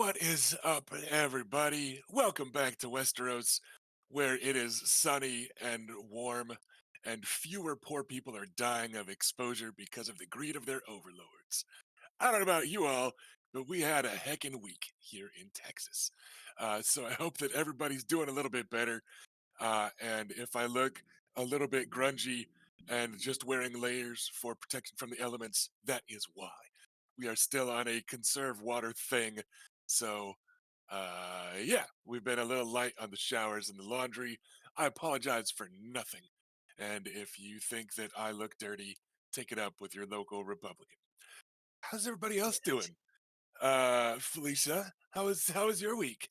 What is up, everybody? Welcome back to Westeros, where it is sunny and warm, and fewer poor people are dying of exposure because of the greed of their overlords. I don't know about you all, but we had a heckin' week here in Texas. So I hope that everybody's doing a little bit better. And if I look a little bit grungy and just wearing layers for protection from the elements, that is why. We are still on a conserve water thing. So, yeah, we've been a little light on the showers and the laundry. I apologize for nothing. And if you think that I look dirty, take it up with your local Republican. How's everybody else doing? Felicia, how was your week?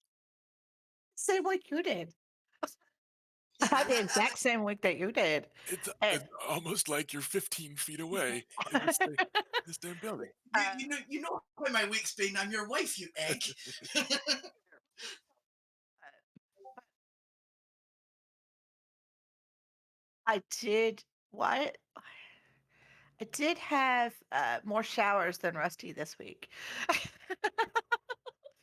Same week you did. I Yeah, had the exact same week that you did. It's And almost like you're 15 feet away in the same building. you know how my week's been. I'm your wife, you egg. I did what? I did have more showers than Rusty this week.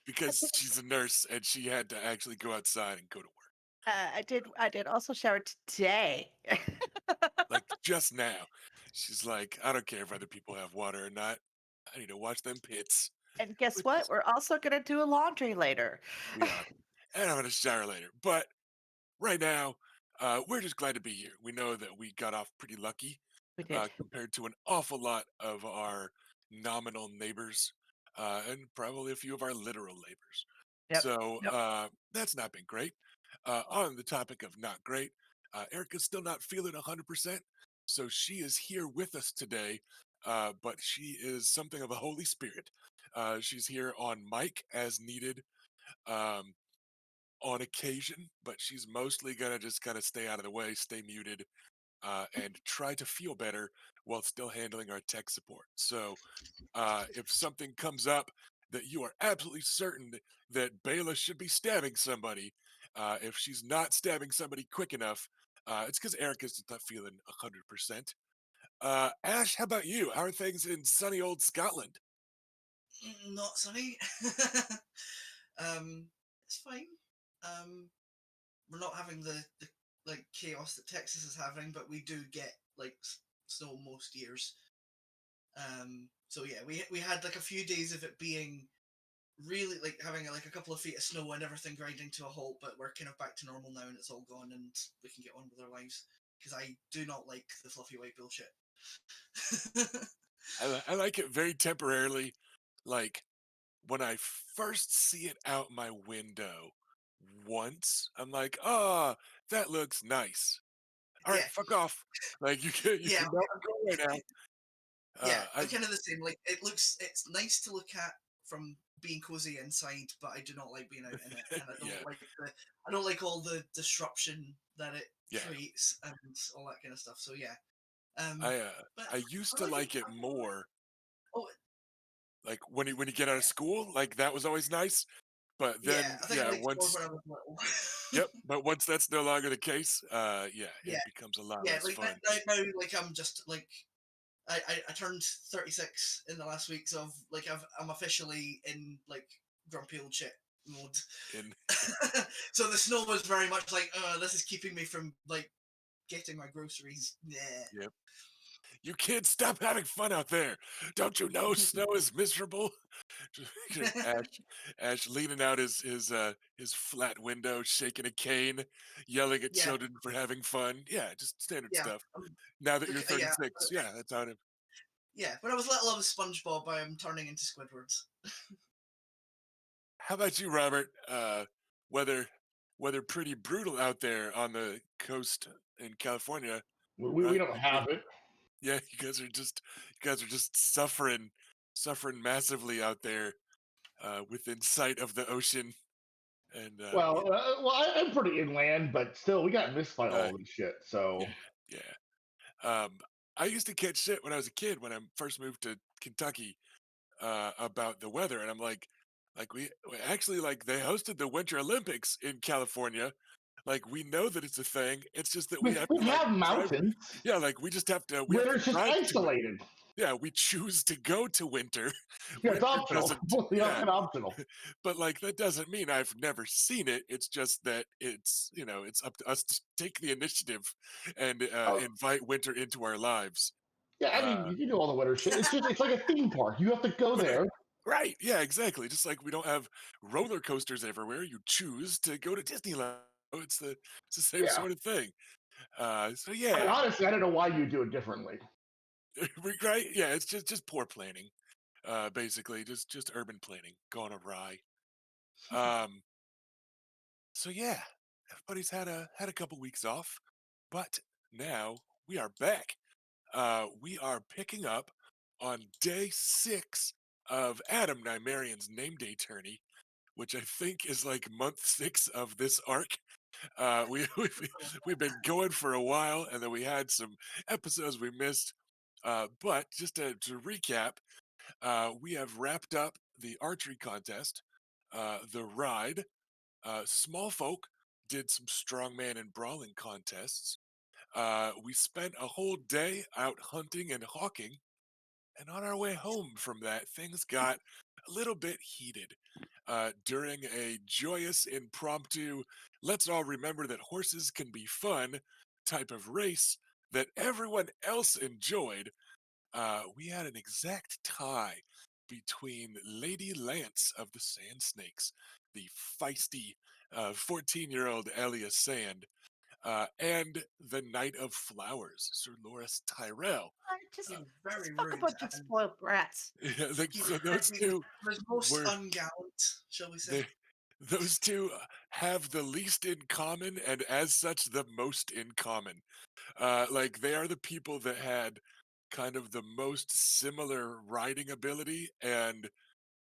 Because she's a nurse and she had to actually go outside and go to work. I did also shower today. Like just now. She's like, I don't care if other people have water or not. I need to watch them pits. And guess Which what? is We're also gonna do a laundry later. we are. And I'm gonna shower later. But right now, we're just glad to be here. We know that we got off pretty lucky We did. compared to an awful lot of our nominal neighbors and probably a few of our literal neighbors. Yep. So Yep. that's not been great. On the topic of not great, Erica's still not feeling 100%. So she is here with us today, but she is something of a Holy Spirit. She's here on mic as needed. Um, on occasion, but she's mostly gonna just kind of stay out of the way, stay muted, and try to feel better while still handling our tech support. So, if something comes up that you are absolutely certain that Bayla should be stabbing somebody, if she's not stabbing somebody quick enough, it's because Erica's just not feeling 100%. Ash, how about you? How are things in sunny old Scotland? Not sunny. um, it's fine. Um, we're not having the like chaos that Texas is having, but we do get like snow most years. So yeah, we had like a few days of it being really like having like a couple of feet of snow and everything grinding to a halt, but we're kind of back to normal now and it's all gone and we can get on with our lives. Because I do not like the fluffy white bullshit. I like it very temporarily. Like when I first see it out my window once, I'm like, oh, that looks nice. All right, Yeah, fuck off. Like you yeah, cannot go right now. yeah. I I'm kind of the same. Like it's nice to look at from being cozy inside, but I do not like being out in it, and yeah, I don't like all the disruption that it yeah. creates and all that kind of stuff. So yeah, I uh but I used I to like it. like it more Oh like when you get out of yeah, school, like that was always nice. But yeah. then I think I yeah, liked it more once when I was little. yep, but once that's no longer the case, yeah, Yeah, it becomes a lot yeah. less Like fun. now, like I'm just like I turned 36 in the last week, so I'm officially in like grumpy old shit mode. And So the snow was very much like, this is keeping me from like getting my groceries. Yeah. yep. You kids stop having fun out there. Don't you know snow is miserable? Ash leaning out his flat window, shaking a cane, yelling at Yeah, children for having fun. Yeah, just standard yeah, stuff. Now that you're yeah, 36, yeah, that's how it. yeah. When I was little, I was SpongeBob. I am turning into Squidwards. How about you, Robert? Weather weather pretty brutal out there on the coast in California, We right? don't have it. Yeah, you guys are just suffering massively out there, within sight of the ocean, and I'm pretty inland, but still, we got missed by uh, all this shit. yeah, So yeah. I used to catch shit when I was a kid when I first moved to Kentucky about the weather, and I'm like we actually like they hosted the Winter Olympics in California. Like we know that it's a thing. It's just that we have we to like have drive. mountains Yeah, like we where have to it's just drive to it. isolated. yeah, we choose to go to winter. Yeah, it's Winter optional, doesn't, completely yeah, optional. but like that doesn't mean I've never seen it. It's just that it's up to us to take the initiative and Oh, invite winter into our lives. yeah, I mean, Uh, you can do all the winter shit. It's like a theme park. You have to go right, there. right, yeah, exactly. Just like we don't have roller coasters everywhere, you choose to go to Disneyland. It's the same Yeah. sort of thing. So I mean, yeah, honestly, I don't know why you do it differently. right, yeah, it's just poor planning. Basically, just urban planning gone awry. Um, so yeah, everybody's had a couple weeks off, but now we are back. We are picking up on day 6 of Adam Nymarian's name day tourney, which I think is like month 6 of this arc. We've been going for a while, and then we had some episodes we missed. But just to recap, we have wrapped up the archery contest, the ride. Small folk did some strongman and brawling contests. We spent a whole day out hunting and hawking, and on our way home from that, things got a little bit heated during a joyous, impromptu, let's all remember that horses can be fun type of race that everyone else enjoyed. We had an exact tie between Lady Lance of the Sand Snakes, the feisty 14-year-old Elia Sand, and the Knight of Flowers, Sir Loris Tyrell. Just He was just very fuck a rude bunch of and spoiled brats. Yeah, he so those he two was most were ungallant, shall we say. they those two have the least in common and as such the most in common. Like they are the people that had kind of the most similar writing ability and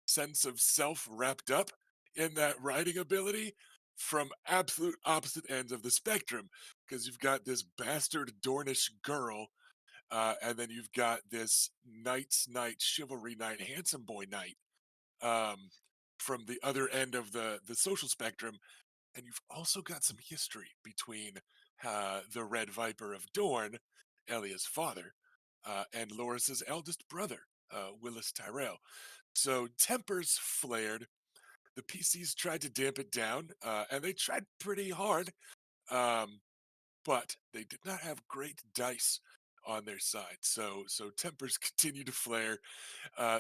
sense of self wrapped up in that writing ability from absolute opposite ends of the spectrum. Because you've got this bastard Dornish girl, and then you've got this knight's knight, chivalry knight, handsome boy knight, um, from the other end of the social spectrum. And you've also got some history between the Red Viper of Dorne, Elia's father, and Loris's eldest brother, Willis Tyrell. So tempers flared. The PCs tried to damp it down, and they tried pretty hard, um, but they did not have great dice on their side. So tempers continued to flare.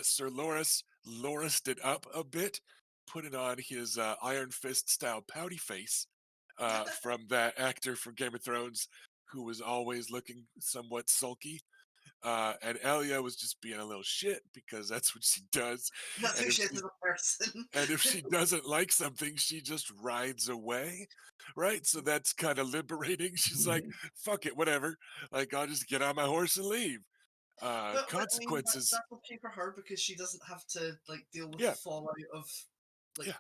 Sir Lorised it up a bit, putting on his Iron Fist style pouty face from that actor from Game of Thrones who was always looking somewhat sulky. And Elia was just being a little shit because that's what she does. That's And who if she is she as a person. and if she doesn't like something, she just rides away, right? So that's kind of liberating. She's like, "Fuck it, whatever. Like I'll just get on my horse and leave." But I mean, Consequences, that's okay for her because she doesn't have to like deal with the yeah, fallout of like yeah.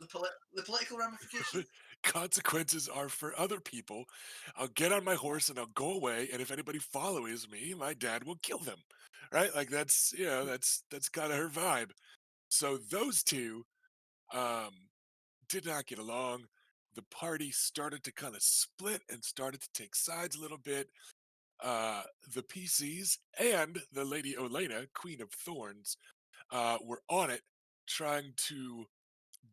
the political ramifications. Consequences are for other people. I'll get on my horse and I'll go away, and if anybody follows me, my dad will kill them, right? Like that's kind of her vibe. So those two um, did not get along. The party started to kind of split and started to take sides a little bit. Uh, the PCs and the Lady Olena, Queen of Thorns, were on it, trying to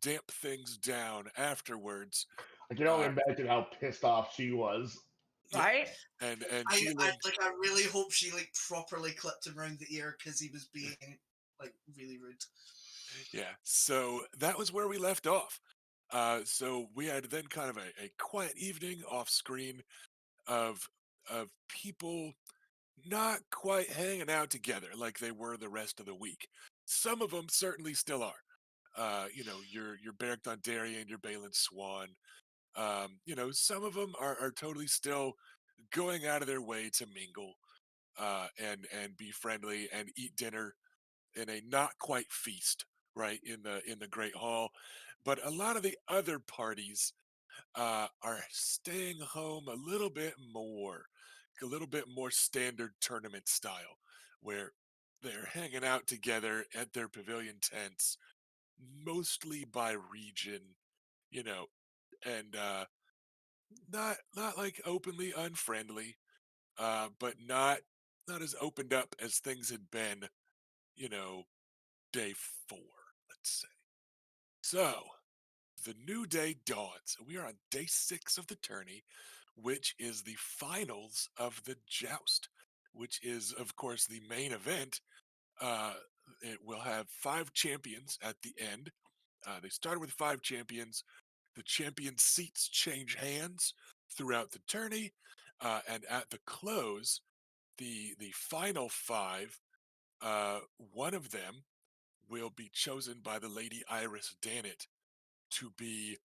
damp things down afterwards. I can only Uh, imagine how pissed off she was. yeah, Right? and I feeling, like I really hope she like properly clipped him around the ear because he was being like really rude. yeah. So that was where we left off. So we had then kind of a quiet evening off screen of people not quite hanging out together like they were the rest of the week. Some of them certainly still are. Your Beric Dondarrion, your Balin Swan. Some of them are totally still going out of their way to mingle and be friendly and eat dinner in a not quite feast, right in the Great Hall. But a lot of the other parties are staying home a little bit more standard tournament style, where they're hanging out together at their pavilion tents, mostly by region, you know, and not like openly unfriendly, but not as opened up as things had been day 4, let's say. So the new day dawns. We are on day 6 of the tourney, which is the finals of the joust, which is, of course, the main event. Uh, it will have 5 champions at the end. They started with 5 champions. The champion seats change hands throughout the tourney, and at the close, the final 5, one of them will be chosen by the Lady Iris Dannett to be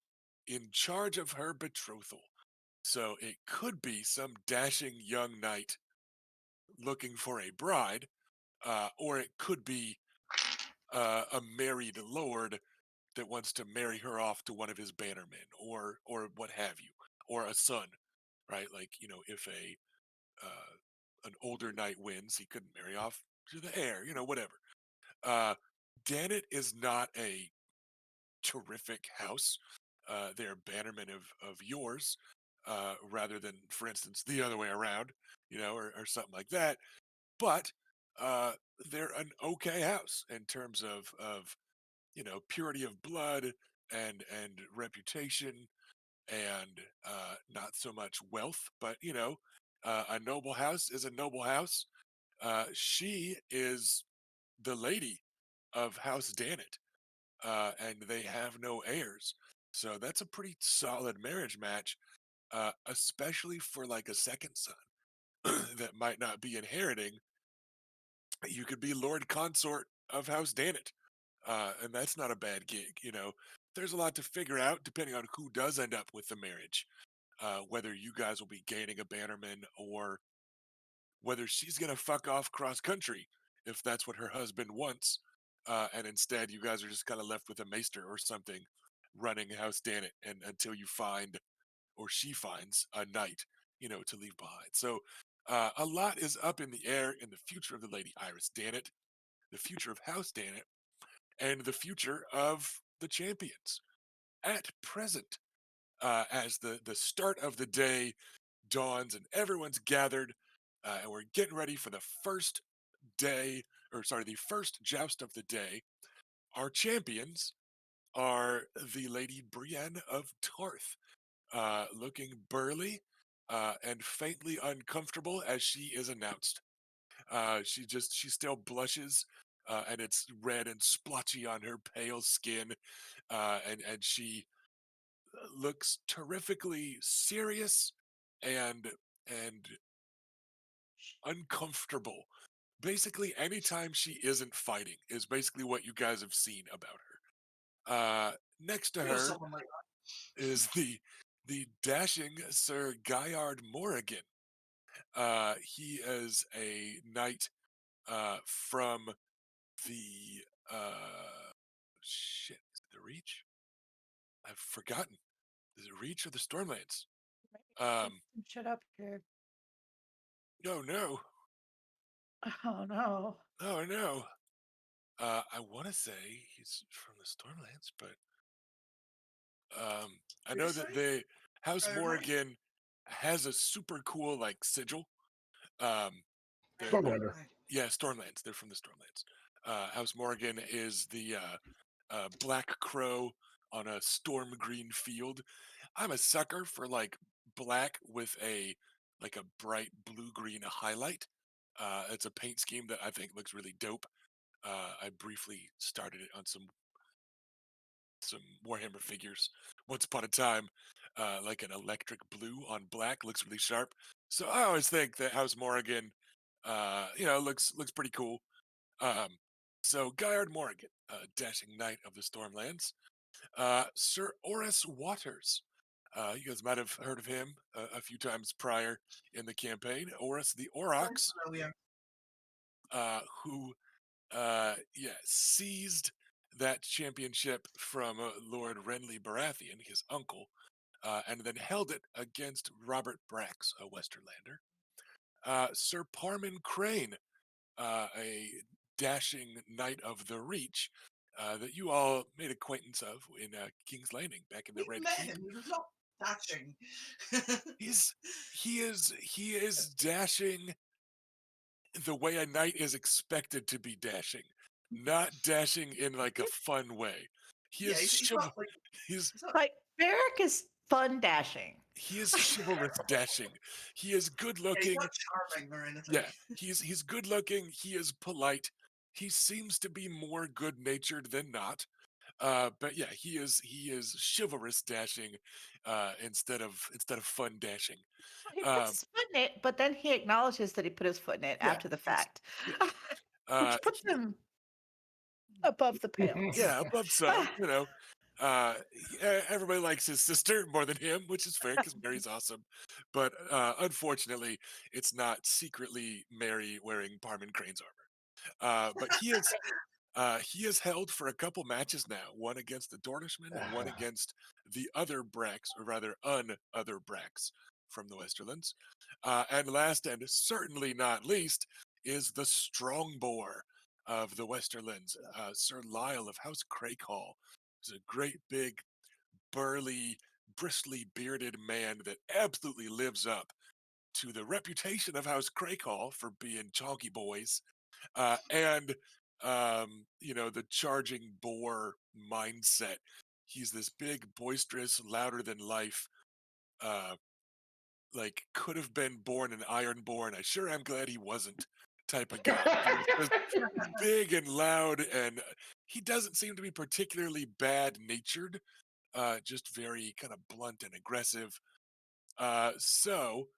in charge of her betrothal. So it could be some dashing young knight looking for a bride, or it could be a married lord that wants to marry her off to one of his bannermen, or what have you, or a son, right? Like if an older knight wins, he couldn't marry off to the heir, whatever. Uh, Dannett is not a terrific house. They're bannermen of yours, rather than, for instance, the other way around, or something like that. But uh, they're an okay house in terms of purity of blood and reputation and not so much wealth, but a noble house is a noble house. She is the lady of House Dannett, and they have no heirs. So that's a pretty solid marriage match, especially for like a second son that might not be inheriting. You could be Lord Consort of House Dannett, and that's not a bad gig. There's a lot to figure out depending on who does end up with the marriage, whether you guys will be gaining a bannerman or whether she's gonna fuck off cross country if that's what her husband wants, and instead you guys are just kind of left with a maester or something running House Dannett, and until you find or she finds a knight, to leave behind. So a lot is up in the air in the future of the Lady Iris Dannett, the future of House Dannett, and the future of the champions. At present, as the start of the day dawns and everyone's gathered, and we're getting ready for the first day, or sorry, the first joust of the day, our champions are the Lady Brienne of Tarth, looking burly and faintly uncomfortable as she is announced. She still blushes, and it's red and splotchy on her pale skin, and she looks terrifically serious and and uncomfortable. Basically, anytime she isn't fighting is basically what you guys have seen about her. Next to We know her someone like is the dashing Sir Guyard Morrigan. He is a knight from the shit. Is it the Reach? I've forgotten. Is it Reach or the Stormlands? Um, Shut up here. no, no, Oh no. oh no. I want to say he's from the Stormlands, but I know that Seriously? the House Morgan? Morrigan has a super cool like sigil. Um, they're Stormlander. yeah, Stormlands. They're from the Stormlands. House Morrigan is the black crow on a storm green field. I'm a sucker for like black with a bright blue green highlight. It's a paint scheme that I think looks really dope. I briefly started it on some Warhammer figures once upon a time. Like an electric blue on black looks really sharp. So I always think that House Morrigan, looks pretty cool. Um, so Guyard Morrigan, dashing knight of the Stormlands. Sir Oris Waters. You guys might have heard of him a few times prior in the campaign. Oris the Sounds Aurochs, familiar. who seized that championship from Lord Renly Baratheon, his uncle, and then held it against Robert Brax, a Westerlander. Sir Parman Crane, a dashing knight of the Reach, that you all made acquaintance of in King's Landing back in the We Red met Keep. him. He was not dashing. He is dashing the way a knight is expected to be dashing. not dashing in like a fun way. He Yeah, is he's not like he's he's not. Like Barrack is fun dashing. he is chivalrous dashing. He is good Yeah, he's looking. not charming or anything. Yeah, he's good looking. He is polite. He seems to be more good natured than not. But yeah, he is chivalrous dashing instead of fun dashing. He puts Um, his foot in it, but then he acknowledges that he put his foot in it yeah, after the he's fact, yeah. Uh, which puts him above the pales. Yeah, above some, everybody likes his sister more than him, which is fair because Mary's awesome. But unfortunately, it's not secretly Mary wearing Parman Crane's armor. But he is held for a couple matches now, one against the Dornishman and one against the other Brax, or rather other Brax from the Westerlands. And last and certainly not least is the strong boar of the Westerlands, Sir Lyle of House Craycall. He's a great big, burly, bristly bearded man that absolutely lives up to the reputation of House Craycall for being chonky boys, and the charging boar mindset. He's this big, boisterous, louder than life, uh, like could have been born an ironborn. I sure am glad he wasn't type of guy. He's just big and loud, and he doesn't seem to be particularly bad natured. Just very kind of blunt and aggressive. So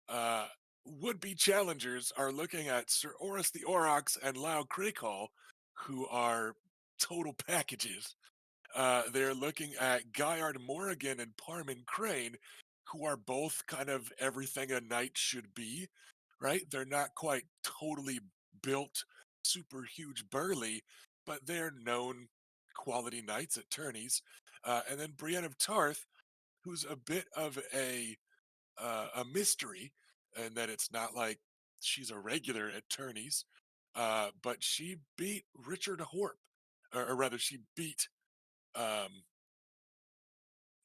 uh, would-be challengers are looking at Sir Oris the Aurochs and Lau Crickall, who are total packages. They're looking at Guyard Morrigan and Parman Crane, who are both kind of everything a knight should be, right? They're not quite totally built, super huge burly, but they're known quality knights at tourneys. And then Brienne of Tarth, who's a bit of a mystery, and that it's not like she's a regular at tourneys, but she beat Richard Horp, or rather, she beat um,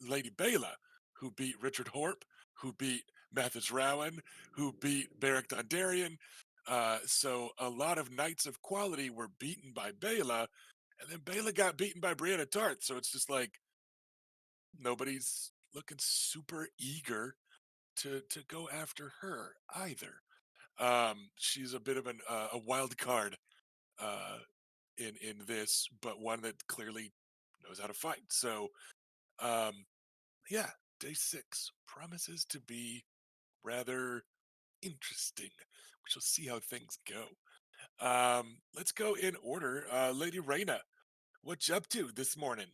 Lady Bela, who beat Richard Horp, who beat Mathis Rowan, who beat Beric Dondarrion. So a lot of knights of quality were beaten by Bela, and then Bela got beaten by Brianna Tarth. So it's just like nobody's looking super eager to go after her either. She's a bit of a wild card uh, in this, but one that clearly knows how to fight. So um, yeah, day 6 promises to be rather interesting. We shall see how things go. Let's go in order. Lady Raina, what you up to this morning?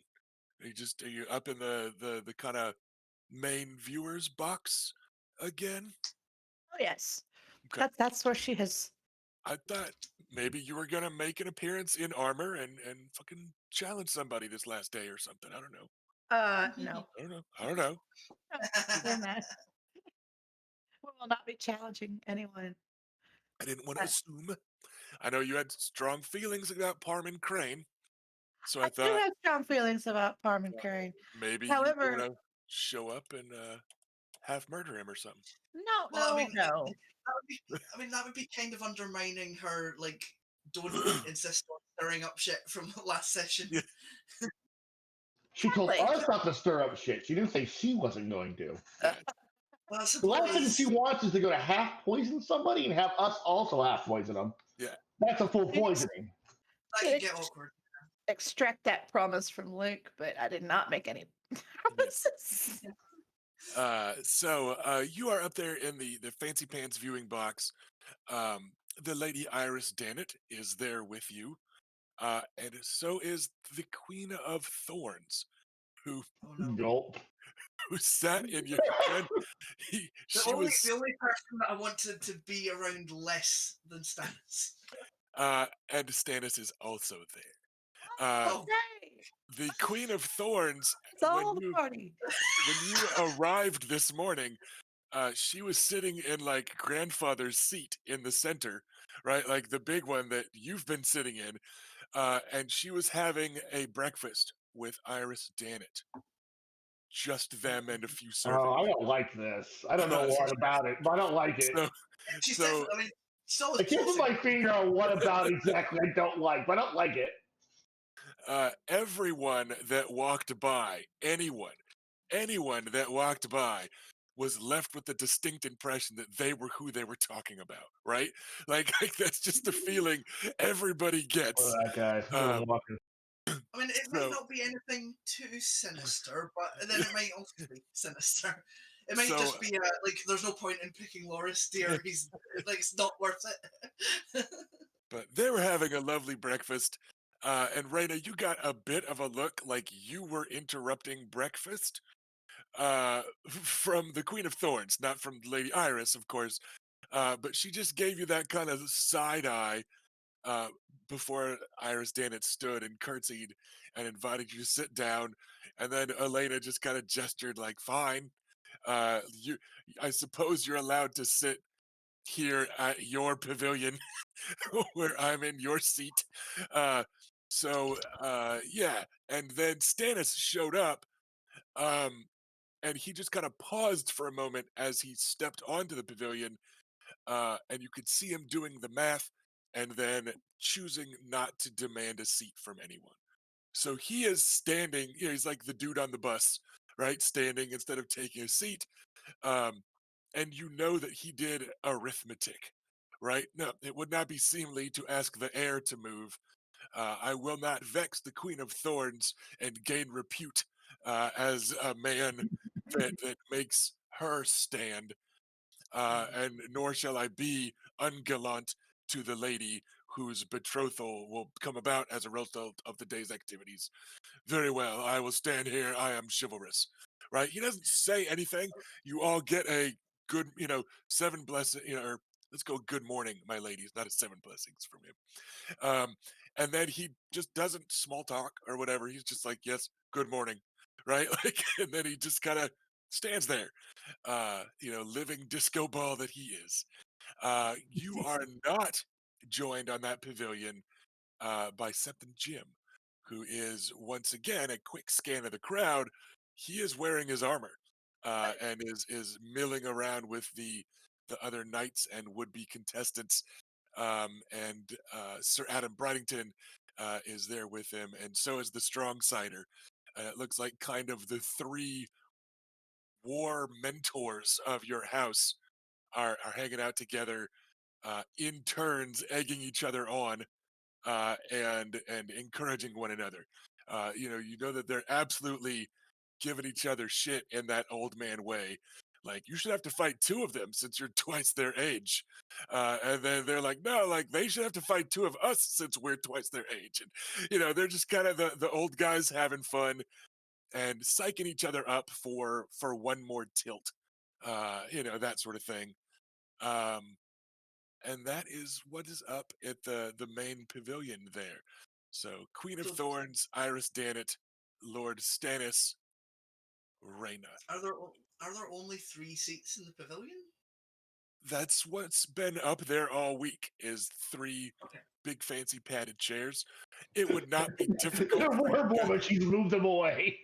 Are you up in the kind of main viewers box again? Oh yes, Okay. that's where she has. I thought maybe you were gonna make an appearance in armor and fucking challenge somebody this last day or something. I don't know. No, I don't know. I don't know. we're not. We will not be challenging anyone. I didn't want to Uh, assume. I know you had strong feelings about Parman Crane, so I I do thought have strong feelings about Parman Curry. maybe you were However, gonna show up and half murder him or something. no, Well, I no, mean, no. that would be kind of undermining her like don't insist on stirring up shit from the last session. Yeah. She told Exactly. us not to stir up shit. She didn't say she wasn't going to. Yeah, Well, I The last thing suppose she wants is to go to half poison somebody and have us also half poison them. yeah. That's a full Ex- poisoning. that could get awkward. Extract that promise from Luke, but I did not make any promises. So you are up there in the fancy pants viewing box. The Lady Iris Dannett is there with you, and so is the Queen of Thorns, who Oh no. Gulp. who sat in your friend. She The was, only person that I want to be around less than Stannis. and Stannis is also there. Oh, Yay! The Queen of Thorns, It's all the party. when you arrived this morning, she was sitting in like grandfather's seat in the center, right? Like the big one that you've been sitting in. And she was having a breakfast with Iris Dannett. Just them and a few Oh, I servants. don't like this. I don't know So, what about it, but I don't like it. she's so definitely. I mean, It's always I can't put plotting. my finger on what about exactly I don't like, but I don't like it. Everyone that walked by, anyone that walked by was left with the distinct impression that they were who they were talking about, right? Like that's just the feeling everybody What gets. that guys? Um, Walking. I mean, it might so, not be anything too sinister, but then it might also be sinister. It might so, just be like there's no point in picking Loris dear. He's like it's not worth it. but they were having a lovely breakfast. And Raina, you got a bit of a look like you were interrupting breakfast from the Queen of Thorns, not from Lady Iris, of course. But she just gave you that kind of side eye uh, before Iris Dannett stood and curtsied and invited you to sit down. And then Elena just kind of gestured like, fine. You, I suppose you're allowed to sit here at your pavilion where I'm in your seat. Uh, yeah. And then Stannis showed up. Um, and he just kind of paused for a moment as he stepped onto the pavilion, and you could see him doing the math and then choosing not to demand a seat from anyone. So he is standing, he's like the dude on the bus, right? Standing instead of taking a seat. Um, and you know that he did arithmetic, right? No, it would not be seemly to ask the heir to move. I will not vex the Queen of Thorns and gain repute as a man that makes her stand, and nor shall I be ungallant to the lady whose betrothal will come about as a result of the day's activities. Very well, I will stand here. I am chivalrous. Right? He doesn't say anything. You all get a good, 7 blessings, or let's go good morning, my ladies, not a 7 blessings from him. And then he just doesn't small talk or whatever. He's just like, yes, good morning. Right? Like, and then he just kind of stands there, living disco ball that he is. You are not joined on that pavilion by Septon Jim, who is once again a quick scan of the crowd. He is wearing his armor and is milling around with the other knights and would be contestants. And Sir Adam Bridington is there with him, and so is the Strong Sider. It looks like kind of the three war mentors of your house are hanging out together, in turns, egging each other on, and encouraging one another. You know that they're absolutely giving each other shit in that old man way. Like, you should have to fight two of them since you're twice their age. And then they're like, no, like they should have to fight two of us since we're twice their age. And they're just kind of the old guys having fun and psyching each other up for one more tilt. That sort of thing. Um, and that is what is up at the main pavilion there. So Queen of So, Thorns, Iris Dannett, Lord Stannis, Reyna. are there only 3 seats in the pavilion? That's what's been up there all week is three Okay. big fancy padded chairs. It would not be difficult They're for you horrible, guys. but she's moved them away.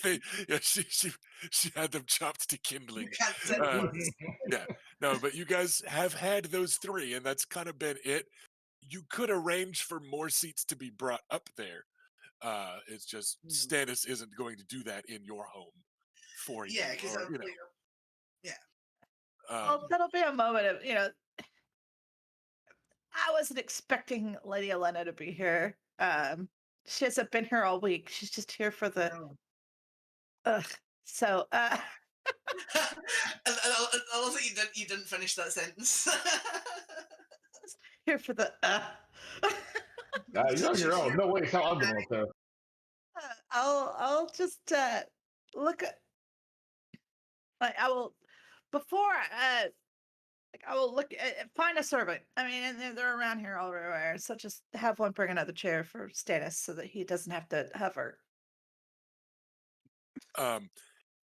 Yeah, she had them chopped to kindling. You can't sit Uh, once. yeah, no, but you guys have had those three, and that's kind of been it. You could arrange for more seats to be brought up there. It's just Hmm. Stannis isn't going to do that in your home for you, Yeah, because or like, yeah. Well, um, that'll be a moment of, I wasn't expecting Lady Elena to be here. She hasn't been here all week. She's just here for the No. ugh. So, I love that you didn't finish that sentence. here for the You're on She's your own. here. No way. It's how I'm going to. I'll just look at like I will before like I will look at find a servant. I mean, and they're around here all everywhere. So just have one bring another chair for Stannis so that he doesn't have to hover. um,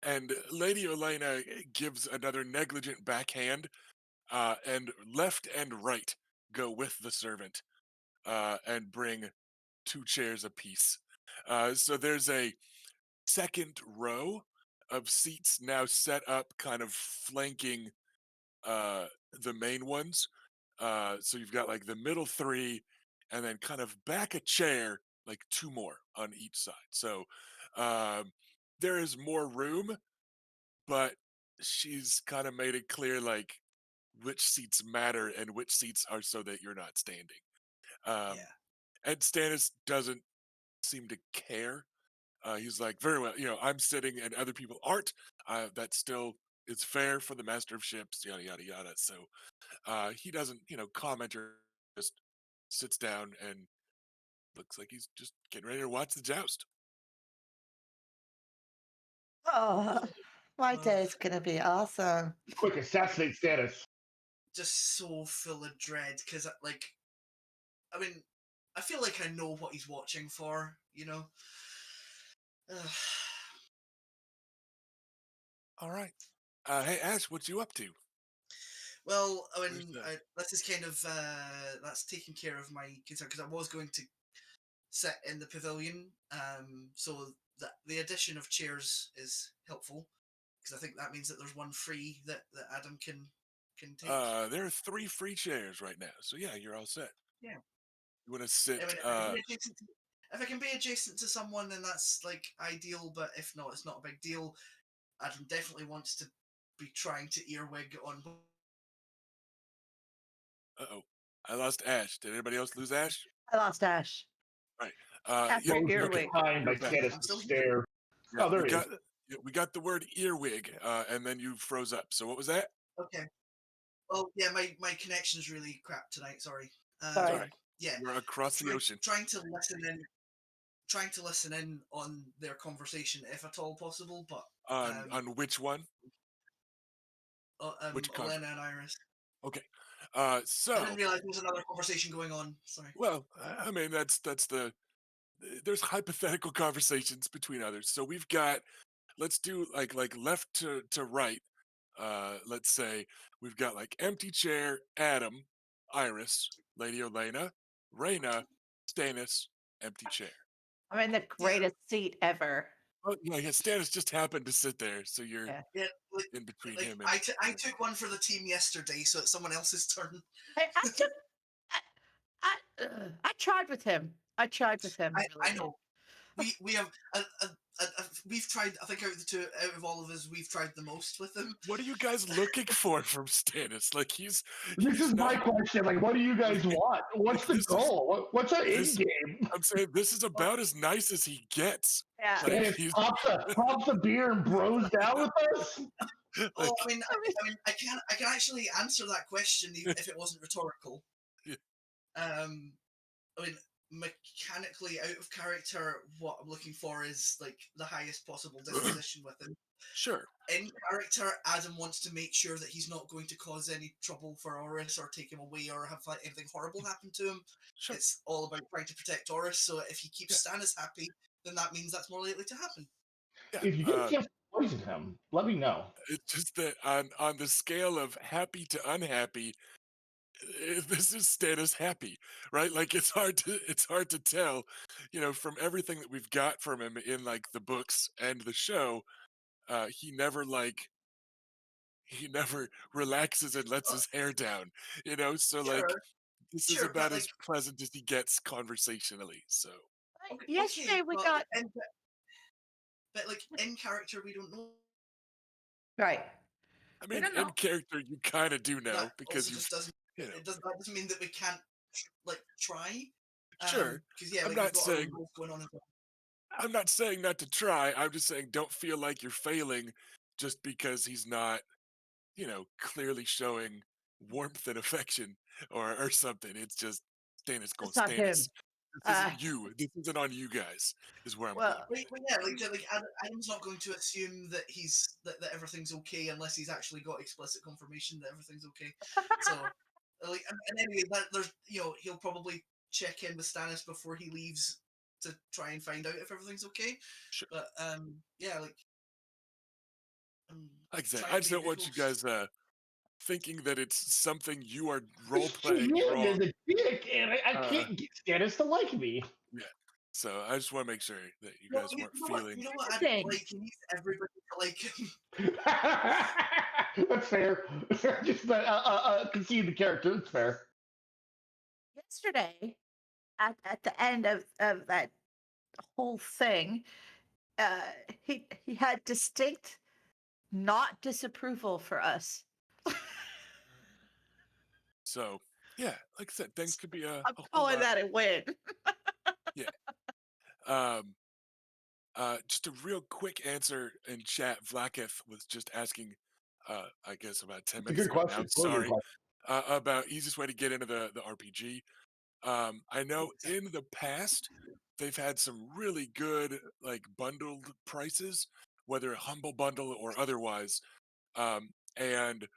and Lady Elena gives another negligent backhand, and left and right go with the servant, and bring 2 chairs apiece. So there's a second row of seats now set up, kind of flanking uh, the main ones. So you've got like the middle three, and then kind of back a chair, like two more on each side. So um, there is more room, but she's kind of made it clear like which seats matter and which seats are so that you're not standing. Um, Yeah. and Stannis doesn't seem to care. He's like, very well, I'm sitting and other people aren't. That still is fair for the master of ships, yada yada yada. So he doesn't, comment or just sits down and looks like he's just getting ready to watch the joust. Oh, my Uh, day's gonna be awesome. Quick, assassinate Stannis. just so full of dread because, I mean, I feel like I know what he's watching for, you know? Ugh. All right. Hey Ash, what you up to? Well, I Where's mean, that? this is kind of that's taking care of my concern because I was going to sit in the pavilion. So the addition of chairs is helpful because I think that means that there's one free that Adam can take. There are 3 free chairs right now. So yeah, you're all set. Yeah. You want to I sit mean, if I can be adjacent to someone, then that's like ideal. But if not, it's not a big deal. Adam definitely wants to be trying to earwig on. uh-oh. I lost Ash. Did anybody else lose Ash? I lost Ash. Right. After Yep. Motion Okay. earwig. declined by You're back. Stannis I'm to still here. stare. Yeah, Oh, there he is. we got the word earwig, and then you froze up. So what was that? Okay. Well, yeah, my connection's really crap tonight. Sorry. It's Sorry. all right. Yeah, We're across the ocean. trying to listen in on their conversation if at all possible. But On which one? Which Elena and Iris. Okay. I So didn't realize there was another conversation going on. Sorry. well, I mean that's there's hypothetical conversations between others. So we've got let's do like left to right. Let's say we've got like empty chair, Adam, Iris, Lady Olena, Reyna, Stannis, empty chair. I'm in the Yeah, greatest seat ever. Oh, yeah, Stannis just happened to sit there, so you're Yeah. yeah. in between Like him and. I took one for the team yesterday, so it's someone else's turn. Hey, I tried with him. I tried with him. I know. We have we've tried. I think out of all of us, we've tried the most with him. What are you guys looking for from Stannis? Like This he's is my not. question. Like, what do you guys want? What's the This is goal? What's our end this. game? I'm saying this is about as nice as he gets. Yeah. Like Stannis he's pops a beer and bros down with us? Oh, like I can actually answer that question if it wasn't rhetorical. Yeah. I mean, mechanically out of character, what I'm looking for is like the highest possible disposition with him. sure. In character, Adam wants to make sure that he's not going to cause any trouble for Oris or take him away or have like, anything horrible happen to him. Sure. It's all about trying to protect Oris. So if he keeps Yeah. Stannis happy, then that means that's more likely to happen. Yeah. If you get a chance to poison him, let me know. It's just that on the scale of happy to unhappy, this is Stannis happy, right? Like it's hard to tell, from everything that we've got from him in like the books and the show. He never he never relaxes and lets Uh, his hair down, So like sure, this is sure, about but as like, pleasant as he gets conversationally. So Yesterday we but got but like in character, we don't know. right. I We mean, don't in know. character, you kind of do know That because also you've, just doesn't. you know, That doesn't mean that we can't like try. sure. Because yeah, I'm like we've not got our own saying goals going on as well. I'm not saying not to try. I'm just saying don't feel like you're failing just because he's not, clearly showing warmth and affection or something. It's just Stannis going It's not him. Stannis. This Uh, isn't you. This isn't on you guys. Is where I'm well, going. But yeah, like Adam's not going to assume that that everything's okay unless he's actually got explicit confirmation that everything's okay. So, like, and anyway, there's he'll probably check in with Stannis before he leaves to try and find out if everything's okay. Sure. But yeah, like, I'm Like I said, trying I to just be a don't good want you host. guys thinking that it's something you are role This playing man wrong. is a dick, and I Uh, can't get Stannis to like me. yeah. So I just want to make sure that you No, guys weren't you know what? feeling. You know what? the Adam thing. like he needs everybody to like him. That's fair. Just concede the character. That's fair. Yesterday, at the end of that whole thing, uh, he had distinct not disapproval for us. So yeah, like I said, things could be I'm a whole calling lot. that a win. Yeah. Um, just a real quick answer in chat. Vlaketh was just asking, I guess about 10 It's a minutes good ago now. question. Totally good Sorry, question. about easiest way to get into the RPG. I know in the past they've had some really good like bundled prices, whether a humble bundle or otherwise. And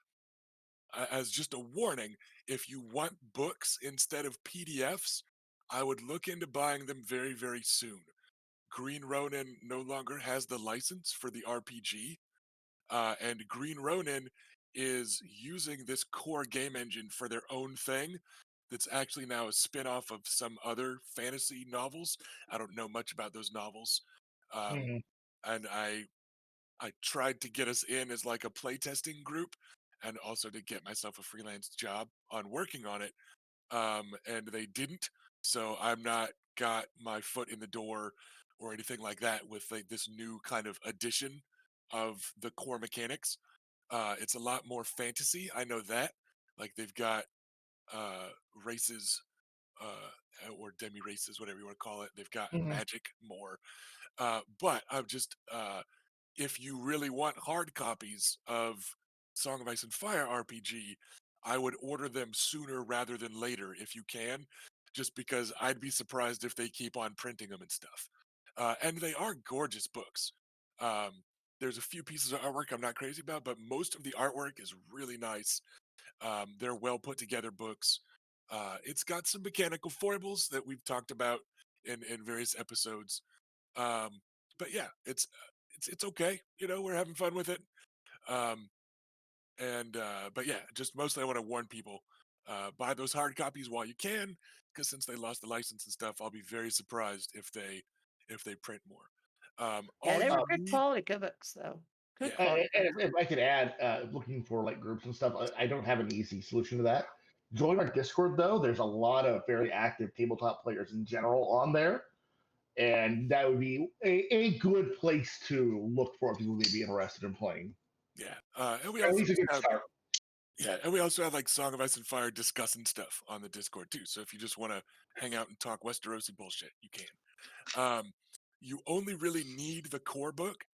as just a warning, if you want books instead of PDFs, I would look into buying them very, very soon. Green Ronin no longer has the license for the RPG, and Green Ronin is using this core game engine for their own thing that's actually now a spin-off of some other fantasy novels. I don't know much about those novels. Um, Mhm. and I tried to get us in as like a playtesting group and also to get myself a freelance job on working on it. And they didn't. So I'm not got my foot in the door or anything like that with like this new kind of addition of the core mechanics. It's a lot more fantasy. I know that. Like they've got uh, races or demi races, whatever you want to call it. They've got Mhm. magic more. But I'm just if you really want hard copies of Song of Ice and Fire RPG, I would order them sooner rather than later if you can, just because I'd be surprised if they keep on printing them and stuff. And they are gorgeous books. Um, there's a few pieces of artwork I'm not crazy about, but most of the artwork is really nice. They're well put together books. It's got some mechanical foibles that we've talked about in various episodes. Um, but yeah, it's okay. You know, we're having fun with it. Um, and but yeah, just mostly I want to warn people: buy those hard copies while you can, because since they lost the license and stuff, I'll be very surprised if they print more. Yeah, All they you were good need, quality good books, though. Good yeah, quality And books. if I could add, looking for like groups and stuff, I don't have an easy solution to that. Join our Discord though. There's a lot of very active tabletop players in general on there, and that would be a good place to look for people who may be interested in playing. yeah. And we At also least a just good have start. yeah, and we also have like Song of Ice and Fire discussing stuff on the Discord too. So if you just want to hang out and talk Westerosi bullshit, you can. Um, you only really need the core book.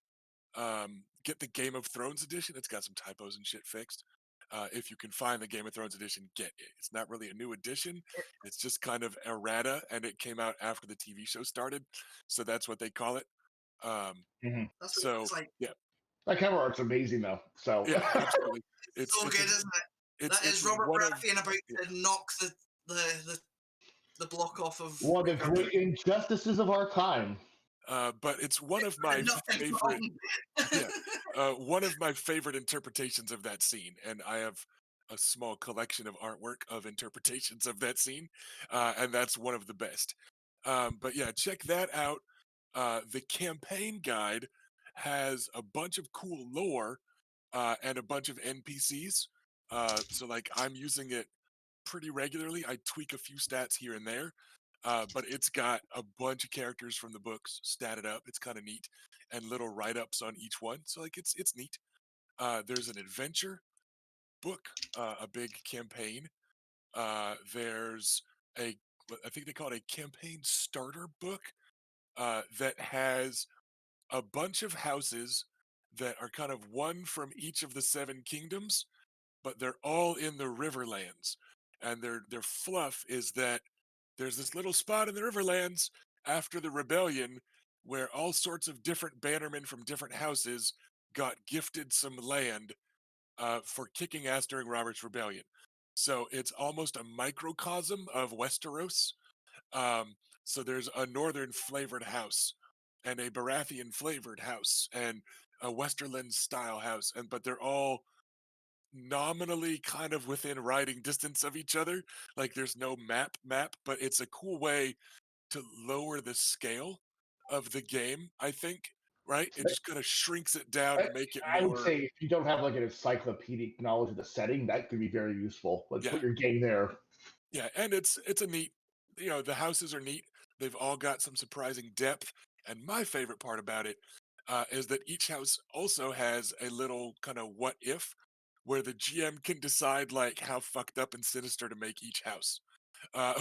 Get the Game of Thrones edition. It's got some typos and shit fixed. If you can find the Game of Thrones edition, get it. It's not really a new edition. It's just kind of errata, and it came out after the TV show started, so that's what they call it. Um, Mhm. That's what it so looks like. yeah, That cover art's amazing though. So yeah, absolutely. It's so good, isn't it? That It's is Robert one of Baratheon about yeah, to knock the the, the block off of one of the Rick great injustices of our time. but it's one of my Nothing favorite. wrong. Yeah, one of my favorite interpretations of that scene, and I have a small collection of artwork of interpretations of that scene, and that's one of the best. But yeah, check that out. The campaign guide has a bunch of cool lore and a bunch of NPCs. So like I'm using it pretty regularly. I tweak a few stats here and there, but it's got a bunch of characters from the books statted up. It's kind of neat, and little write ups on each one. So like it's neat. There's an adventure book, a big campaign. There's a I think they call it a campaign starter book that has a bunch of houses that are kind of one from each of the seven kingdoms, but they're all in the Riverlands. And their fluff is that there's this little spot in the Riverlands after the rebellion where all sorts of different bannermen from different houses got gifted some land for kicking ass during Robert's rebellion. So it's almost a microcosm of Westeros. Um, so there's a northern flavored house and a Baratheon flavored house and a Westerland style house, and but they're all nominally kind of within riding distance of each other. Like there's no map, but it's a cool way to lower the scale of the game, I think, right? It just kind of shrinks it down to make it I would more. say if you don't have like an encyclopedic knowledge of the setting, that could be very useful. Let's Yeah. put your game there. Yeah, and it's a neat, the houses are neat. They've all got some surprising depth, and my favorite part about it is that each house also has a little kind of what if, where the GM can decide like how fucked up and sinister to make each house,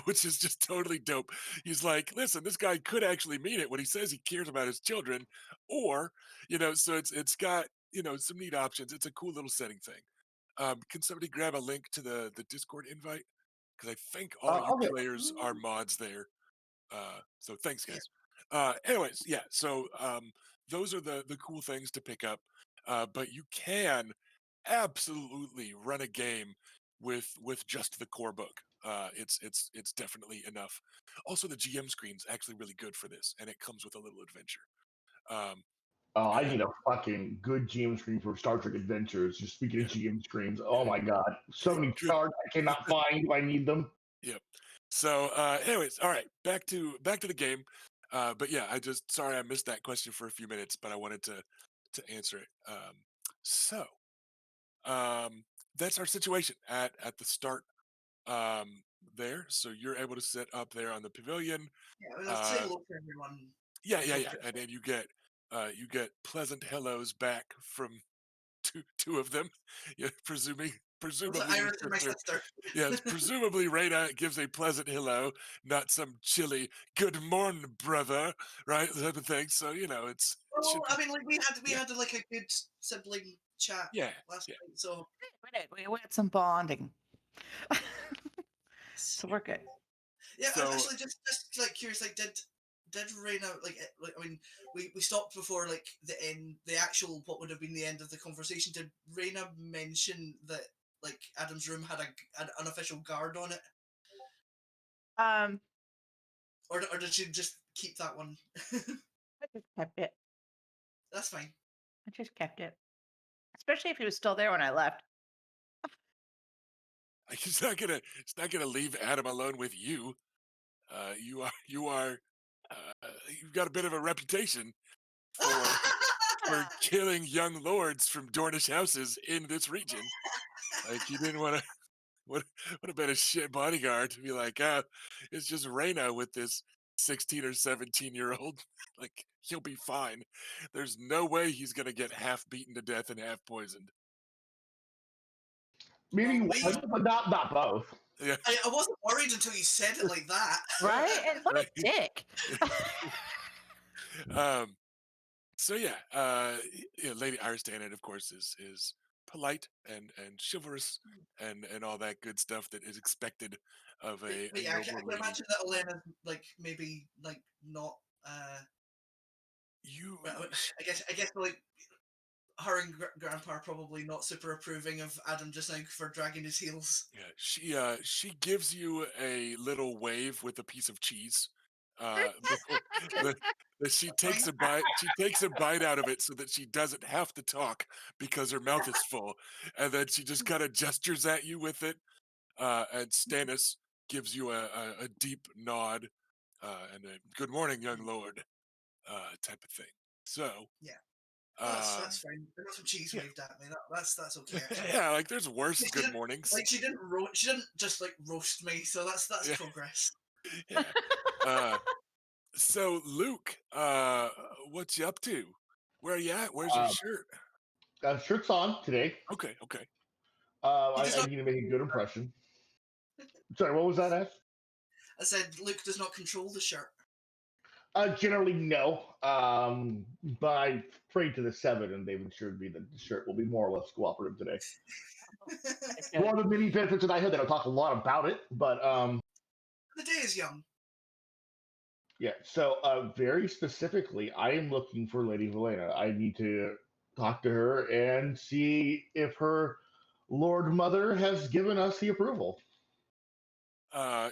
which is just totally dope. He's like, listen, this guy could actually mean it when he says he cares about his children, or so it's got some neat options. It's a cool little setting thing. Can somebody grab a link to the Discord invite? Because I think all you Okay. players are mods there. So thanks, Yeah. guys. Anyways, yeah. So those are the cool things to pick up. But you can absolutely run a game with just the core book. It's definitely enough. Also, the GM screen's actually really good for this, and it comes with a little adventure. Um, Oh, I and need a fucking good GM screen for Star Trek Adventures. Just speaking of yeah, GM screens, oh yeah, my god, so many good. cards I cannot find if I need them. Yep. So, anyways, all right, back to the game. But yeah, sorry I missed that question for a few minutes, but I wanted to answer it. So, um, that's our situation at the start. There, so you're able to sit up there on the pavilion. Yeah, I mean, I'll say Uh, hello to everyone. yeah, Appropriate. and then you get pleasant hellos back from two of them. Yeah, Was it presumably your Iris and my sister. sister? Yes, presumably Raina gives a pleasant hello, not some chilly "Good morning, brother," right? Type of thing. So it Well, should I be. mean, like we Yeah, had like a good sibling chat yeah, last yeah. night, so We had some bonding. yes. So we're good. Yeah, I'm So actually just like curious, like did Reina like I mean we stopped before like the actual what would have been the end of the conversation. Did Reina mention that like Adam's room had an unofficial guard on it, Um, or did she just keep that one? I just kept it. That's fine. I just kept it. Especially if he was still there when I left. it's not gonna leave Adam alone with you. You are you've got a bit of a reputation for killing young lords from Dornish houses in this region. Like you didn't want to. Would have been a shit bodyguard to be like, it's just Reyna with this 16 or 17-year-old. Like he'll be fine. There's no way he's gonna get half beaten to death and half poisoned. Maybe Well, one, but not both. Yeah, I wasn't worried until you said it like that. Right? And what a right. dick. um. So yeah, Lady Iristan, of course, is polite and chivalrous and all that good stuff that is expected of But a yeah, noble I can lady. imagine that Elena's like maybe like not. You, Well, I guess like her and Grandpa are probably not super approving of Adam just now for dragging his heels. Yeah, she gives you a little wave with a piece of cheese. Before the, she takes Fine. a bite. She takes a bite out of it so that she doesn't have to talk because her mouth is full, and then she just kind of gestures at you with it. And Stannis gives you a deep nod and a "Good morning, young lord" type of thing. So, Yeah. Oh, that's um, fine. There was some cheese yeah, waved at me. That's okay actually. yeah, like there's worse She good didn't mornings. like she didn't just like roast me, so that's Yeah, progress. yeah. Uh, So Luke, what you up to? Where are you at? Where's your Uh, shirt? Shirts on today. Okay, okay. He does I not. need to make a good impression. Sorry, what was that, Ash? I said Luke does not control the shirt. Generally, no. But I prayed to the seven, and they've assured me that the shirt will be more or less cooperative today. Good. One of the many benefits that I had that I'll talk a lot about it, but The day is young. yeah. So very specifically, I am looking for Lady Helena. I need to talk to her and see if her Lord Mother has given us the approval.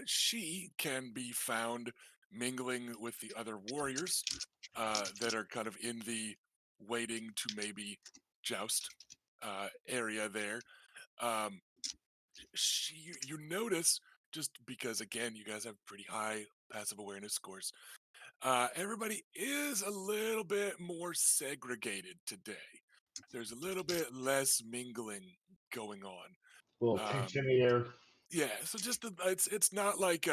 She can be found mingling with the other warriors that are kind of in the waiting to maybe joust area there. Um, you notice just because again you guys have pretty high passive awareness scores. Everybody is a little bit more segregated today. There's a little bit less mingling going on. A little tension in the air. Yeah, so just it's not like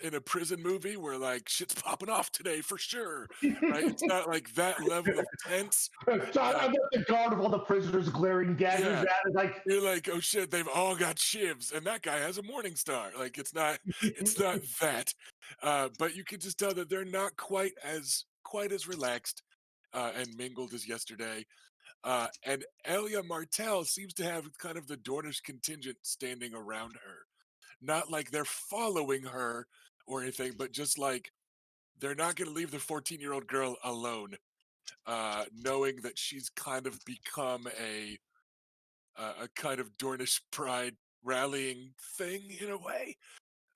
in a prison movie where like shit's popping off today for sure, right? It's not like that level of tense. So I'm at the guard of all the prisoners glaring daggers Yeah. at it, like You're like, oh shit, they've all got shivs, and that guy has a morning star. Like it's not that, but you can just tell that they're not quite as relaxed and mingled as yesterday. And Elia Martell seems to have kind of the Dornish contingent standing around her. Not like they're following her or anything, but just like they're not going to leave the 14-year-old girl alone, knowing that she's kind of become a kind of Dornish pride rallying thing in a way.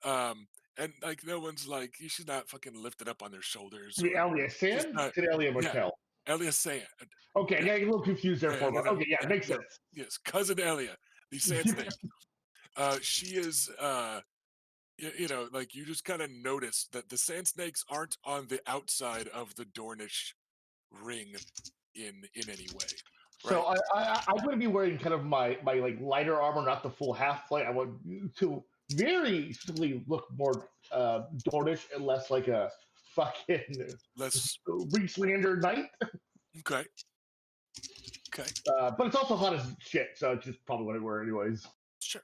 And like no one's like she's not fucking lifted up on their shoulders. the Elia She's Sand not, to Elia yeah, Martell. Elia Sand. Okay, Yeah. I got a little confused there for a moment. Okay, yeah, makes sense. Yes, cousin Elia, the Sand Snake. She is, you know, like you just kind of notice that the Sand Snakes aren't on the outside of the Dornish ring in any way. So Right. I'm going to be wearing kind of my like lighter armor, not the full half plate. I want to very simply look more Dornish and less like a fucking Less. Reachlander knight. Okay. But it's also hot as shit, so it's just probably what I wear anyways. Sure.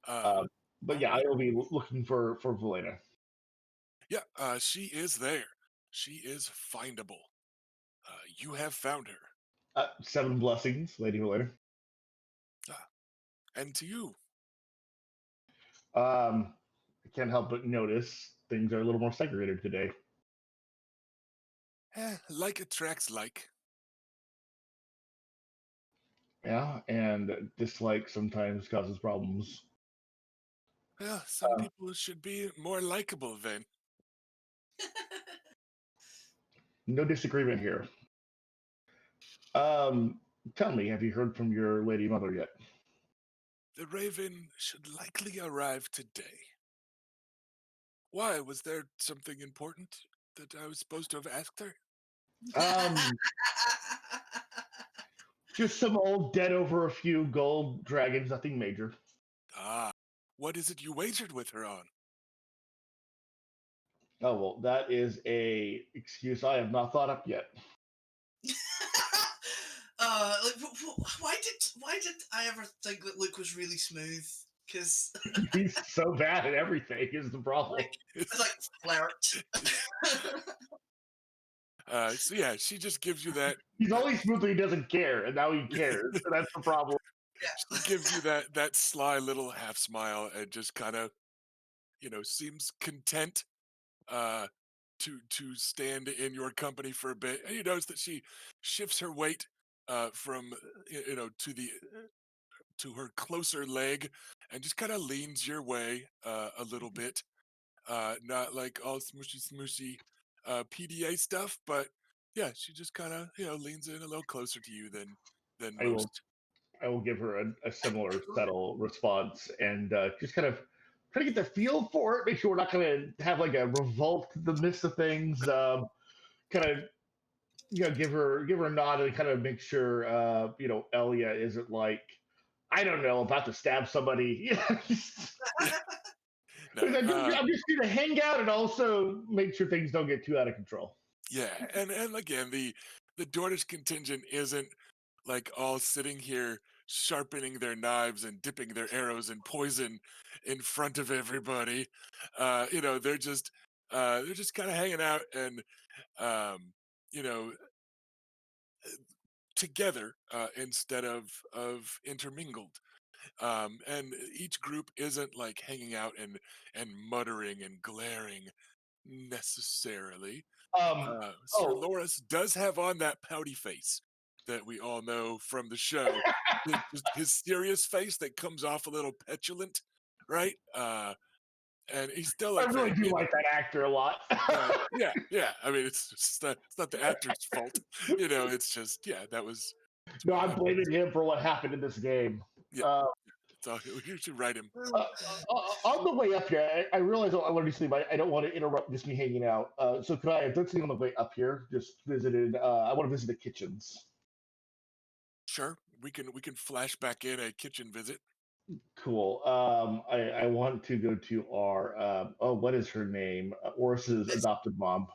But yeah, I will be looking for Valena. Yeah, she is there. She is findable. You have found her. 7 blessings, Lady Valena. And to you. I can't help but notice things are a little more segregated today. Like attracts like. Yeah, and dislike sometimes causes problems. Well, some people should be more likable then. No disagreement here. Tell me, have you heard from your lady mother yet? The raven should likely arrive today. Why? Was there something important that I was supposed to have asked her? Just some old dead over a few gold dragons, nothing major. What is it you wagered with her on? Oh well, that is a excuse I have not thought up yet. Why did I ever think that Luke was really smooth? Because He's so bad at everything is the problem. it's like flirt. So yeah, she just gives you that. He's always smooth when he doesn't care, and now he cares. So that's the problem. Yeah. She gives you that sly little half smile and just kind of, you know, seems content to stand in your company for a bit. And you notice that she shifts her weight from you know to her closer leg and just kind of leans your way a little bit. Not like all smooshy PDA stuff, but yeah, she just kind of leans in a little closer to you than I most. I will give her a similar subtle response and just kind of try to get the feel for it. Make sure we're not going to have like a revolt in the midst of things. Kind of give her a nod and kind of make sure Elia isn't like I don't know about to stab somebody. No, I'm just here to hang out and also make sure things don't get too out of control. yeah, and again, the Dornish contingent isn't like all sitting here sharpening their knives and dipping their arrows in poison in front of everybody. They're just kind of hanging out and you know together instead of intermingled. And each group isn't like hanging out and muttering and glaring necessarily. Sir Oh, Loris does have on that pouty face that we all know from the show. Just his serious face that comes off a little petulant, right? And he's still I like really that. do like that actor a lot. Yeah. I mean, it's not the actor's fault. It's just that was. No, I'm blaming him for what happened in this game. Yeah. So you should write him. On the way up here, I realize I want to sleep. I don't want to interrupt just me hanging out. So could I, that's on the way up here, just visited, I want to visit the kitchens. Sure, we can flash back in a kitchen visit. Cool. I want to go to our, what is her name? Oris's Bessa. adopted mom,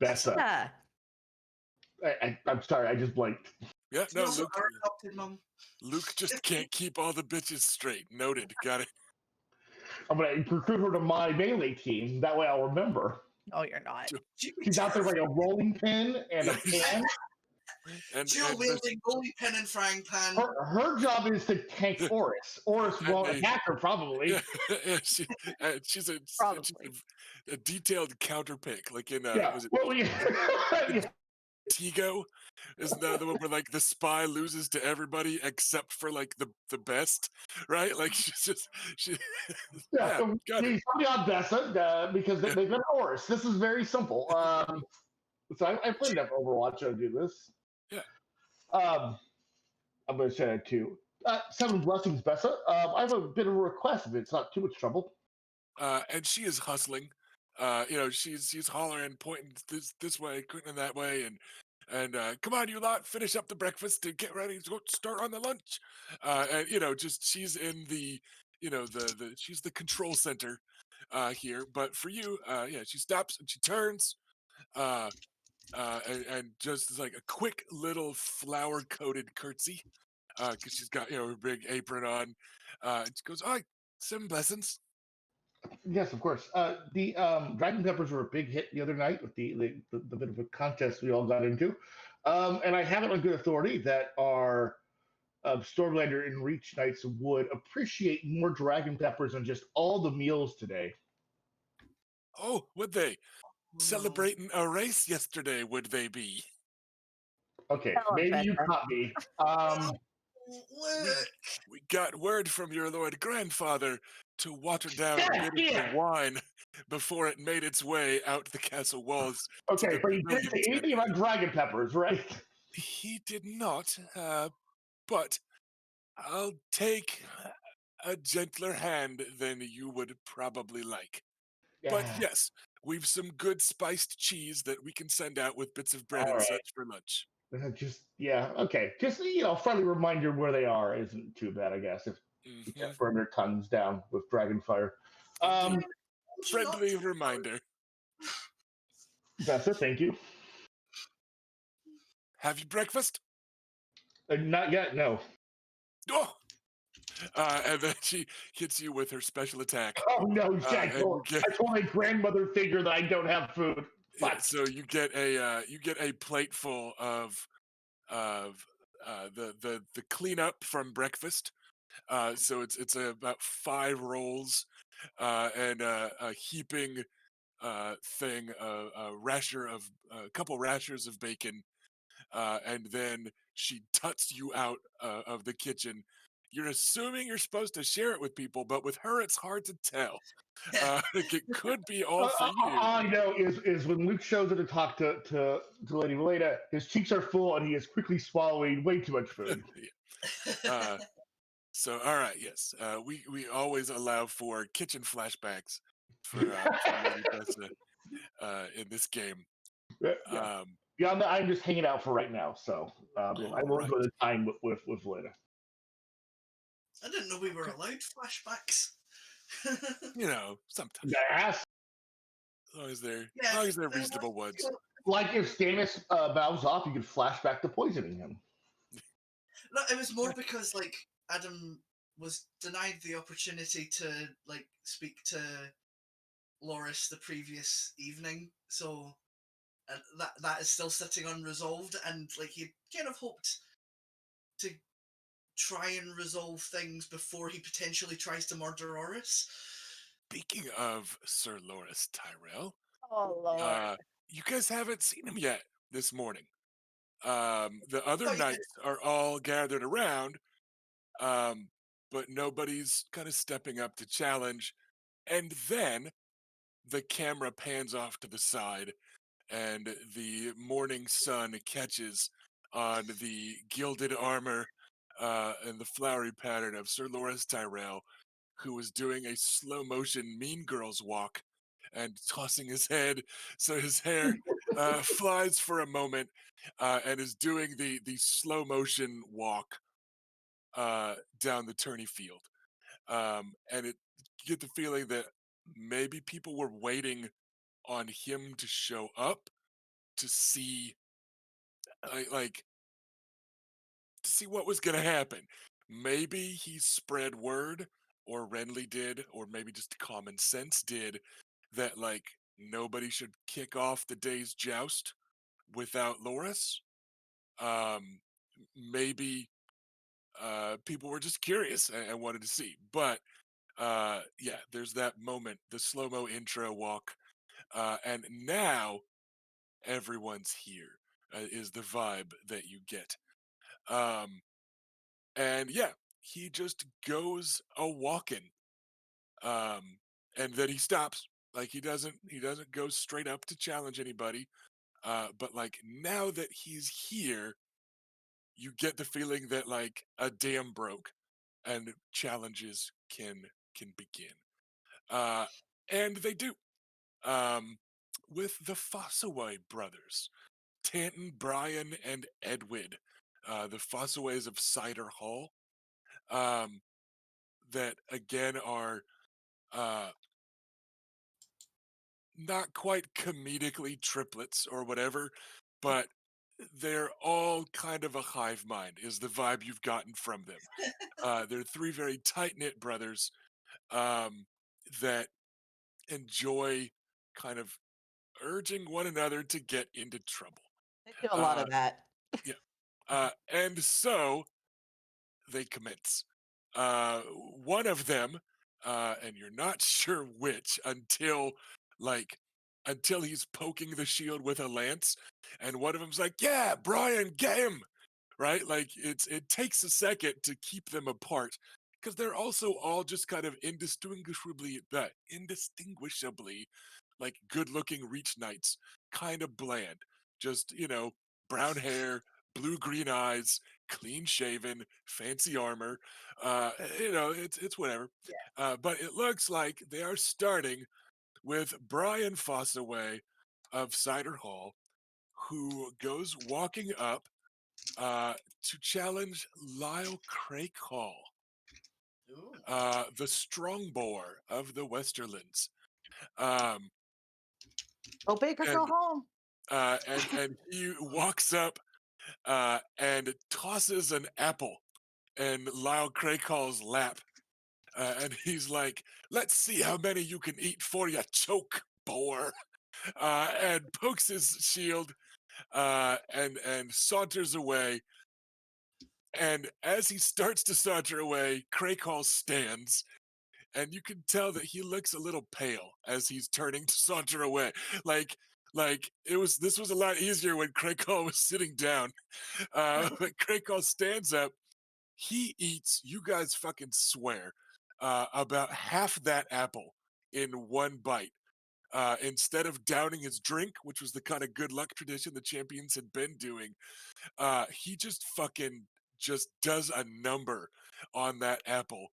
Bessa. Bessa. Yeah. I'm sorry, I just blanked. Yeah, It's no, also Luke. our adopted mum. Luke just can't keep all the bitches straight. Noted. Got it. I'm going to recruit her to my melee team. That way I'll remember. No, you're not. She's out there like a rolling pin and a pan. Dual and wielding, rolling pin and frying pan. Her job is to tank Oris. Oris And won't they- attack her, probably. yeah, she's Probably. a detailed counter pick, like in Yeah. was it Well, Tigo? Isn't that the one where like the spy loses to everybody except for like the best, right? Like she yeah. yeah, got it. Somebody on Bessa because they've got Oris. This is very simple. So I played enough Overwatch to do this. Yeah. I'm going to say that too. 7 blessings, Bessa. I have a bit of a request if it's not too much trouble. And she is hustling. She's hollering, pointing this way, pointing that way, and come on, you lot, finish up the breakfast to get ready to go start on the lunch. And just she's in the, she's the control center here. But for you, yeah, she stops and she turns, and just is like a quick little flour coated curtsy, because she's got her big apron on. And she goes, "Oh, 7 blessings." Yes, of course. The Dragon Peppers were a big hit the other night with the bit of a contest we all got into. And I have it on good authority that our Stormlander and Reach Knights would appreciate more Dragon Peppers on just all the meals today. Oh, would they? Oh, Celebrating a race yesterday, would they be? Okay, Tell 'em, maybe you Becca. caught me. Look. We got word from your Lord Grandfather to water down Yeah, a bit of yeah. the wine before it made its way out the castle walls. Okay, the but you didn't say pavilion anything about Dragon Peppers, right? He did not, but I'll take a gentler hand than you would probably like. But Yeah. yes, we've some good spiced cheese that we can send out with bits of bread All and right. such for lunch. Okay. Just friendly reminder where they are isn't too bad, I guess. If we Mhm. can't burn their tongues down with dragon fire. Friendly reminder. Bessa, thank you. Have you breakfast? Not yet, no. Oh! And then she hits you with her special attack. Oh no, and Jack! you get- I told my grandmother figure that I don't have food. Yeah, Fuck. so you get a plateful of the cleanup from breakfast. So it's about 5 rolls and a heaping thing, a couple rashers of bacon, and then she tuts you out of the kitchen. You're assuming you're supposed to share it with people, but with her, it's hard to tell. Like it could be all for you. All I know is when Luke shows up to talk to Lady Valeda, his cheeks are full and he is quickly swallowing way too much food. So, all right, yes, we always allow for kitchen flashbacks for Lady Bessa in this game. Yeah. Beyond that, I'm just hanging out for right now, so I won't Alright. go to time with Valeda. I didn't know we were allowed flashbacks. Sometimes, Yes. as long as they're Yeah, reasonable ones. Like if Stannis valves off, you could flash back to poisoning him. No, it was more because like Adam was denied the opportunity to like speak to Loris the previous evening, so that is still sitting unresolved, and like he kind of hoped to try and resolve things before he potentially tries to murder Oris. Speaking of Sir Loris Tyrell, Oh Lord. you guys haven't seen him yet this morning. The other Oh, you did. knights are all gathered around, but nobody's kind of stepping up to challenge. And then the camera pans off to the side, and the morning sun catches on the gilded armor in the flowery pattern of Sir Loris Tyrell, who was doing a slow motion Mean Girls walk and tossing his head so his hair flies for a moment, and is doing the slow motion walk down the tourney field. And it you get the feeling that maybe people were waiting on him to show up to see like to see what was going to happen. Maybe he spread word, or Renly did, or maybe just common sense did, that like nobody should kick off the day's joust without Loris. Um, Maybe people were just curious and wanted to see. But yeah, there's that moment, the slow mo intro walk, and now everyone's here is the vibe that you get. Um, and yeah, he just goes a walking, um, and then he stops. Like he doesn't go straight up to challenge anybody. But like now that he's here, you get the feeling that like a dam broke and challenges can begin. Uh, and they do. Um, with the Fossaway brothers, Tanton, Brian, and Edwid, the Fossaways of Cider Hall, um, that again are uh, not quite comedically triplets or whatever, but they're all kind of a hive mind, is the vibe you've gotten from them. They're three very tight knit brothers, um, that enjoy kind of urging one another to get into trouble. They do a lot Uh, of that. yeah. And so they commence. Uh, One of them, and you're not sure which like, until he's poking the shield with a lance, and one of them's like, "Yeah, Brian, get him!" Right? Like it takes a second to keep them apart because they're also all just kind of indistinguishably like good-looking reach knights, kind of bland. Just brown hair, blue green eyes, clean shaven, fancy armor. It's whatever. But it looks like they are starting with Brian Fossaway of Cider Hall, who goes walking up uh, to challenge Lyle Crakehall, Ooh. the strong boar of the Westerlands. Um, Go big or go and home. and he walks up and tosses an apple in Lyle Crakehall's lap, and he's like, "Let's see how many you can eat for you choke, boar," and pokes his shield and saunters away. And as he starts to saunter away, Crakehall stands, and you can tell that he looks a little pale as he's turning to saunter away. Like, this was a lot easier when Crakehall was sitting down. But Crakehall stands up. He eats, you guys fucking swear, about half that apple in one bite. Instead of downing his drink, which was the kind of good luck tradition the champions had been doing, he just does a number on that apple,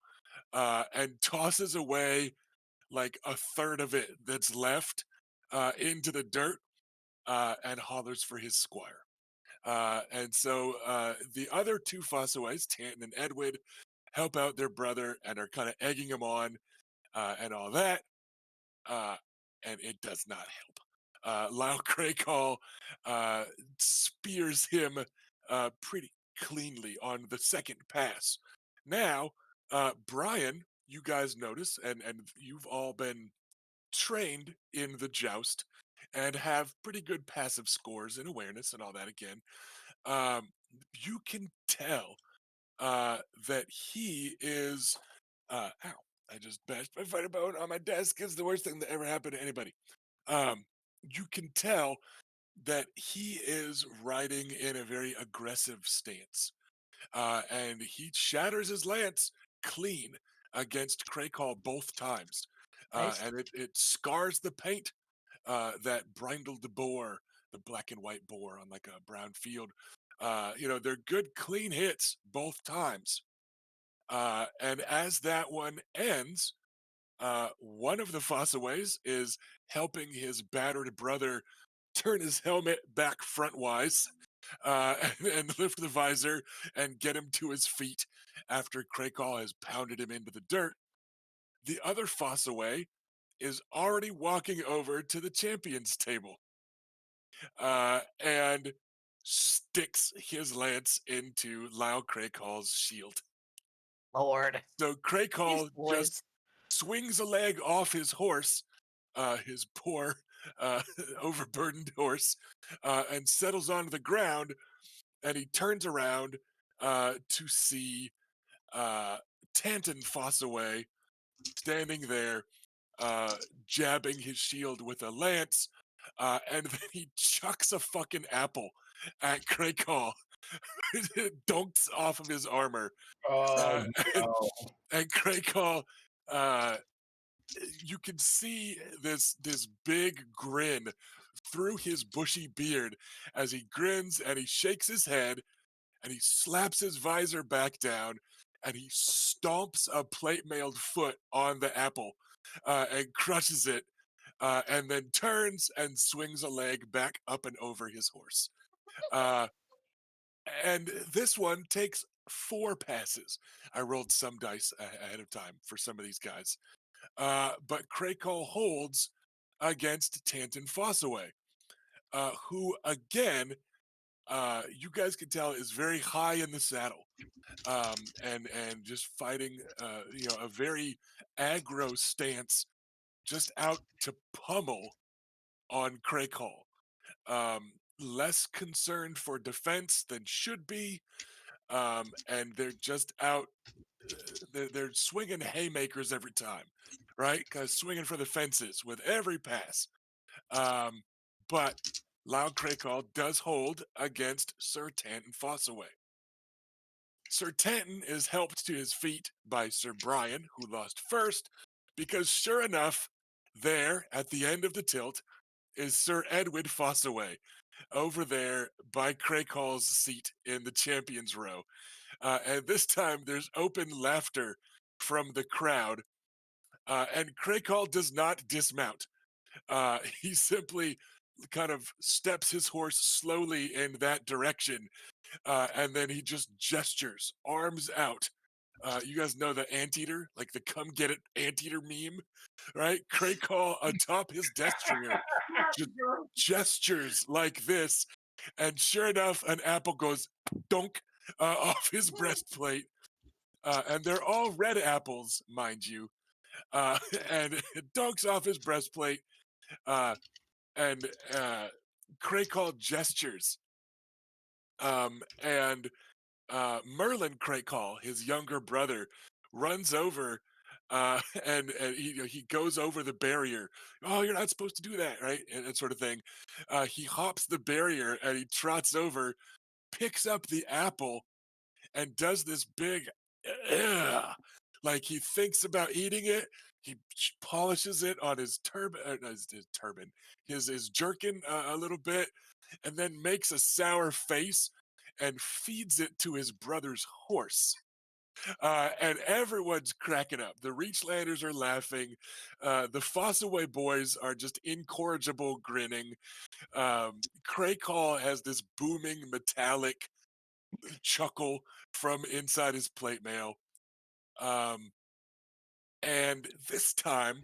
and tosses away like a third of it that's left into the dirt, and hollers for his squire. And so the other two Fossaways, Tanton and Edwid, help out their brother and are kind of egging him on, and all that. Uh, and it does not help. Lyle Crakehall spears him pretty cleanly on the second pass. Now, Brian, you guys notice, and you've all been trained in the joust and have pretty good passive scores and awareness and all that again. Um, you can tell that he is. Ow! I just bashed my fighter bone on my desk. It's the worst thing that ever happened to anybody. You can tell that he is riding in a very aggressive stance, and he shatters his lance clean against Crakehall both times, Nice. and it scars the paint that brindled the boar, the black and white boar on like a brown field. They're good, clean hits both times. And as that one ends, one of the Fossaways is helping his battered brother turn his helmet back frontwise and lift the visor and get him to his feet after Krakal has pounded him into the dirt. The other Fossaway is already walking over to the champions table and sticks his lance into Lyle Krakal's shield. Lord. So These Krakal just boys. swings a leg off his horse, his poor, uh, overburdened horse, and settles onto the ground. And he turns around to see Tanton Fossaway standing there, uh, jabbing his shield with a lance. And then he chucks a fucking apple at Krakal. It dunks off of his armor. Uh, Oh and, no! and Krakal, uh, you can see this big grin through his bushy beard as he grins and he shakes his head and he slaps his visor back down and he stomps a plate mailed foot on the apple and crushes it and then turns and swings a leg back up and over his horse. Uh, and this one takes 4 passes. I rolled some dice ahead of time for some of these guys. But Krakal holds against Tanton Fossaway, who, again, you guys can tell is very high in the saddle and just fighting, a very aggro stance, just out to pummel on Krakal. Less concerned for defense than should be, and they're just out. They're swinging haymakers every time, right? Because swinging for the fences with every pass. Um, but Loud Krakal does hold against Sir Tanton Fossaway. Sir Tanton is helped to his feet by Sir Brian, who lost first, because sure enough, there at the end of the tilt is Sir Edward Fossaway over there by Krakal's seat in the champions row. And this time there's open laughter from the crowd. And Krakal does not dismount. He simply kind of steps his horse slowly in that direction, and then he just gestures, arms out. You guys know the anteater, like the "come get it" anteater meme, right? Krakal atop his destrier just gestures like this, and sure enough, an apple goes dunk off his breastplate, and they're all red apples, mind you, and it dunks off his breastplate, uh, and Krakal gestures, and Merlin Krakal, his younger brother, runs over and he goes over the barrier. Oh, you're not supposed to do that, right? And that sort of thing. He hops the barrier and he trots over, picks up the apple, and does this big, "Ugh," like he thinks about eating it. He polishes it on his turban, his turban, his jerkin a little bit, and then makes a sour face and feeds it to his brother's horse. And everyone's cracking up. The Reachlanders are laughing. The Fossaway boys are just incorrigible grinning. Krakal has this booming metallic chuckle from inside his plate mail. Um, and this time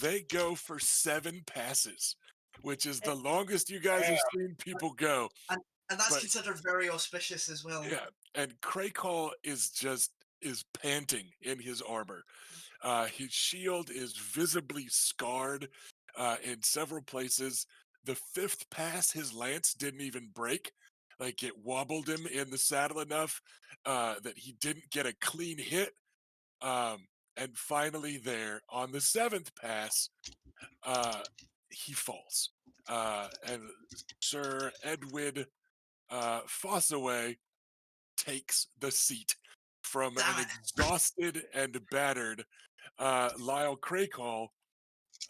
they go for 7 passes, which is the longest you guys have seen people go. And that's But considered very auspicious as well. yeah, and Krakal is panting in his armor. His shield is visibly scarred in several places. The 5th pass, his lance didn't even break. Like it wobbled him in the saddle enough that he didn't get a clean hit. And finally, there on the 7th pass, he falls. And Sir Edwin Fossaway takes the seat from Damn an it. exhausted and battered Lyle Krakal,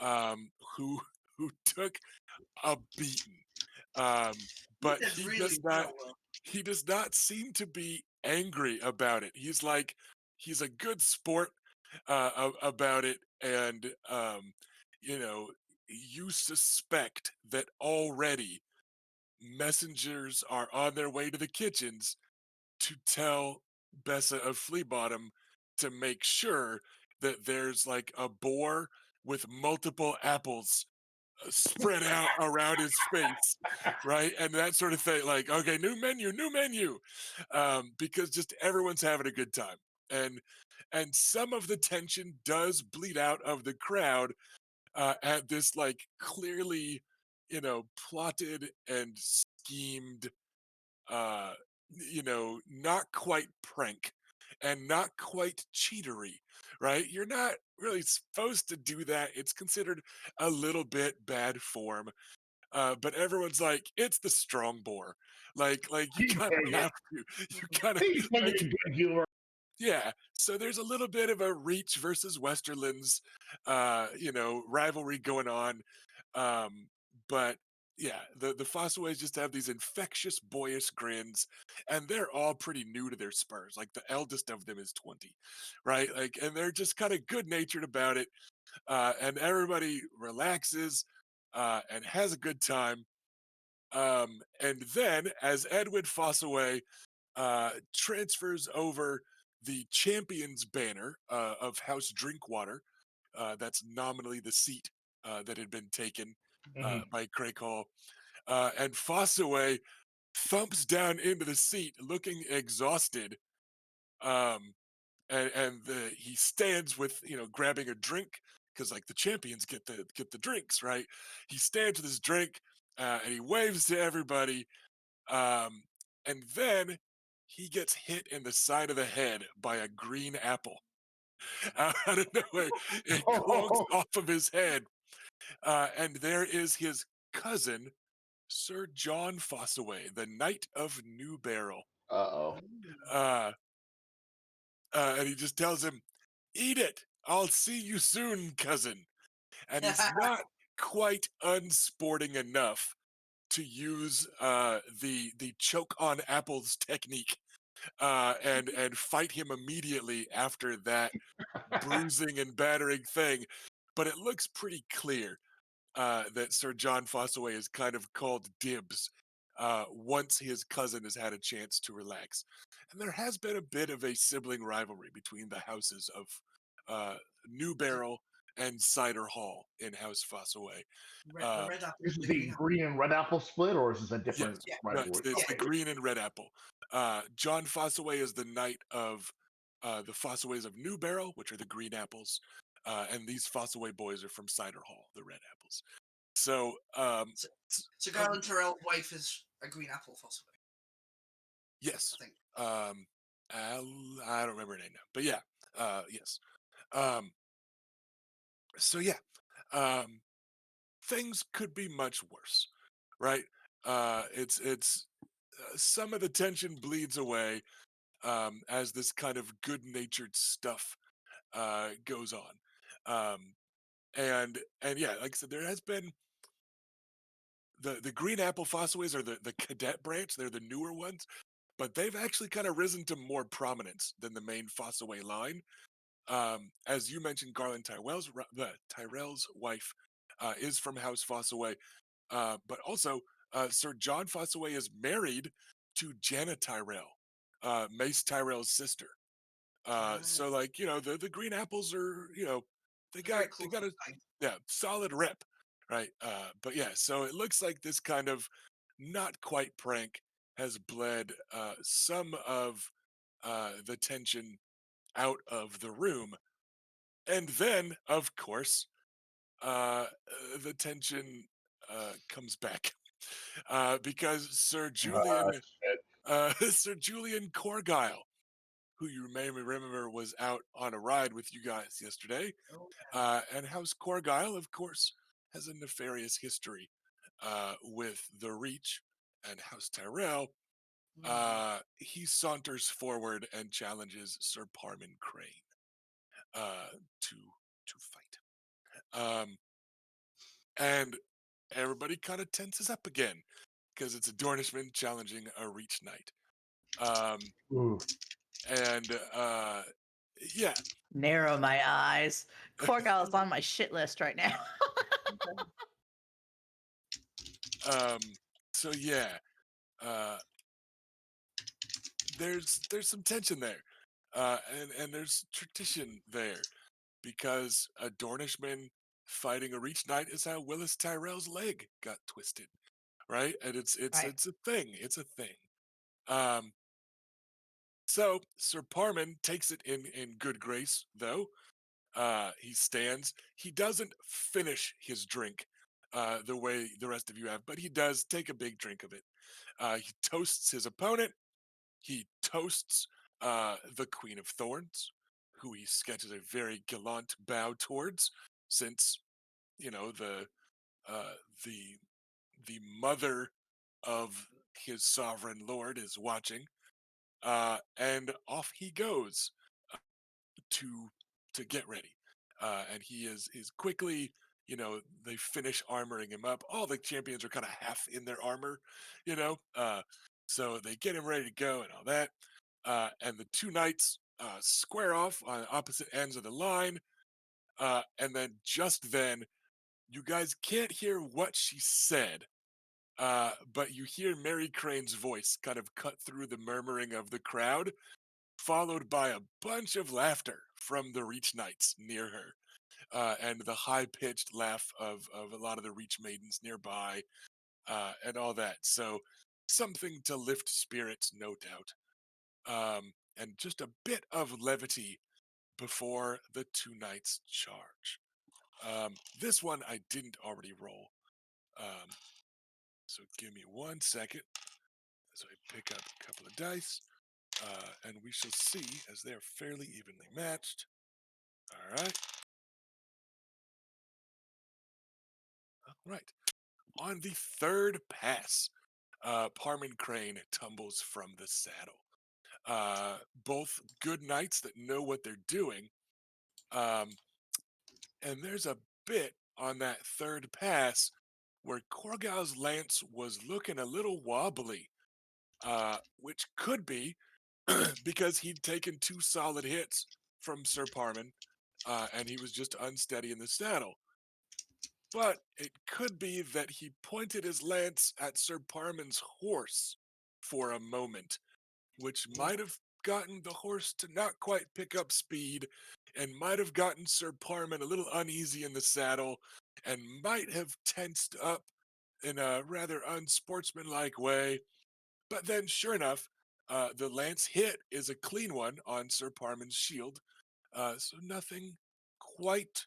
um, who who took a beating. You But did he really does not well. he does not seem to be angry about it. He's like, he's a good sport about it, and you know, you suspect that already messengers are on their way to the kitchens to tell Bessa of Flea Bottom to make sure that there's like a boar with multiple apples spread out around his face, right? And that sort of thing. Like, okay, new menu, because just everyone's having a good time, and some of the tension does bleed out of the crowd at this like clearly, plotted and schemed, uh, not quite prank and not quite cheatery, right? You're not really supposed to do that. It's considered a little bit bad form. But everyone's like, it's the strong boar. Like you kind of Yeah. have to. You kind of He's making like, a good humor. yeah. So there's a little bit of a Reach versus Westerlands, rivalry going on. Um, but yeah, the Fossaways just have these infectious, boyish grins, and they're all pretty new to their spurs. Like the eldest of them is 20, right? Like, and they're just kind of good natured about it. And everybody relaxes and has a good time. And then, as Edwin Fossaway transfers over the champion's banner of House Drinkwater, that's nominally the seat that had been taken Mhm. by Craig Hall, and Fossaway thumps down into the seat, looking exhausted. Um, and he stands with grabbing a drink because like the champions get the drinks, right. He stands with his drink and he waves to everybody, um, and then he gets hit in the side of the head by a green apple out of nowhere. It clonks Oh, off of his head, and there is his cousin, Sir John Fossaway, the Knight of New Barrel. uh-oh. uh, and he just tells him, "Eat it. I'll see you soon, cousin." And he's not quite unsporting enough to use the choke on apples technique and fight him immediately after that bruising and battering thing. But it looks pretty clear that Sir John Fossaway has kind of called dibs once his cousin has had a chance to relax. And there has been a bit of a sibling rivalry between the houses of uh, New The Barrel and Cider Hall in House Fossaway. the Um, red apple This and is the the green apple. green and red apple split, or is this a yes, different Yeah, no, it's rivalry? the, it's the yeah. Okay. green and red apple. John Fossaway is the knight of the Fossaways of New Barrel, which are the green apples. And these Fossaway boys are from Cider Hall, the red apples. So, So, s- so um, Garland Terrell's wife is a green apple fossil, yes. I think. Um, I don't remember her name now, but yeah, yes. Um, so yeah, um, things could be much worse, right? It's some of the tension bleeds away as this kind of good-natured stuff goes on, and yeah, like I said, there has been the green apple fossaways are the cadet branch. They're the newer ones, but they've actually kind of risen to more prominence than the main Fossaway line. As you mentioned, Garland Tyrell's wife is from House Fossaway, but also Sir John Fossaway is married to Janet Tyrell, Mace Tyrell's sister. So like the Green Apples are they They're very they close got to a mine. solid rep, right? But yeah, so it looks like this kind of not quite prank has bled some of the tension out of the room, and then of course the tension comes back because Sir Uh, Julian shit. Sir Julian Corgyle, who you may remember was out on a ride with you guys yesterday. Oh, And House Corgyle, of course, has a nefarious history with the Reach and House Tyrell. yeah. Hmm. He saunters forward and challenges Sir Parman Crane uh, to fight. Um, and everybody kind of tenses up again. because it's a Dornishman challenging a Reach Knight. Um, Ooh. and yeah, Narrow my eyes. Korgal is on my shit list right now. so yeah, uh, there's some tension there, and there's tradition there because a Dornishman fighting a Reach Knight is how Willis Tyrell's leg got twisted, right? And Right. it's a thing. It's a thing. Um, so Sir Parman takes it in good grace, though. He stands. He doesn't finish his drink the way the rest of you have, but he does take a big drink of it. He toasts his opponent. He toasts the Queen of Thorns, who he sketches a very gallant bow towards, since you know uh, the the mother of his sovereign lord is watching, and off he goes to get ready. And he is quickly, they finish armoring him up. All the champions are kind of half in their armor, so they get him ready to go and all that. And the two knights square off on opposite ends of the line. And then just then, you guys can't hear what she said, but you hear Mary Crane's voice kind of cut through the murmuring of the crowd, followed by a bunch of laughter from the Reach Knights near her, and the high pitched laugh of a lot of the Reach Maidens nearby, and all that. So, something to lift spirits, no doubt. And just a bit of levity before the two knights charge. This one I didn't already roll. Um, so, give me 1 second as I pick up a couple of dice. And we shall see as they are fairly evenly matched. All right. All right. On the third pass, Parman Crane tumbles from the saddle. Both good knights that know what they're doing. And there's a bit on that third pass where Korgal's lance was looking a little wobbly, which could be because he'd taken two solid hits from Sir Parman, and he was just unsteady in the saddle. But it could be that he pointed his lance at Sir Parman's horse for a moment, which might have gotten the horse to not quite pick up speed and might have gotten Sir Parman a little uneasy in the saddle and might have tensed up in a rather unsportsmanlike way. But then, sure enough, the lance hit is a clean one on Sir Parman's shield, so nothing quite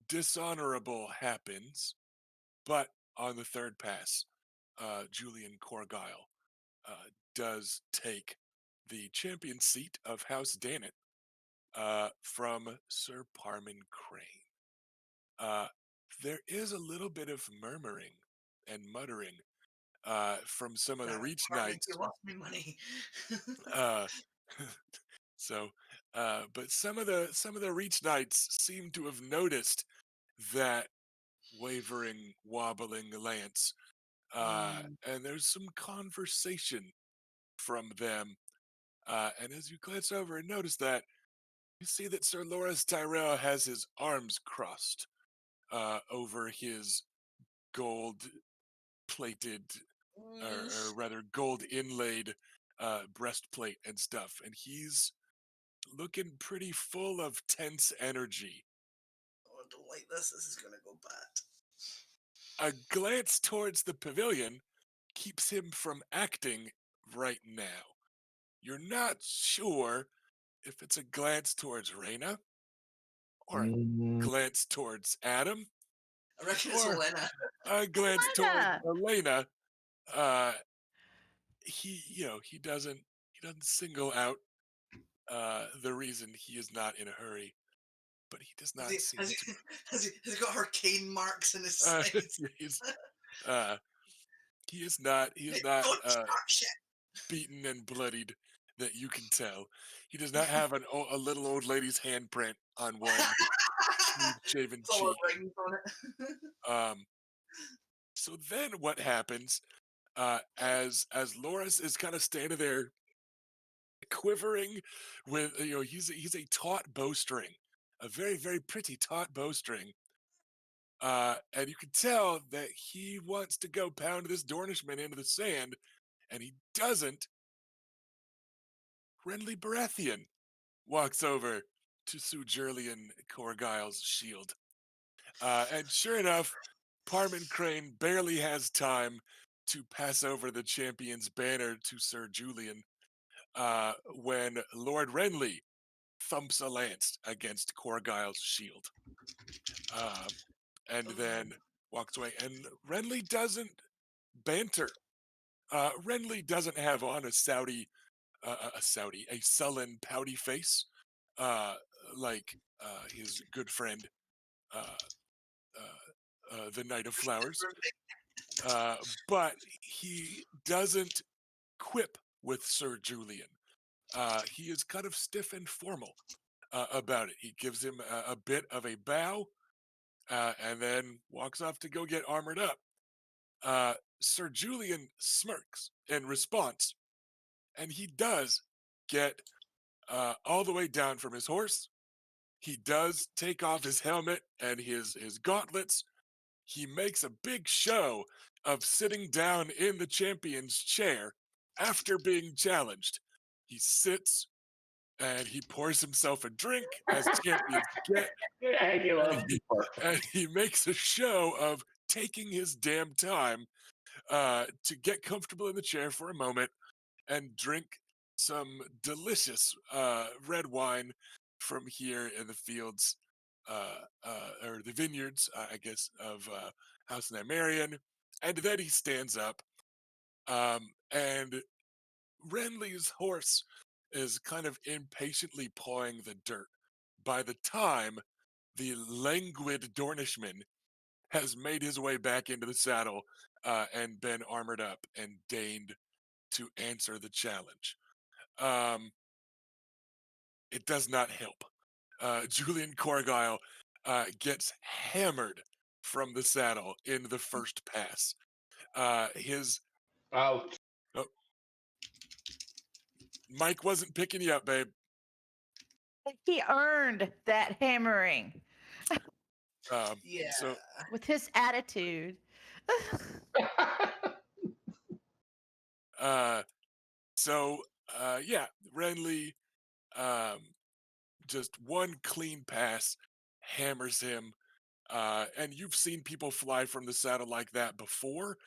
dishonorable happens. But on the third pass, Julian Corgyle does take the champion seat of House Danet from Sir Parman Crane. There is a little bit of murmuring and muttering from some of the Damn it, Reach Parman, Knights. you lost me money. Uh, so, but some of the Reach Knights seem to have noticed that wavering, wobbling lance, and there's some conversation from them. And as you glance over and notice that, you see that Sir Loras Tyrell has his arms crossed over his gold plated, or rather gold inlaid breastplate and stuff. And he's looking pretty full of tense energy. Oh, I don't like this. This is gonna go bad. A glance towards the pavilion keeps him from acting right now. You're not sure if it's a glance towards Reyna, or a Mm, glance towards Adam, I reckon it's or Elena. a glance towards Elena! Elena. Uh, he doesn't single out the reason he is not in a hurry, but he does Has not he, seem has he, to. has he got arcane marks in his Uh, sides? he's, uh, he is not. He is Hey, not don't start shit. beaten and bloodied that you can tell. He does not have a little old lady's handprint on one smooth shaven It's all cheek. rings on it. Um, so then what happens as Loris is kind of standing there quivering with he's a taut bowstring, a very very pretty taut bowstring, and you can tell that he wants to go pound this Dornishman into the sand, and he doesn't. Renly Baratheon walks over to Sir Julian Corgyle's shield. And sure enough, Parman Crane barely has time to pass over the champion's banner to Sir Julian when Lord Renly thumps a lance against Corgyle's shield, uh, and then walks away. And Renly doesn't banter. Renly doesn't have on a sullen, pouty face, uh, like his good friend, uh, the Knight of Flowers. Uh, but he doesn't quip with Sir Julian. He is kind of stiff and formal about it. He gives him a bit of a bow and then walks off to go get armored up. Sir Julian smirks in response, and he does get all the way down from his horse. He does take off his helmet and his gauntlets. He makes a big show of sitting down in the champion's chair after being challenged. He sits and he pours himself a drink, as champions get, and and he makes a show of taking his damn time to get comfortable in the chair for a moment and drink some delicious red wine from here in the fields or the vineyards, I guess, of House Namarian. And then he stands up, and Renly's horse is kind of impatiently pawing the dirt. By the time the languid Dornishman has made his way back into the saddle and been armored up and deigned to answer the challenge. Um, it does not help. Julian Corgyle gets hammered from the saddle in the first pass. His Ouch. oh, Mike wasn't picking you up, babe. He earned that hammering Yeah. So with his attitude. uh, so yeah, Renly um, just one clean pass hammers him. And you've seen people fly from the saddle like that before.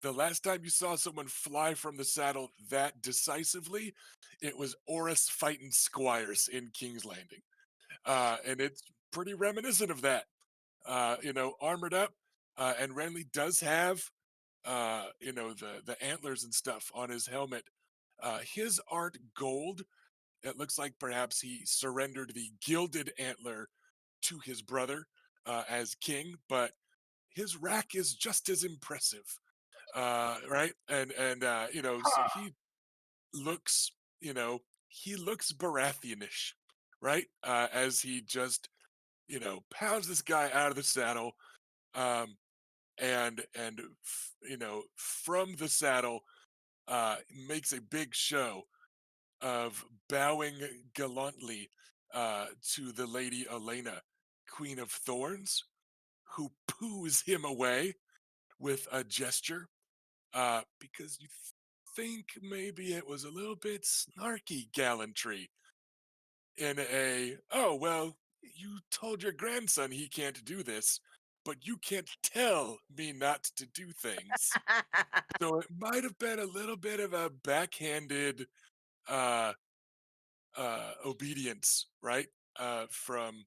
The last time you saw someone fly from the saddle that decisively, it was Oris fighting Squires in King's Landing. And it's pretty reminiscent of that. Armored up, and Renly does have, the antlers and stuff on his helmet. His aren't gold. It looks like perhaps he surrendered the gilded antler to his brother as king, but his rack is just as impressive, right? So looks, he looks Baratheonish, right? As he just, pounds this guy out of the saddle, um, from the saddle, makes a big show of bowing gallantly to the Lady Elena, Queen of Thorns, who poos him away with a gesture because you think maybe it was a little bit snarky gallantry in oh, well, you told your grandson he can't do this, but you can't tell me not to do things. So it might have been a little bit of a backhanded uh, obedience, right? From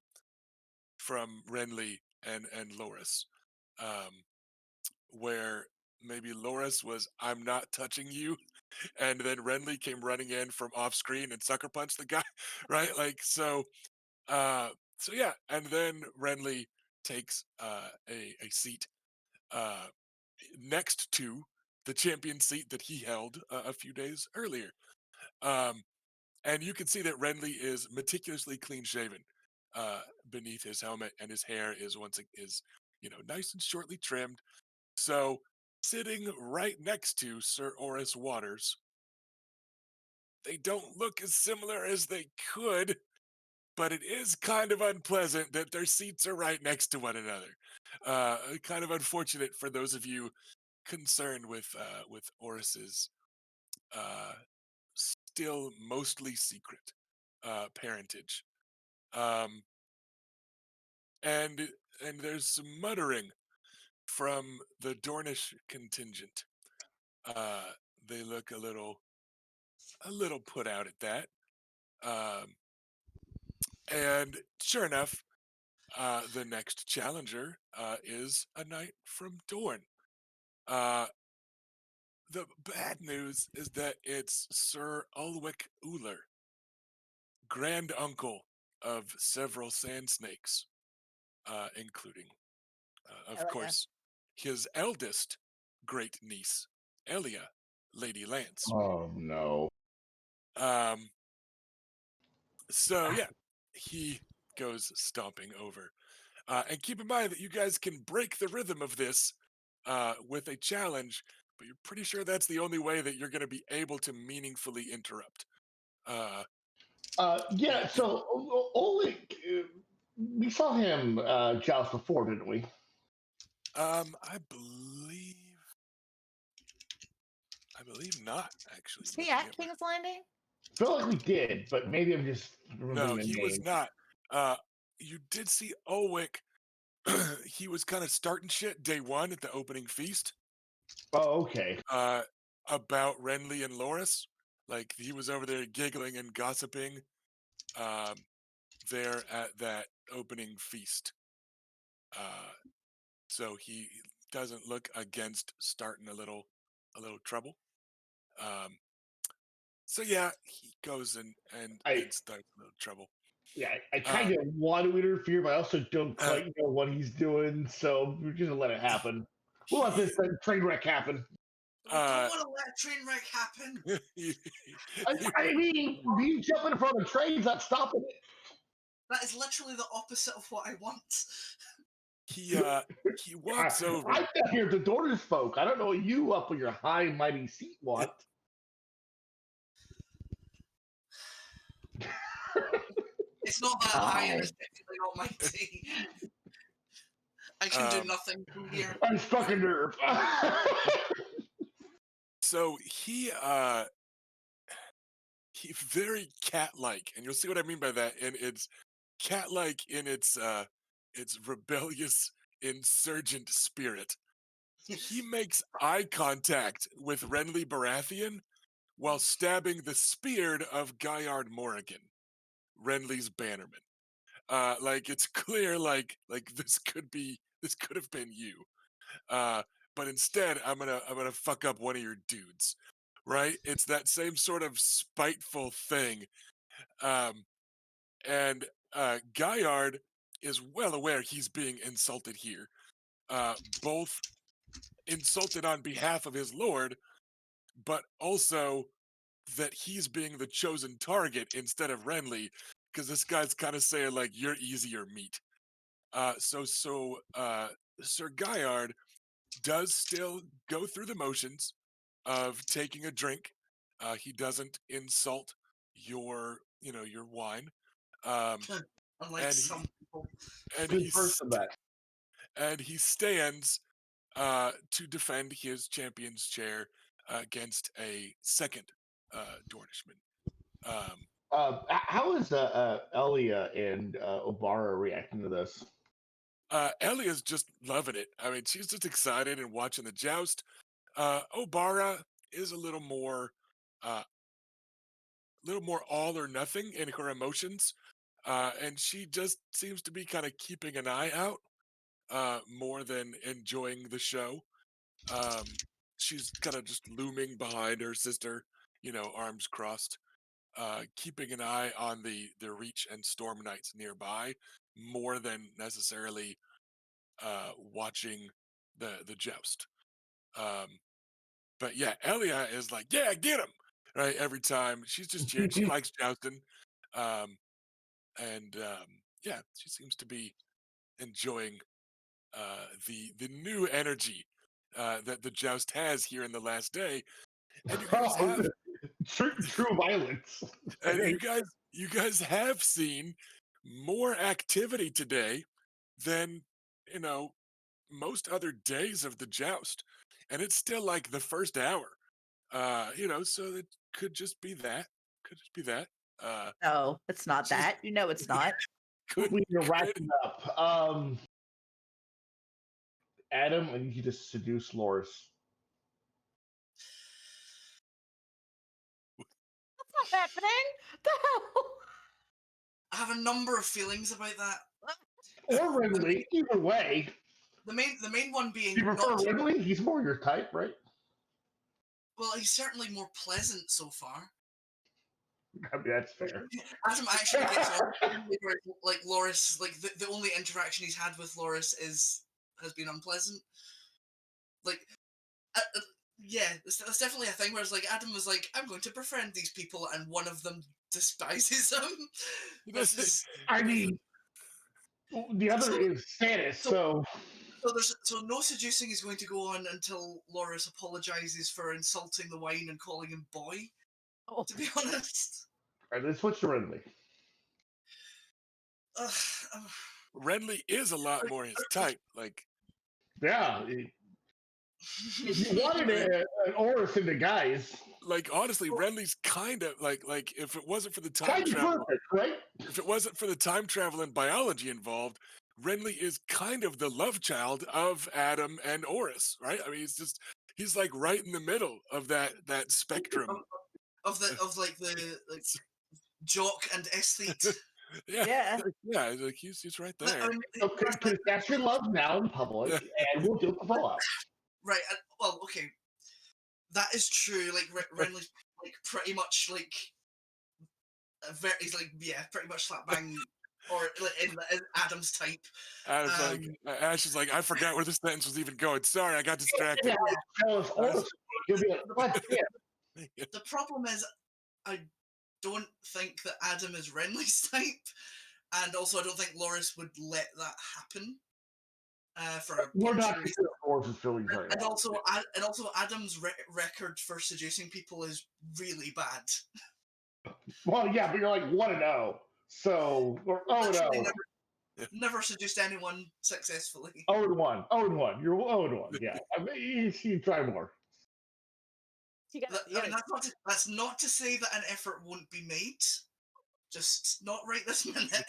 Renly and Loris, um, where maybe Loris was "I'm not touching you," and then Renly came running in from off screen and sucker punched the guy, right? Like so. Uh, so yeah, and then Renly takes a seat uh, next to the champion seat that he held a few days earlier. Um, and you can see that Renly is meticulously clean shaven beneath his helmet, and his hair is nice and shortly trimmed. So sitting right next to Sir Oris Waters. They don't look as similar as they could, but it is kind of unpleasant that their seats are right next to one another. Kind of unfortunate for those of you concerned with Oris's uh, still mostly secret parentage. Um, and and there's some muttering from the Dornish contingent. Uh, they look a little put out at that. Um, and sure enough, the next challenger is a knight from Dorne. Uh, the bad news is that it's Sir Ulwick Uller, grand uncle of several sand snakes, including, of Hell yeah. course, his eldest great niece, Elia, Lady Lance. Oh no. Um, so yeah, he goes stomping over. And keep in mind that you guys can break the rhythm of this with a challenge, but you're pretty sure that's the only way that you're going to be able to meaningfully interrupt. Uh, Yeah. So Oleg, we saw him joust before, didn't we? I believe not actually. Is he Looking at at my King's Landing? Felt like we did, but maybe I'm just no, remembering the he was name. not. You did see Ulwick. He was kind of starting shit day one at the opening feast. Oh, okay. About Renly and Loris. Like he was over there giggling and gossiping. Um, there at that opening feast. Uh, so he doesn't look against starting a little trouble. Um, so yeah, he goes I and starts a little trouble. Yeah, I Uh, kind of want to interfere, but I also don't uh, quite know what he's doing, so we're just gonna let it happen. We'll let he this train wreck happen. We don't uh, want to let a train wreck happen. he, I mean, me jumping in front of trains, not stopping That is literally the opposite of what I want. he it. he walks I'm over. down here to Dornish folk. I don't know what you up with your high mighty seat want. It's not that high and it's definitely not mighty. I can do Um, nothing from here. I'm stuck a nerve. so he very cat-like, and you'll see what I mean by that. And it's cat-like in its rebellious insurgent spirit. He makes eye contact with Renly Baratheon while stabbing the spear of Guyard Morrigan, Renly's bannerman. Like it's clear, like this could have been you. Uh, but instead, I'm gonna fuck up one of your dudes, right? It's that same sort of spiteful thing. Um, and Guyard is well aware he's being insulted here. Both insulted on behalf of his lord, but also that he's being the chosen target instead of Renly, because this guy's kind of saying like you're easier meat. So Sir Guyard does still go through the motions of taking a drink. He doesn't insult your wine. Um, Unlike and some he people. and Good person, that. he stands to defend his champion's chair against a second Dornishman. Um, How is Elia and Obara reacting to this? Elia's just loving it. I mean, she's just excited and watching the joust. Obara is uh, a little more all or nothing in her emotions, and she just seems to be kind of keeping an eye out more than enjoying the show. Um, she's kind of just looming behind her sister, arms crossed, keeping an eye on the Reach and Storm Knights nearby, more than necessarily watching the joust. Um, but yeah, Elia is like, yeah, get him right every time. She's just cheering. She likes jousting, um, and yeah, she seems to be enjoying the new energy that the joust has here in the last day, and you guys Oh, have true violence. and you guys have seen more activity today than you know most other days of the joust, and it's still like the first hour. So it could just be that. Could just be that. No, it's not Just that. You know it's not. could We need to wrap could it up. Adam, I need you to seduce Loris. That's not happening. The hell? I have a number of feelings about that. Or Ridley, either way. The main one being You prefer not. Ridley? He's more your type, right? Well, he's certainly more pleasant so far. I mean, that's fair. Adam actually gets on. Like Loris, like the only interaction he's had with Loris has been unpleasant. Like, yeah, that's definitely a thing. Whereas like Adam was like, I'm going to befriend these people, and one of them despises him. He This doesn't- is I mean, the other is Stannis, so so no seducing is going to go on until Loris apologizes for insulting the wine and calling him boy. Oh, To be honest. all right, let's switch to Ridley. Ugh, um, Renly is a lot more his type. Like Yeah, if you wanted an Oris into guys, honestly, Renly's kind of like if it wasn't for the time kind of travel, perfect, right? if it wasn't for the time travel and biology involved, Renly is kind of the love child of Adam and Oris, right? I mean, he's like right in the middle of that spectrum. of the jock and aesthete. Yeah, yeah. yeah, like he's right there. I mean, So confess your love now in public, and we'll deal with the fallout. right. Well, okay, that is true. Like Renly's like pretty much like he's like pretty much slap bang or like, in Adam's type. Ash is like, I forgot where this sentence was even going. Sorry, I got distracted. Yeah, tell us Oris. You'll be like, what? Yeah. The problem is, I don't think that Adam is Renly's type, and also I don't think Loris would let that happen. For a We're bunch not of reasons. sure Oris's feelings right And now. also Adam's record for seducing people is really bad. Well, yeah, but you're like 1-0. So, or 0-0. Literally never seduced anyone successfully. 0-1. 0-1. You're 0-1. Yeah. I mean, you try more. You got, I mean, that's not to say that an effort won't be made. Just not right this minute.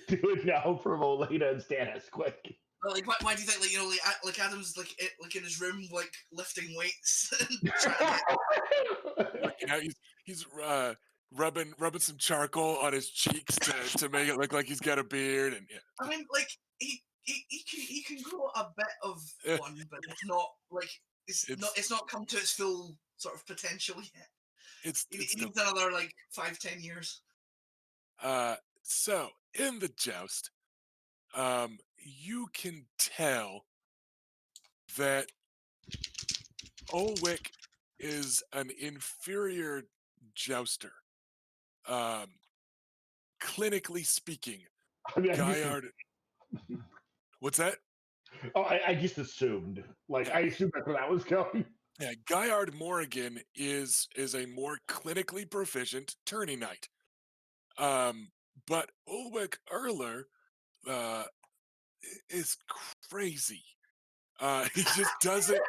Do it now from Olena and Stannis, quick. Like, why do you think, like Adam's like in his room, like lifting weights and trying to get He's rubbing some charcoal on his cheeks to make it look like he's got a beard, and yeah. I mean, like he can grow a bit of one, but it's not like it's not come to its full sort of potential yet. He needs another like 5-10 years. So in the joust, you can tell that Ulwick is an inferior jouster. Clinically speaking, I mean, Guyard. What's that? I just assumed. Like, I assumed that's where that was going. Yeah, Guyard Morrigan is a more clinically proficient tourney knight. But Ulwick Erler is crazy. He just doesn't.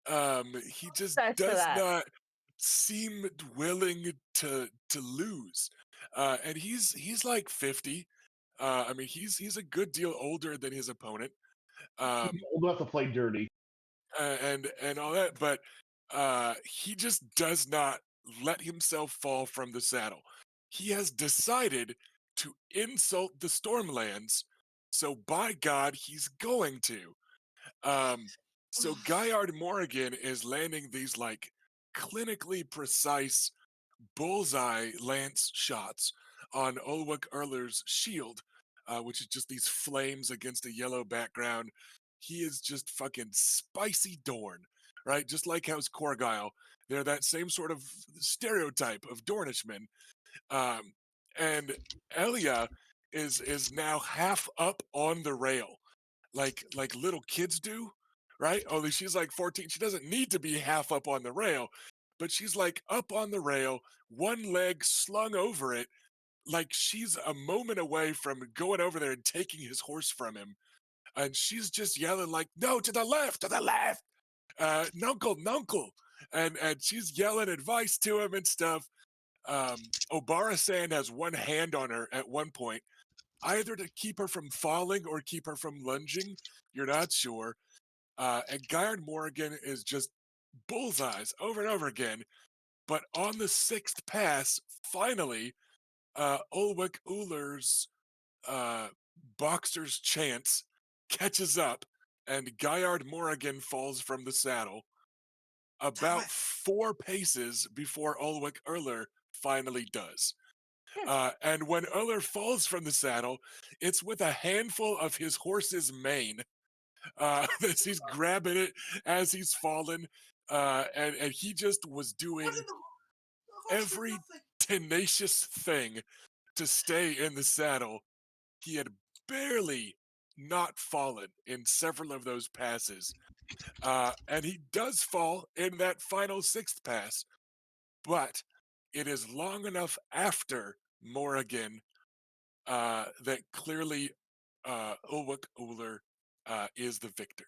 He just does not seem willing to lose. And he's like 50. I mean, he's a good deal older than his opponent. Old enough to play dirty. And all that, but he just does not let himself fall from the saddle. He has decided to insult the Stormlands, so by God, he's going to. So Guyard Morrigan is landing these like clinically precise bullseye lance shots on Ulwick Erler's shield, which is just these flames against a yellow background. He is just fucking spicy Dorn, right? Just like how's Corgyle. They're that same sort of stereotype of Dornishmen. And Elia is now half up on the rail, like little kids do, right? Only she's like 14. She doesn't need to be half up on the rail, but she's like up on the rail, one leg slung over it, like she's a moment away from going over there and taking his horse from him. And she's just yelling like, "No, to the left, nuncle, nuncle," and she's yelling advice to him and stuff. Obara-san has one hand on her at one point, either to keep her from falling or keep her from lunging. You're not sure. And Guyard Morrigan is just bullseyes over and over again. But on the sixth pass, finally, Ulwick Uller's uh, boxer's chance catches up, and Guyard Morrigan falls from the saddle Damn about it. 4 paces before Ulwick Uller finally does. Hmm. And when Uller falls from the saddle, it's with a handful of his horse's mane. As he's grabbing it as he's fallen. And he just was What doing in the horse did every nothing. tenacious thing to stay in the saddle. He had barely not fallen in several of those passes. And he does fall in that final sixth pass, but it is long enough after Morrigan that clearly Ulwick Uller is the victor.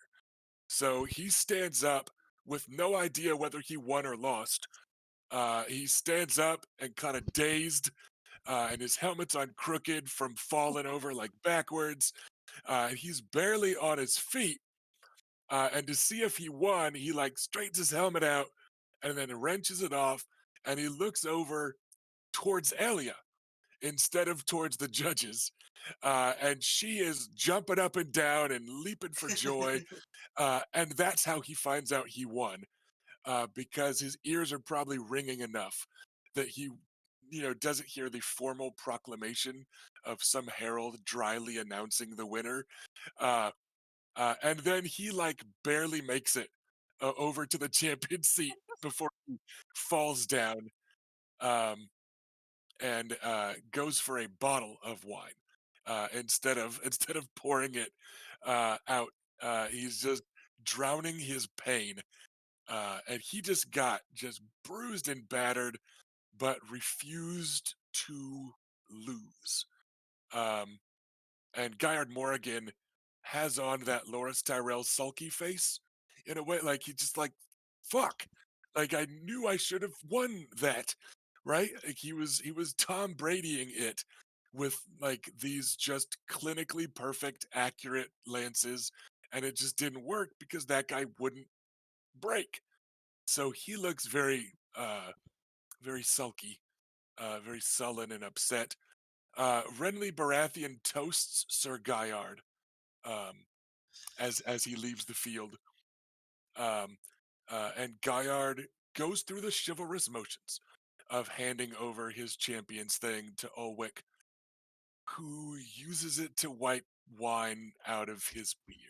So he stands up with no idea whether he won or lost. He stands up and kind of dazed, and his helmet's on crooked from falling over like backwards. He's barely on his feet. And to see if he won, he like straightens his helmet out and then wrenches it off. And he looks over towards Elia instead of towards the judges. And she is jumping up and down and leaping for joy. And that's how he finds out he won, because his ears are probably ringing enough that he, doesn't hear the formal proclamation of some herald dryly announcing the winner. Uh, and then he like barely makes it over to the champion seat before he falls down, um, and goes for a bottle of wine instead of pouring it out. He's just drowning his pain, and he just got just bruised and battered, but refused to lose. Um, and Guyard Morrigan has on that Loris Tyrell sulky face in a way, like he just like, fuck, like I knew I should have won that, right? Like he was Tom Bradying it with like these just clinically perfect, accurate lances, and it just didn't work because that guy wouldn't break. So he looks very sulky, very sullen and upset. Renly Baratheon toasts Sir Guyard um, as he leaves the field, um, and Guyard goes through the chivalrous motions of handing over his champion's thing to Ulwick, who uses it to wipe wine out of his beard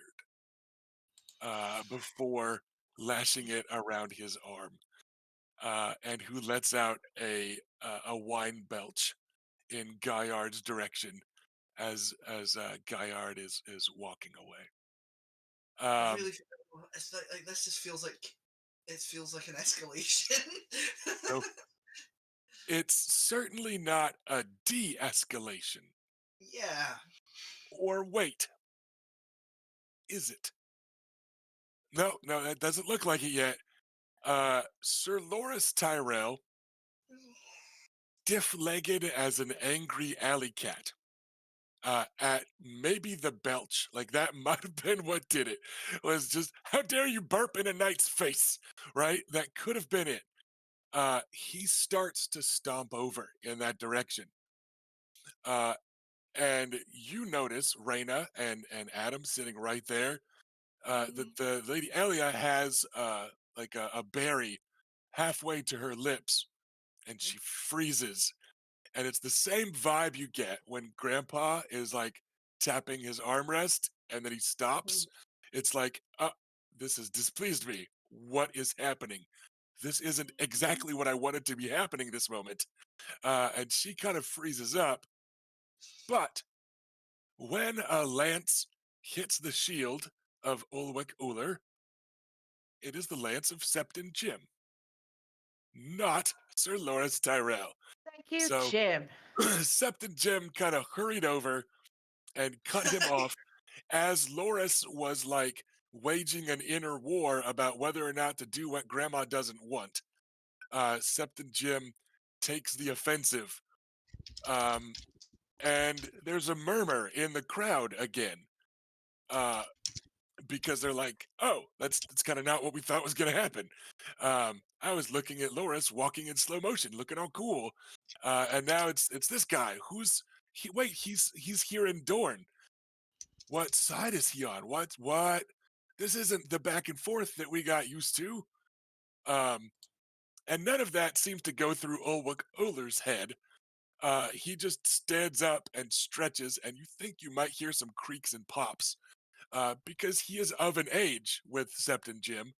before lashing it around his arm, and who lets out a wine belch in Guyard's direction as Guyard is walking away. I Um, really feel it's like this just feels like it feels like an escalation. so it's certainly not a de-escalation. Yeah. Or wait, is it? No, no, that doesn't look like it yet. Sir Loris Tyrell, stiff-legged as an angry alley cat, at maybe the belch. Like that might have been what did it. Was just, how dare you burp in a knight's face, right? That could have been it. He starts to stomp over in that direction. Uh, and you notice Raina and Adam sitting right there. The lady Elia has like a berry halfway to her lips, and she freezes. And it's the same vibe you get when Grandpa is like tapping his armrest and then he stops. It's like, this has displeased me. What is happening? This isn't exactly what I wanted to be happening this moment. And she kind of freezes up, but when a lance hits the shield of Ulwick Uller, it is the lance of Septon Jim, not Sir Loris Tyrell. Thank you, So Jim. Septon Jim kind of hurried over and cut him off as Loris was like waging an inner war about whether or not to do what Grandma doesn't want. Septon Jim takes the offensive, um, and there's a murmur in the crowd again. Uh, because they're like, "Oh, that's kind of not what we thought was going to happen." I was looking at Loris walking in slow motion, looking all cool, and now it's this guy who's he. Wait, he's here in Dorne. What side is he on? What? This isn't the back and forth that we got used to. Um, and none of that seems to go through Ulwick Uller's head. He just stands up and stretches, and you think you might hear some creaks and pops because he is of an age with Septon Jim,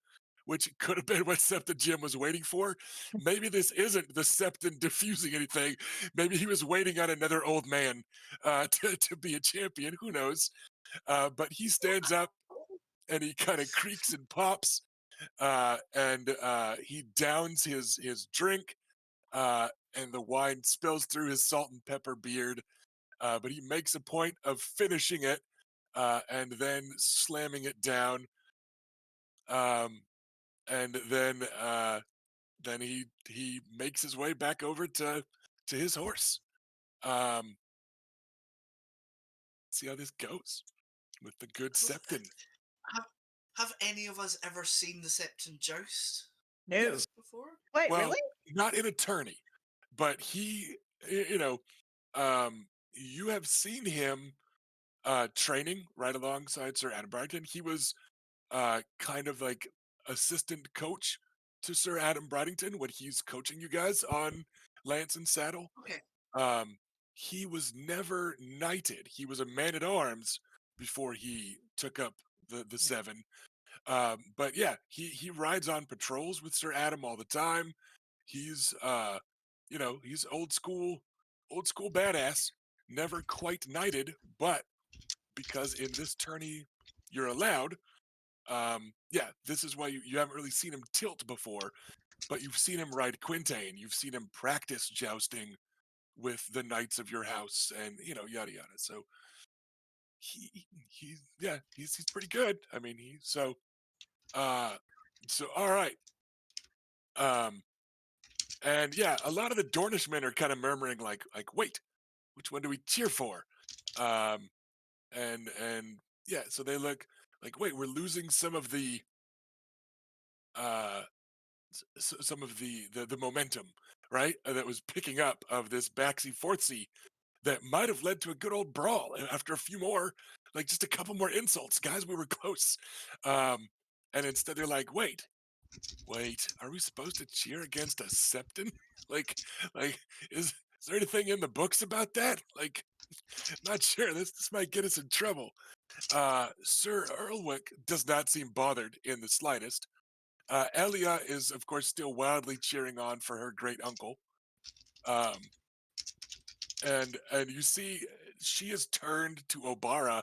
which could have been what Septon Jim was waiting for. Maybe this isn't the Septon diffusing anything. Maybe he was waiting on another old man to be a champion. Who knows? But he stands up and he kind of creaks and pops, and he downs his drink, and the wine spills through his salt and pepper beard. But he makes a point of finishing it and then slamming it down, um, and then he makes his way back over to his horse. Um, see how this goes with the good I don't- Septon. Have, have any of us ever seen the Septon joust No. Yes. before? Wait, Well, really? not in a tourney, but you know, you have seen him training right alongside Sir Adam Brighton. He was kind of like assistant coach to Sir Adam Bridington when he's coaching you guys on Lance and Saddle. Okay. Um, he was never knighted. He was a man at arms before he took up the Yeah. seven. But yeah, he rides on patrols with Sir Adam all the time. He's he's old school badass. Never quite knighted, but because in this tourney you're allowed, yeah, this is why you haven't really seen him tilt before, but you've seen him ride Quintain, you've seen him practice jousting with the knights of your house, and yada yada. So he's pretty good. I mean, uh, so all right, um, and yeah, a lot of the Dornishmen are kind of murmuring like, wait, which one do we cheer for? Um, and yeah, so they look like, wait, we're losing some of the uh some of the momentum, right? That was picking up of this backseat fourthsea that might have led to a good old brawl after a few more, like just a couple more insults. Guys, we were close. And instead they're like, wait, are we supposed to cheer against a Septon? like, like, is there anything in the books about that? Like, not sure. This might get us in trouble. Sir Erlwick does not seem bothered in the slightest. Elia is, of course, still wildly cheering on for her great uncle. Um, and you see, she has turned to Obara,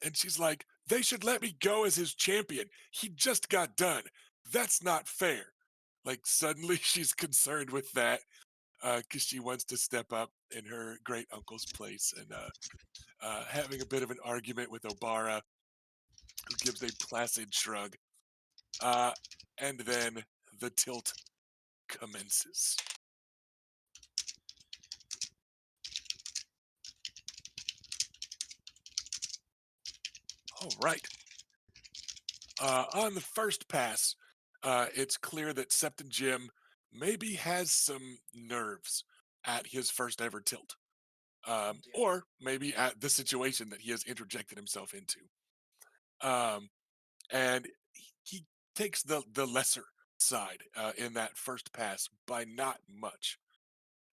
and she's like, "They should let me go as his champion. He just got done. That's not fair." Like suddenly, she's concerned with that because she wants to step up in her great uncle's place, and having a bit of an argument with Obara, who gives a placid shrug. Uh, and then the tilt commences. All right. On the first pass, it's clear that Septon Jim maybe has some nerves at his first ever tilt, Dear. or maybe at the situation that he has interjected himself into. Um, and he takes the lesser side in that first pass by not much.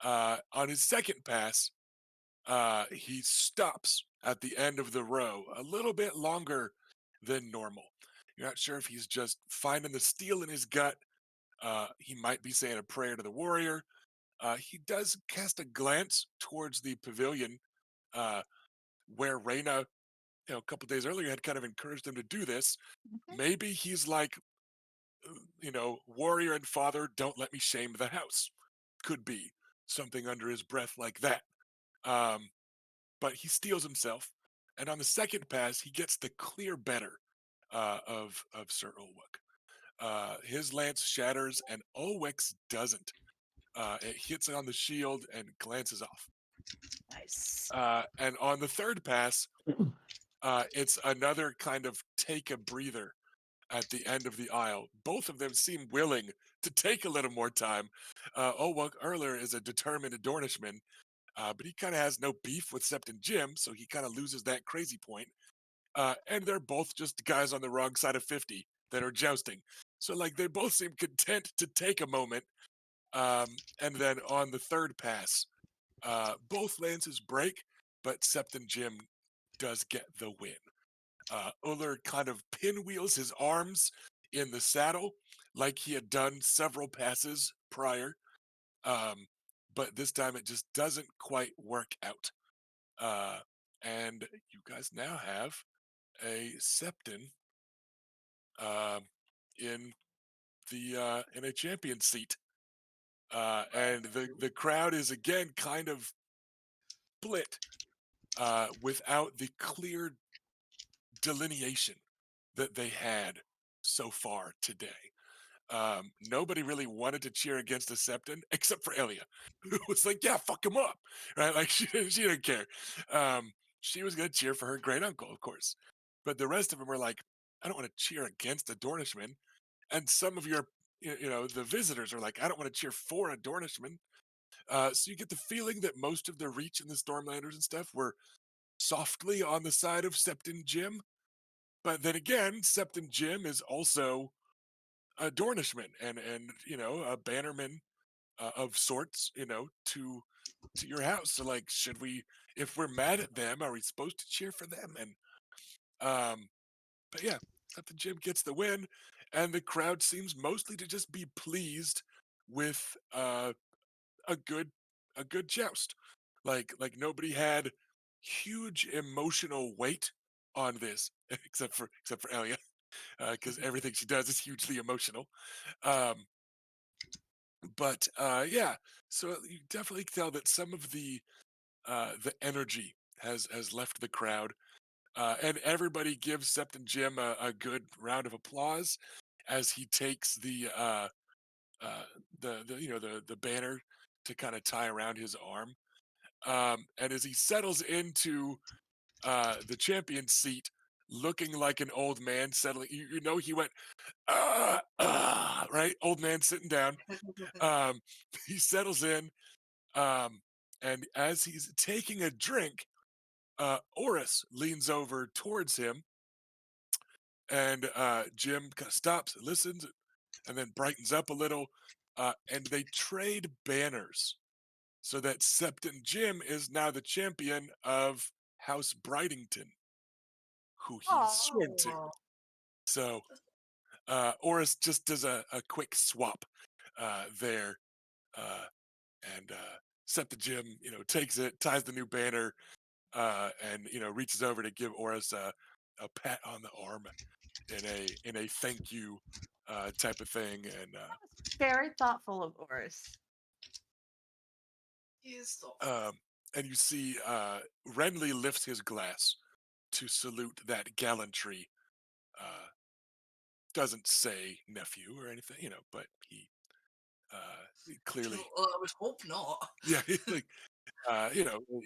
On his second pass, he stops at the end of the row a little bit longer than normal. You're not sure if he's just finding the steel in his gut. He might be saying a prayer to the warrior. He does cast a glance towards the pavilion, uh, where Reyna, a couple days earlier had kind of encouraged him to do this. Mhm. Maybe he's like, warrior and father, don't let me shame the house. Could be something under his breath like that. Um, but he steals himself, and on the second pass, he gets the clear better of Sir Ulwuk. His lance shatters, and Ulwek's doesn't. It hits on the shield and glances off. Nice. And on the third pass, it's another kind of take a breather at the end of the aisle. Both of them seem willing to take a little more time. Ulwuk earlier is a determined Dornishman, but he kind of has no beef with Septon Jim, so he kind of loses that crazy point. And they're both just guys on the wrong side of 50 that are jousting. So, like, they both seem content to take a moment. And then on the third pass, both lances break, but Septon Jim does get the win. Uller kind of pinwheels his arms in the saddle like he had done several passes prior. Um, but this time it just doesn't quite work out. Uh, and you guys now have a Septon um, in in a champion seat. And the crowd is again kind of split without the clear delineation that they had so far today. Nobody really wanted to cheer against the Septon except for Elia, who was like, "Yeah, fuck him up," right? Like she didn't care. Um, she was gonna cheer for her great uncle, of course, but the rest of them were like, "I don't want to cheer against a Dornishman." And some of your, the visitors are like, "I don't want to cheer for a Dornishman." So you get the feeling that most of the Reach and the Stormlanders and stuff were softly on the side of Septon Jim. But then again, Septon Jim is also a Dornishman and a bannerman of sorts, to your house. So like, should we, if we're mad at them, are we supposed to cheer for them? And but yeah, Septon Jim gets the win, and the crowd seems mostly to just be pleased with a good a good joust. Like nobody had huge emotional weight on this, except for Elia, because everything she does is hugely emotional. Um, but yeah, so you definitely tell that some of the energy has left the crowd, and everybody gives Septon Jim a good round of applause as he takes uh, the banner to kind of tie around his arm, and as he settles into the champion seat, looking like an old man settling. He went right, old man sitting down. Um, he settles in, um, and as he's taking a drink, Oris leans over towards him, and Jim kind of stops, listens, and then brightens up a little, and they trade banners so that Septon Jim is now the champion of House Bridington, who he's sworn to. Oh, So Oris just does a quick swap there, uh, and Septon Jim, takes it, ties the new banner, and reaches over to give Oris a pat on the arm in a thank you type of thing, and very thoughtful of Oris. He is thoughtful. and you see Renly lifts his glass to salute that gallantry. Uh, doesn't say nephew or anything, but he clearly, Well, I would hope not. yeah, like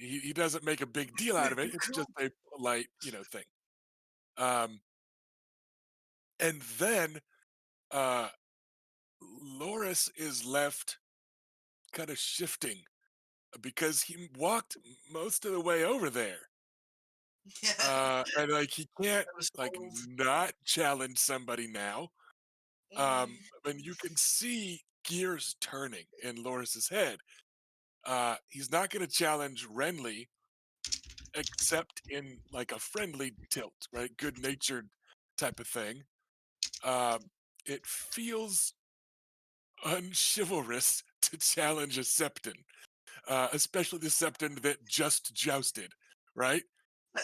he doesn't make a big deal out of it. It's just a polite, thing. Um, and then uh, Loris is left kind of shifting because he walked most of the way over there. Yeah, And like he can't I was like told. not challenge somebody now. And you can see gears turning in Loris's head. He's not going to challenge Renly except in like a friendly tilt, right? Good natured type of thing. Um, it feels unchivalrous to challenge a Septon, especially the Septon that just jousted, right?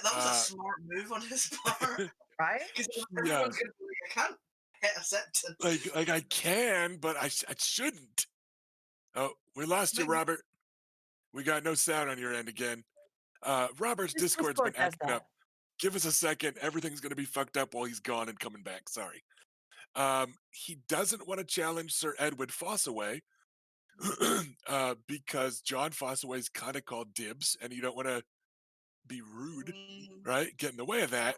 That was a Uh, smart move on his part. Right? Because yeah, everyone's going to be like, I can't hit a septon. like I can, but I shouldn't. Oh, we lost you, Maybe Robert. We got no sound on your end again. Robert's This Discord's been Discord does acting up. that. Give us a second. Everything's gonna be fucked up while he's gone and coming back. Sorry. He doesn't want to challenge Sir Edward Fossaway because John Fossaway's kind of called dibs, and you don't want to be rude, mm, right? Get in the way of that.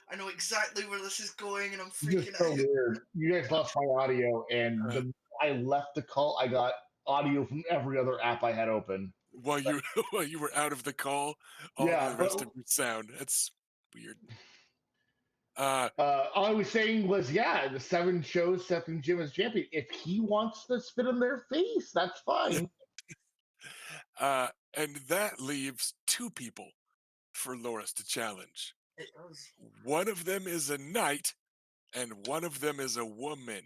I know exactly where this is going, and I'm This is freaking so out. weird. You guys lost my audio, and Uh, the I left the call. I got audio from every other app I had open. while you while you were out of the call, all Yeah, the but rest of your sound. That's weird. Uh, all I was saying was, yeah, the 7 shows Seth and Jim as champion. If he wants to spit in their face, that's fine. and that leaves 2 people for Loris to challenge. It does. One of them is a knight, and one of them is a woman.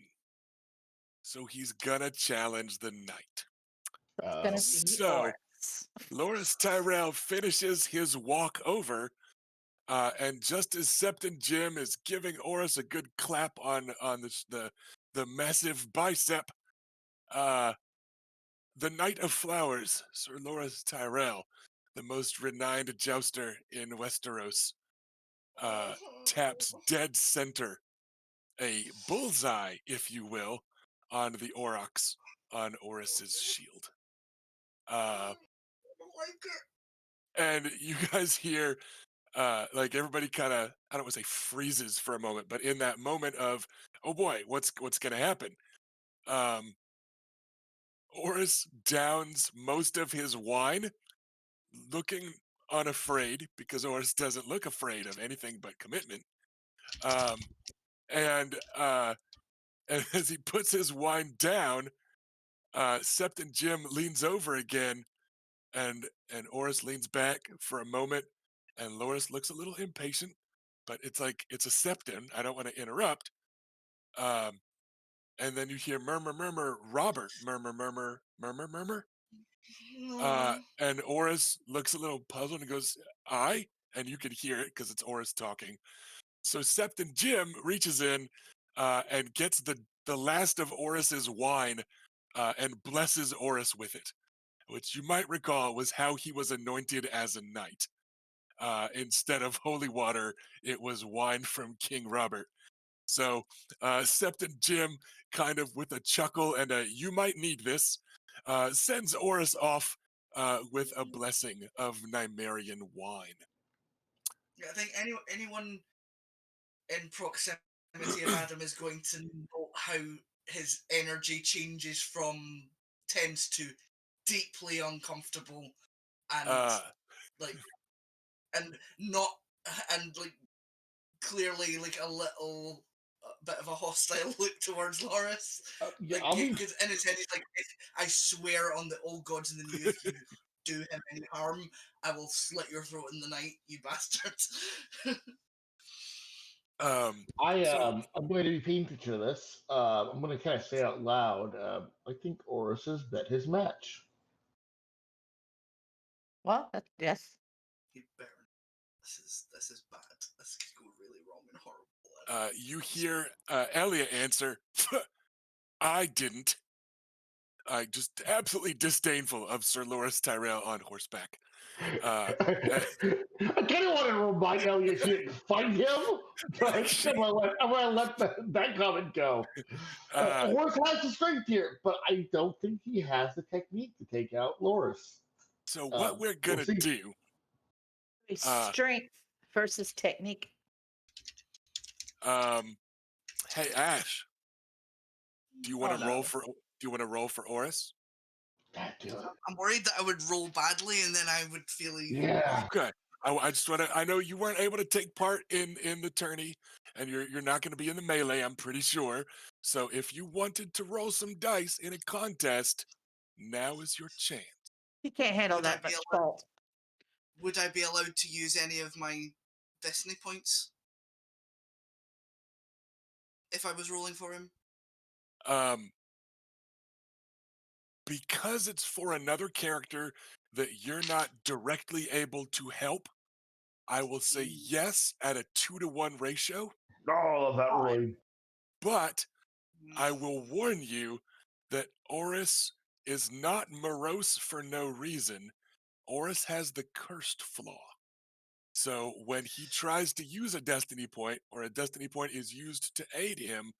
So he's gonna challenge the knight. It's gonna be So Oris. Loris Tyrell finishes his walk over, and just as Septon Jim is giving Oris a good clap on the massive bicep, uh, the Knight of Flowers, Sir Loris Tyrell, the most renowned jouster in Westeros, taps dead center, a bullseye, if you will, on the aurochs on Oris's shield. I Uh, don't like it. and you guys hear, like everybody kind of, I don't want to say freezes for a moment, but in that moment of, oh boy, what's going to happen? Um, Oris downs most of his wine, looking unafraid because Oris doesn't look afraid of anything but commitment. Um, and and as he puts his wine down, Septon Jim leans over again, and Oris leans back for a moment, and Loris looks a little impatient, but it's like it's a Septon. I don't want to interrupt. Um, and then you hear murmur, murmur, Robert, murmur, murmur, murmur, murmur. No. And Oris looks a little puzzled and goes, "I," and you can hear it because it's Oris talking. So Septon Jim reaches in and gets the last of Oris's wine and blesses Oris with it, which you might recall was how he was anointed as a knight. Instead of holy water, it was wine from King Robert. So Septon Jim, kind of with a chuckle and a "you might need this," sends Oris off with a blessing of Nymerian wine. I think anyone in proximity of Adam is going to know how his energy changes from tense to deeply uncomfortable and Uh, like and not and like clearly like a little bit of a hostile look towards Loris. Yeah, Like, I'll be because in his head he's like, I swear on the old gods in the new, if you do him any harm, I will slit your throat in the night, you bastards. so I'm going to be paying attention to this. I'm going to kind of say out loud. I think Oris has bet his match. Well, yes. You better. This is bad. This could go really wrong and horrible. you hear Elia answer, "I didn't." Just absolutely disdainful of Sir Loris Tyrell on horseback. Uh, I kind of want to remind Elliot she didn't fight him, but I'm gonna let that comment go. uh, Loris has the strength here, but I don't think he has the technique to take out Loris. so what we're We'll gonna see. do? Strength versus technique. Hey Ash, do you want Oh, to roll no. for? Do you want to roll for Oris? God, do it. I'm worried that I would roll badly and then I would feel even Yeah. Okay. I just want to. I know you weren't able to take part in the tourney, and you're not going to be in the melee. I'm pretty sure. So if you wanted to roll some dice in a contest, now is your chance. He can't handle Would I that be much allowed- fault. Would I be allowed to use any of my destiny points if I was rolling for him? Um, because it's for another character that you're not directly able to help, I will say yes at a 2-to-1 ratio, Oh, I love that ruling. but I will warn you that Oris is not morose for no reason. Oris has the cursed flaw. So when he tries to use a destiny point, or a destiny point is used to aid him,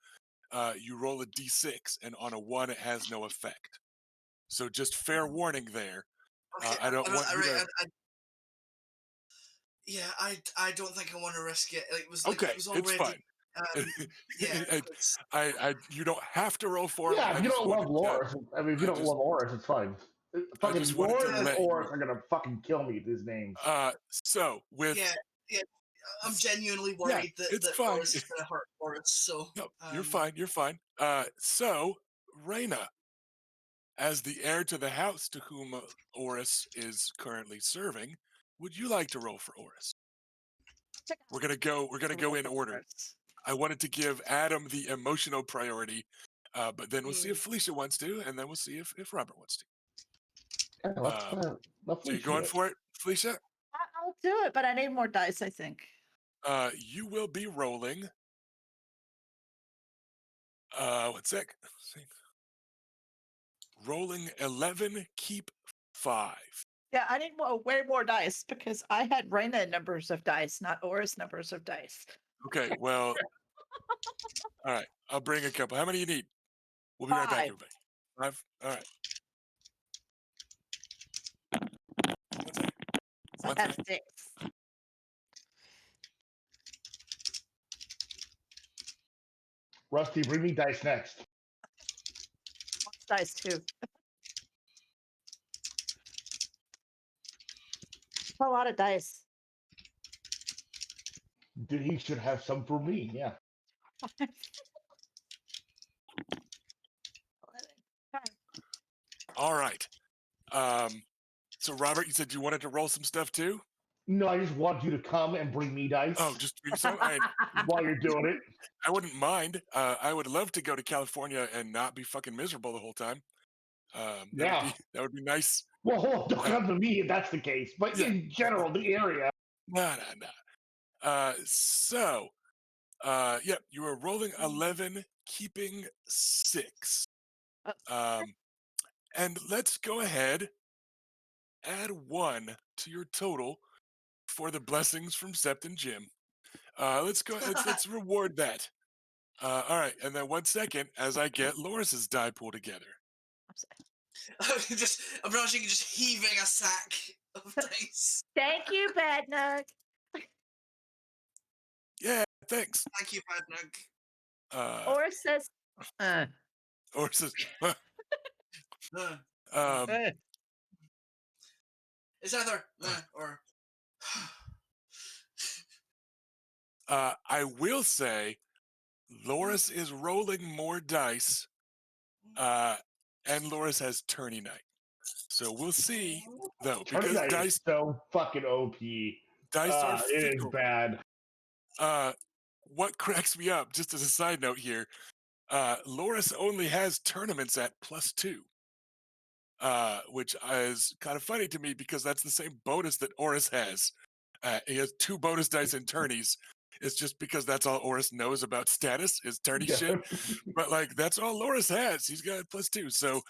you roll a d6, and on a 1, it has no effect. So just fair warning there. Okay, I don't want you to. Yeah, I don't think I want to risk it. It was Okay, it was it's already. fine. Yeah, You don't have to roll for him. Yeah, if you don't love Loris, I mean, if you I don't just- love Oris, it's fine. I just Fucking wanted to Loris and let Oris you. are gonna fucking kill me with these names. So with yeah. I'm genuinely yeah, worried it's that fine. Boris is going to hurt Boris. So No, you're fine. You're fine. So Reyna, as the heir to the house to whom Oris is currently serving, would you like to roll for Oris? We're gonna go in order. I wanted to give Adam the emotional priority, but then we'll see if Felicia wants to, and then we'll see if Robert wants to. Yeah, let's So you going for it, Felicia? I'll do it, but I need more dice, I think. You will be rolling. One sec. Rolling 11, keep 5. Yeah, I need way more dice because I had Reyna numbers of dice, not Oris numbers of dice. Okay, well, all right. I'll bring a couple. How many you need? We'll be right back, 5. everybody. 5? All right. One sec. So One I have sec. 6. Rusty, bring me dice next. Dice too. A lot of dice. He should have some for me. Yeah. All right. So Robert, you said you wanted to roll some stuff too? No, I just want you to come and bring me dice Oh, just bring some. while you're doing it. I wouldn't mind. I would love to go to California and not be fucking miserable the whole time. Yeah. That would be nice. Well, hold on, don't come to me if that's the case. But Yeah. in general, the area. No. Yeah, you were rolling 11, keeping 6. And let's go ahead, add 1 to your total for the blessings from Sept and Jim. Let's reward that. All right, and then 1 second as I get Loris's die pool together. I'm imagining you just heaving a sack of dice. Thank you, Bad Nug. Yeah, thanks. Thank you, Bad Nug. Oris says, Oris says, It's either or. I will say, Loris is rolling more dice, and Loris has tourney night. So we'll see, though, because dice is so fucking OP. Dice are it is fickle. bad. What cracks me up, just as a side note here, Loris only has tournaments at +2, which is kind of funny to me because that's the same bonus that Oris has. He has 2 bonus dice in tourneys. It's just because that's all Oris knows about status is tourney shit. But like that's all Loris has. He's got +2. So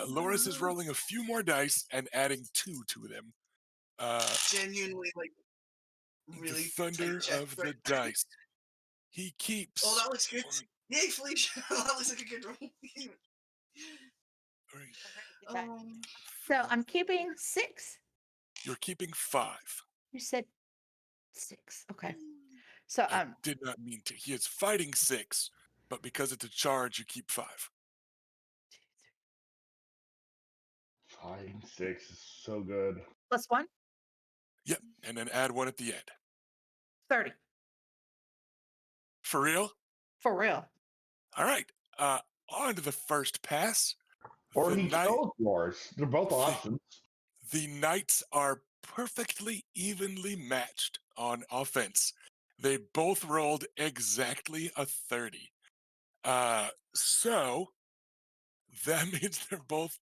Loris is rolling a few more dice and adding 2 to them. Genuinely, like really the thunder of the dice. He keeps. Oh, that looks good. Yay, Felicia! That looks like a good roll. so I'm keeping 6. You're keeping 5. You said 6. Okay. So I did not mean to. He is fighting 6, but because it's a charge, you keep 5. 5 and 6 is so good. +1. Yep, and then add 1 at the end. 30. For real? For real. All right. On to the first pass. Or he kills yours. They're both options. The knights are perfectly evenly matched on offense. They both rolled exactly a 30. So that means they're both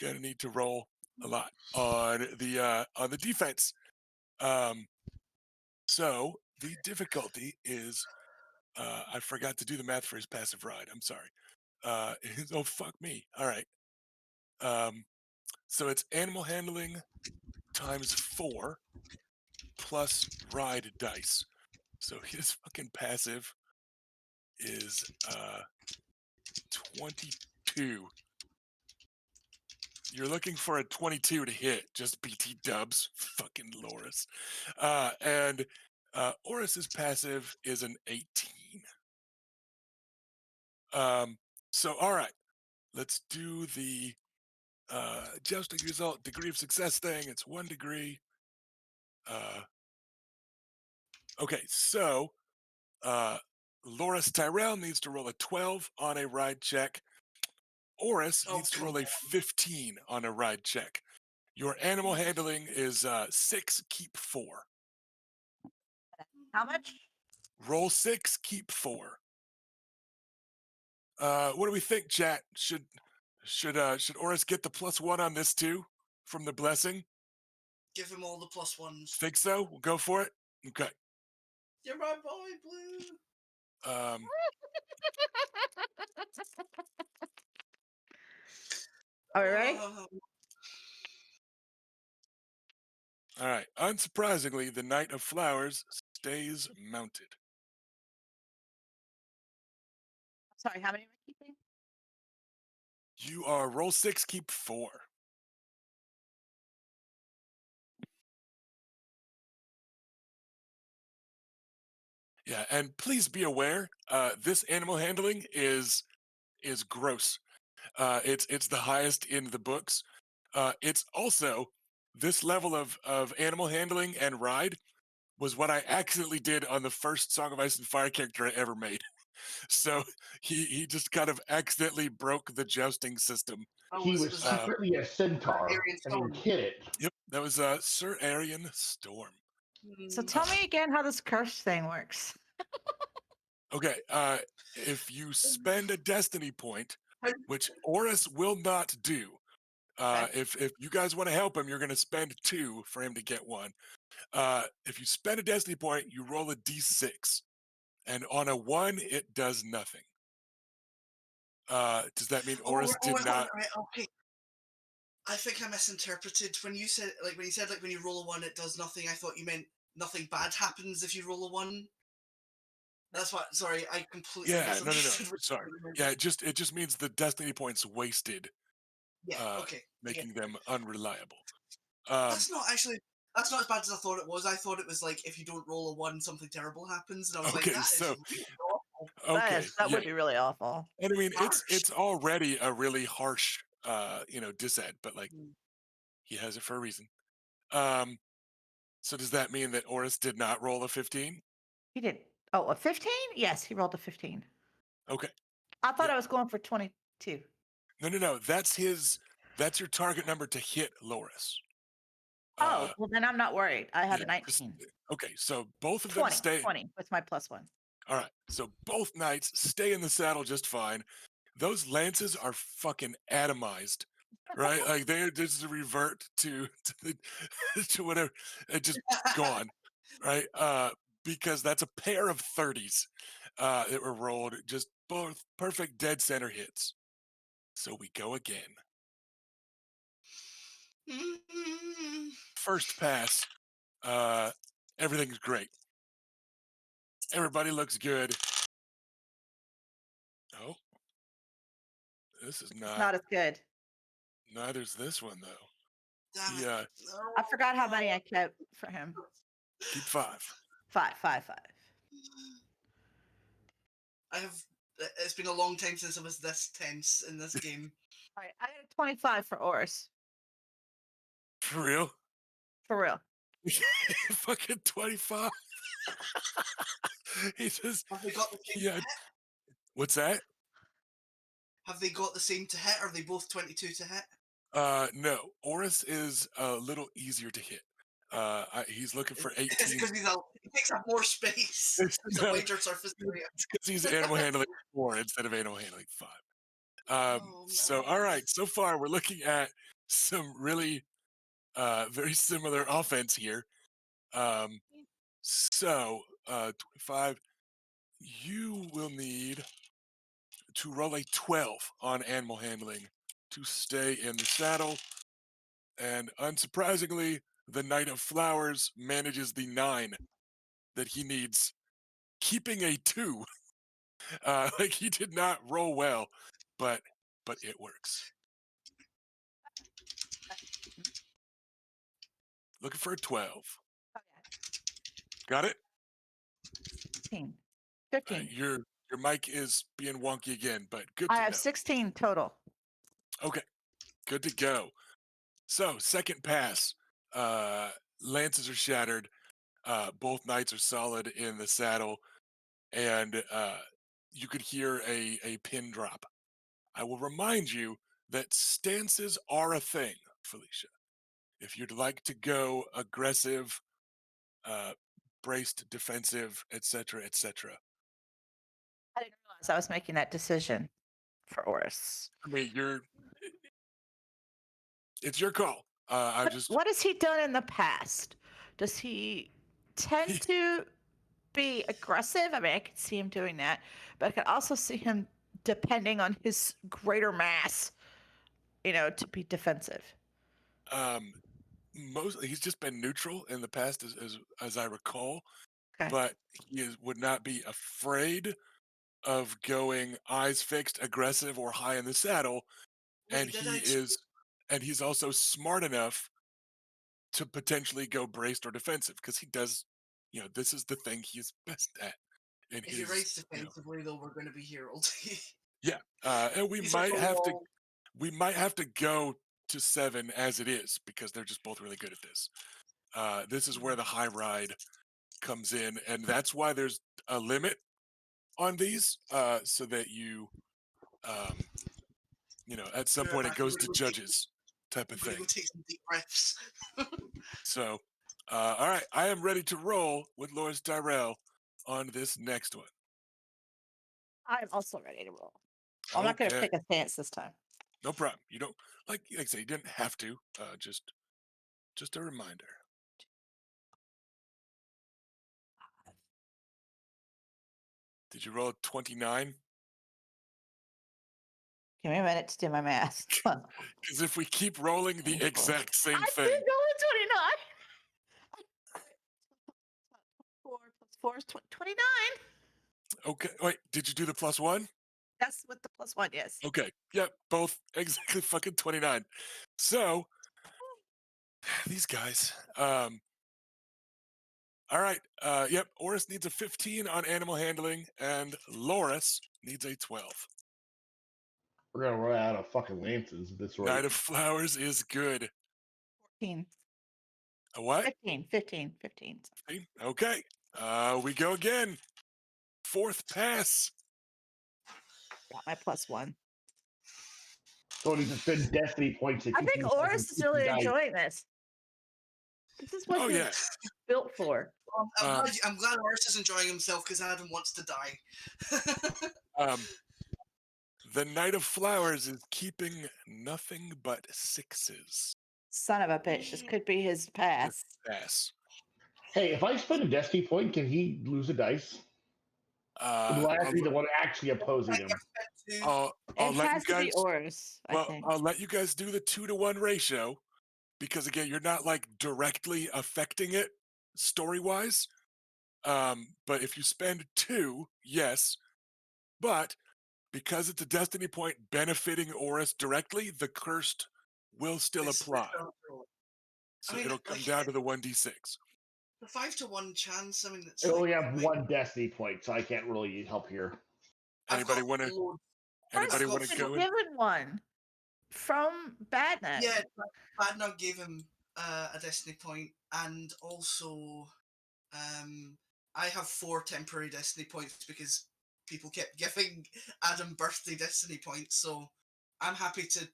gonna need to roll a lot on the defense. So the difficulty is, I forgot to do the math for his passive ride. I'm sorry. Oh fuck me. All right. So it's animal handling times 4 plus ride dice. So his fucking passive is 22. You're looking for a 22 to hit. Just BT dubs. Fucking Loris. And Oris's passive is an 18. So, all right. Let's do the jousting result degree of success thing. It's 1 degree. Okay, so Loris Tyrell needs to roll a 12 on a ride check. Oris Oh, needs to come roll a on. 15 on a ride check. Your animal handling is 6, keep 4. How much? Roll 6, keep 4. What do we think, chat? Should Oris get the +1 on this too from the blessing? Give him all the +1s. Think so? We'll go for it. Okay. You're my boy, Blue. Are we ready? Oh, All right. Unsurprisingly, the Knight of Flowers stays mounted. Sorry, how many am I keeping? You are roll 6, keep 4. Yeah, and please be aware, this animal handling is gross. It's the highest in the books. It's also this level of animal handling and ride was what I accidentally did on the first Song of Ice and Fire character I ever made. So he just kind of accidentally broke the jousting system. oh, He was was secretly a centaur, Aryan and he Storm. hid it. Yep, that was Sir Aryan Storm. So tell me again how this curse thing works. Okay, if you spend a destiny point, which Oris will not do, if you guys want to help him, you're going to spend 2 for him to get 1. If you spend a destiny point, you roll a d6, and on a 1, it does nothing. Does that mean Oris did not? Right, okay. I think I misinterpreted when you said when you roll a 1 it does nothing. I thought you meant nothing bad happens if you roll a 1. That's what. Sorry, I completely Yeah, no. misunderstood. what Sorry. you meant. Yeah, it just means the destiny points wasted, Yeah. Okay. I get making it. them unreliable. That's not actually. That's not as bad as I thought it was. I thought it was like if you don't roll a 1, something terrible happens, and I was like, Okay, that is so really awful. okay, That yeah. would be really awful. And I mean, Harsh. it's already a really harsh, disad, but like Mm. he has it for a reason. So does that mean that Oris did not roll a 15? He did. Oh, a 15? Yes, he rolled a 15. Okay. I thought Yeah. I was going for 22. No. That's your target number to hit Loris. Oh, well, then I'm not worried. I had Yeah, a 19. okay, so both of them 20. stay. 20 with my +1. All right, so both knights stay in the saddle just fine. Those lances are fucking atomized, right? Like they're just revert to the, to whatever, just gone, right? Because that's a pair of 30s that were rolled, just both perfect dead center hits. So we go again. First pass, everything's great. Everybody looks good. Oh, this is It's not. not as good. Neither's this one though. Damn He, it. I forgot how many I kept for him. keep 5. 5, 5, 5. I have. It's been a long time since I was this tense in this game. All right, I got a 25 for Oris. For real? For real. Fucking 25. He just, Have they got the same yeah. to hit? What's that? Have they got the same to hit? Or are they both 22 to hit? No. Oris is a little easier to hit. He's looking for Is it 18. because he takes up more space? He's a No, wider surface area. it's because he's animal handling 4 instead of animal handling 5. Oh, So, all right. So far, we're looking at some really very similar offense here. So, 25. You will need to roll a 12 on animal handling to stay in the saddle. And unsurprisingly, the Knight of Flowers manages the 9 that he needs, keeping a 2. Like he did not roll well, but it works. Looking for a 12. Okay. Got it? 16. 15. Your mic is being wonky again, but good I to have know. 16 total. Okay, good to go. So second pass, lances are shattered. Both knights are solid in the saddle, and you could hear a pin drop. I will remind you that stances are a thing, Felicia. If you'd like to go aggressive, braced, defensive, etc., etc. I didn't realize I was making that decision for Oris. I mean, it's your call. I just What has he done in the past? Does he tend to be aggressive? I mean, I could see him doing that, but I could also see him, depending on his greater mass, to be defensive. um, mostly he's just been neutral in the past, as I recall. Okay. But would not be afraid of going eyes fixed, aggressive, or high in the saddle. And Wait, did I? he's also smart enough to potentially go braced or defensive because he does, this is the thing he's best at. In If he his, writes defensively, though, we're going to be heralded. yeah, and we These are might so have to long. go to 7 as it is because they're just both really good at this. This is where the high ride comes in, and that's why there's a limit on these, so that at some point it goes to judges type I'm of going to thing. go take some deep breaths. So, all right, I am ready to roll with Loris Tyrell on this next one. I'm also ready to roll. I'm not going to Okay, pick a stance this time. no problem. You don't like I say, you didn't have to. Just a reminder. Did you roll 29? Give me a minute to do my math. Because if we keep rolling the exact same I thing, did roll 29. 4 plus 4 is 29. okay. Wait, did you do the +1? That's with the +1, yes. Okay, yep, both exactly fucking 29. So these guys. All right. Yep. Oris needs a 15 on animal handling, and Loris needs a 12. We're gonna run out of fucking lances at this rate. Knight of Flowers is good. 14. A what? 15. 15. 15. 15? Okay. We go again. Fourth pass. Got my +1. So he just spend destiny points to I keep think himself from Oris is keeping really dice. enjoying this. This is what Oh he's yeah. built for. I'm glad Oris is enjoying himself because Adam wants to die. The Knight of Flowers is keeping nothing but 6s. Son of a bitch. This could be his pass. Pass. Hey, if I spend a destiny point, can he lose a dice? Or will I have to be the one actually opposing him? I'll It let has you to be guys. Oris, I think. I'll let you guys do the 2-to-1 ratio because again, you're not like directly affecting it story-wise. But if you spend 2, yes. But because it's a destiny point benefiting Oris directly, the cursed will still apply. So it'll come down to the 1d6. The 5-to-1 chance. I mean, it's I like, only have one destiny point, so I can't really help here. Anybody want to? Anybody want to go in? Given one from Badnet. Yeah, Badnog gave him a destiny point, and also I have 4 temporary destiny points because people kept giving Adam birthday destiny points, so I'm happy to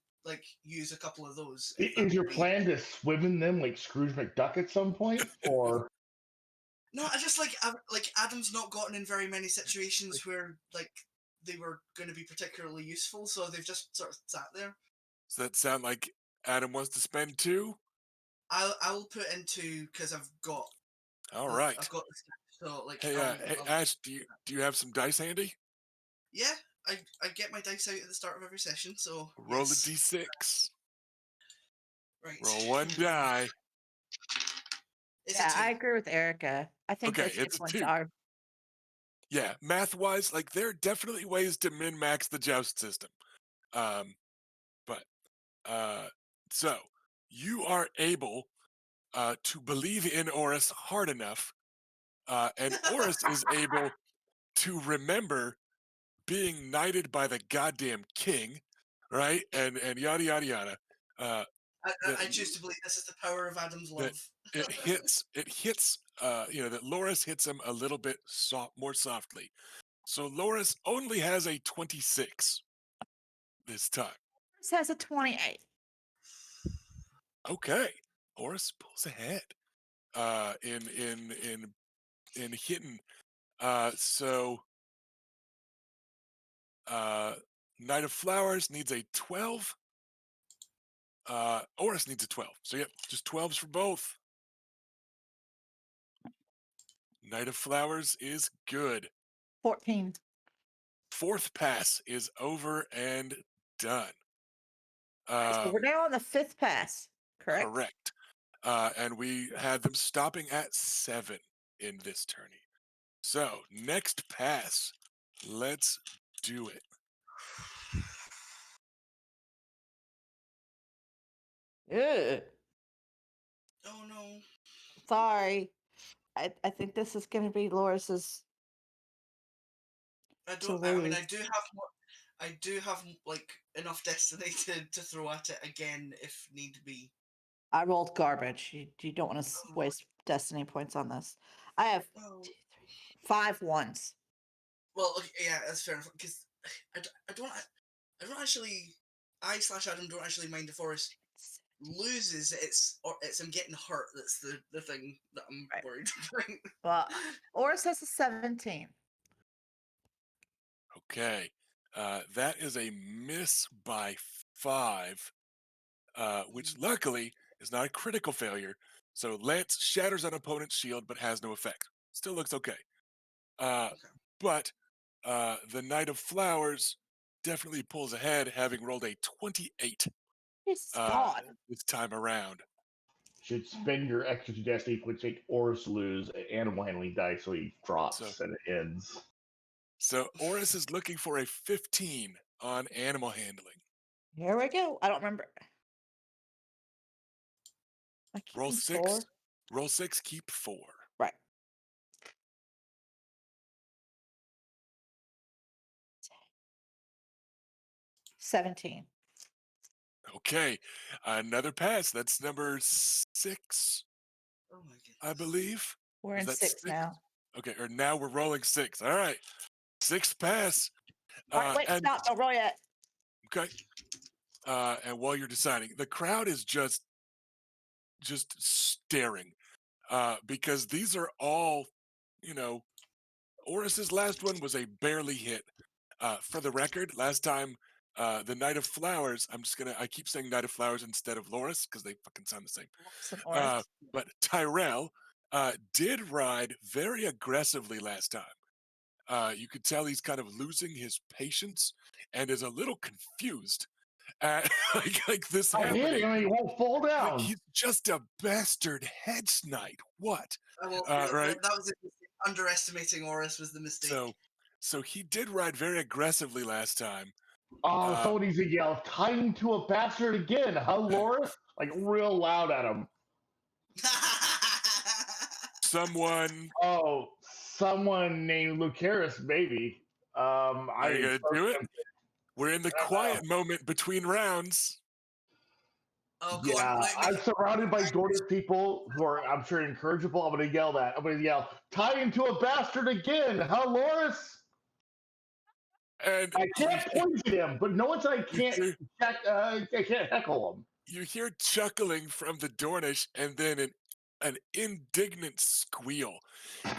use a couple of those. Is your plan to swim in them like Scrooge McDuck at some point, or? No, I just like Adam's not gotten in very many situations where they were going to be particularly useful, so they've just sort of sat there. Does that sound like Adam wants to spend 2? I'll put in 2 because I've got All I've right. got the stack, so like Hey, Ash, do you have some dice handy? yeah, I get my dice out at the start of every session, so Roll a yes. d6. Right. Roll one die. It's Yeah, a 2. I agree with Erica. I think Okay, escape it's points 2. are. Yeah, math-wise, like there are definitely ways to min-max the joust system. But so you are able to believe in Oris hard enough, and Oris is able to remember being knighted by the goddamn king, right? And yada yada yada. That I choose to believe this is the power of Adam's that love. it hits that Loris hits him a little bit more softly. So Loris only has a 26 this time. This has a 28. Okay. Oris pulls ahead in hitting. So Knight of Flowers needs a 12. Oris needs a 12. So yep, just 12s for both. Knight of Flowers is good. 14. Fourth pass is over and done. So we're now on the 5th pass, correct? Correct. And we had them stopping at 7 in this tourney. So next pass, let's do it. Ugh. Oh no. Sorry. I think this is going to be Loris's to I mean, lose. I do have like enough destiny to throw at it again if need be. I rolled garbage. You don't want to Oh, waste destiny points on this. I have oh. 2, 3, 5 ones. Well, okay, yeah, that's fair enough. Because I don't actually. I/Adam don't actually mind if Forrest loses. It's him getting hurt. That's the thing that I'm Right. worried about. Well, Oris has a 17. Okay. That is a miss by 5, which luckily is not a critical failure. So Lance shatters an opponent's shield but has no effect. Still looks okay. Okay. But the Knight of Flowers definitely pulls ahead, having rolled a 28 Jesus God. this time around. Should spend your extra 2 destiny, which make Oris lose animal handling dice, so he drops and it ends. So Oris is looking for a 15 on animal handling. Here we go. I don't remember. I keep Roll them 6. 4. Roll 6, keep 4. Right. 17. Okay. Another pass. That's number 6, Oh my goodness. I believe. We're Is in that 6 now. Okay, or now we're rolling 6. All right. 6th pass. All right, wait, And stop. Don't roll yet. okay. And while you're deciding, the crowd is just staring. Because these are all, Oris's last one was a barely hit. For the record, last time the Knight of Flowers, I keep saying Knight of Flowers instead of Loris because they fucking sound the same. Some Oris. But Tyrell did ride very aggressively last time. You could tell he's kind of losing his patience and is a little confused at like this I hit happening. him and he won't fall Like, down. he's just a bastard hedge knight. What? Well, Right? that was it. Underestimating Oris was the mistake. So he did ride very aggressively last time. Someone needs to yell, tie him to a bastard again, huh, Loris? Like real loud at him. Someone. Oh, someone named Lucaris, maybe. Are you gonna do it? We're in the quiet moment between rounds. Oh, go Yeah, on, I'm surrounded by Dornish people who are, I'm sure, incorrigible. I'm going to yell that. I'm going to yell, tie him to a bastard again, huh, Loris? And I can't poison him, but no one said I can't heckle him. You hear chuckling from the Dornish, and then an indignant squeal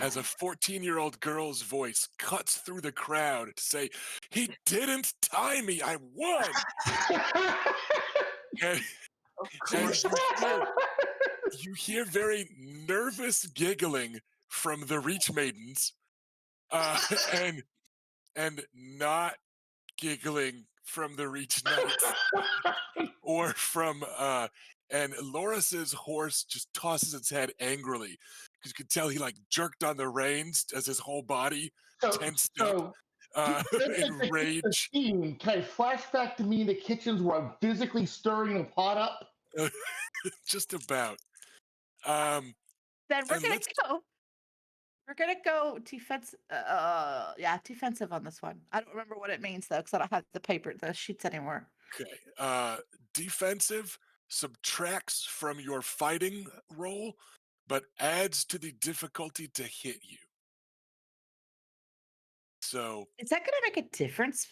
as a 14-year-old girl's voice cuts through the crowd to say, "He didn't tie me. I won." and, of and course. you hear very nervous giggling from the Reach Maidens, uh, and not giggling from the Reach Knights or from and Loris's horse just tosses its head angrily because you could tell he like jerked on the reins as his whole body so, tensed up so in the rage. scene, can I flash back to me in the kitchens where I'm physically stirring the pot up? Just about. Um, Then we're and gonna let's go. We're gonna go defense. Yeah, defensive on this one. I don't remember what it means though, because I don't have the sheets anymore. okay. Defensive subtracts from your fighting roll, but adds to the difficulty to hit you. So Is that gonna make a difference?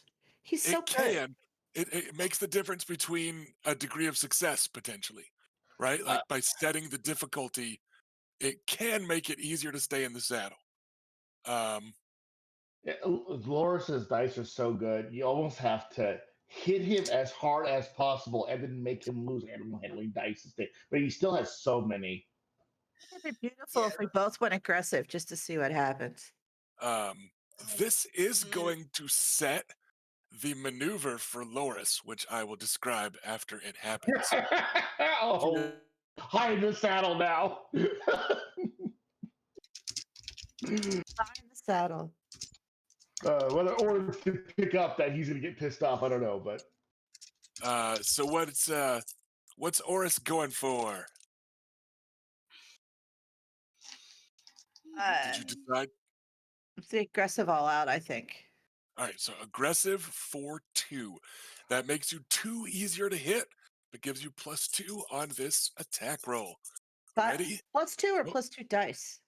He's so it good. can. It makes the difference between a degree of success potentially, right? Uh, Like by setting the difficulty, it can make it easier to stay in the saddle. Um, Loris's dice are so good. You almost have to hit him as hard as possible and then make him lose animal handling dice instead. But he still has so many. It'd be beautiful Yeah. if we both went aggressive just to see what happens. um, this is Mm. going to set the maneuver for Loris, which I will describe after it happens. Oh, hide in the saddle now. Behind the saddle. Whether Orange can pick up that he's going to get pissed off, I don't know. But So what's Oris going for? Did you decide? It's the aggressive all out, I think. All right, so aggressive for 2. That makes you 2 easier to hit, but gives you +2 on this attack roll. But Ready? +2 or Oh. +2 dice?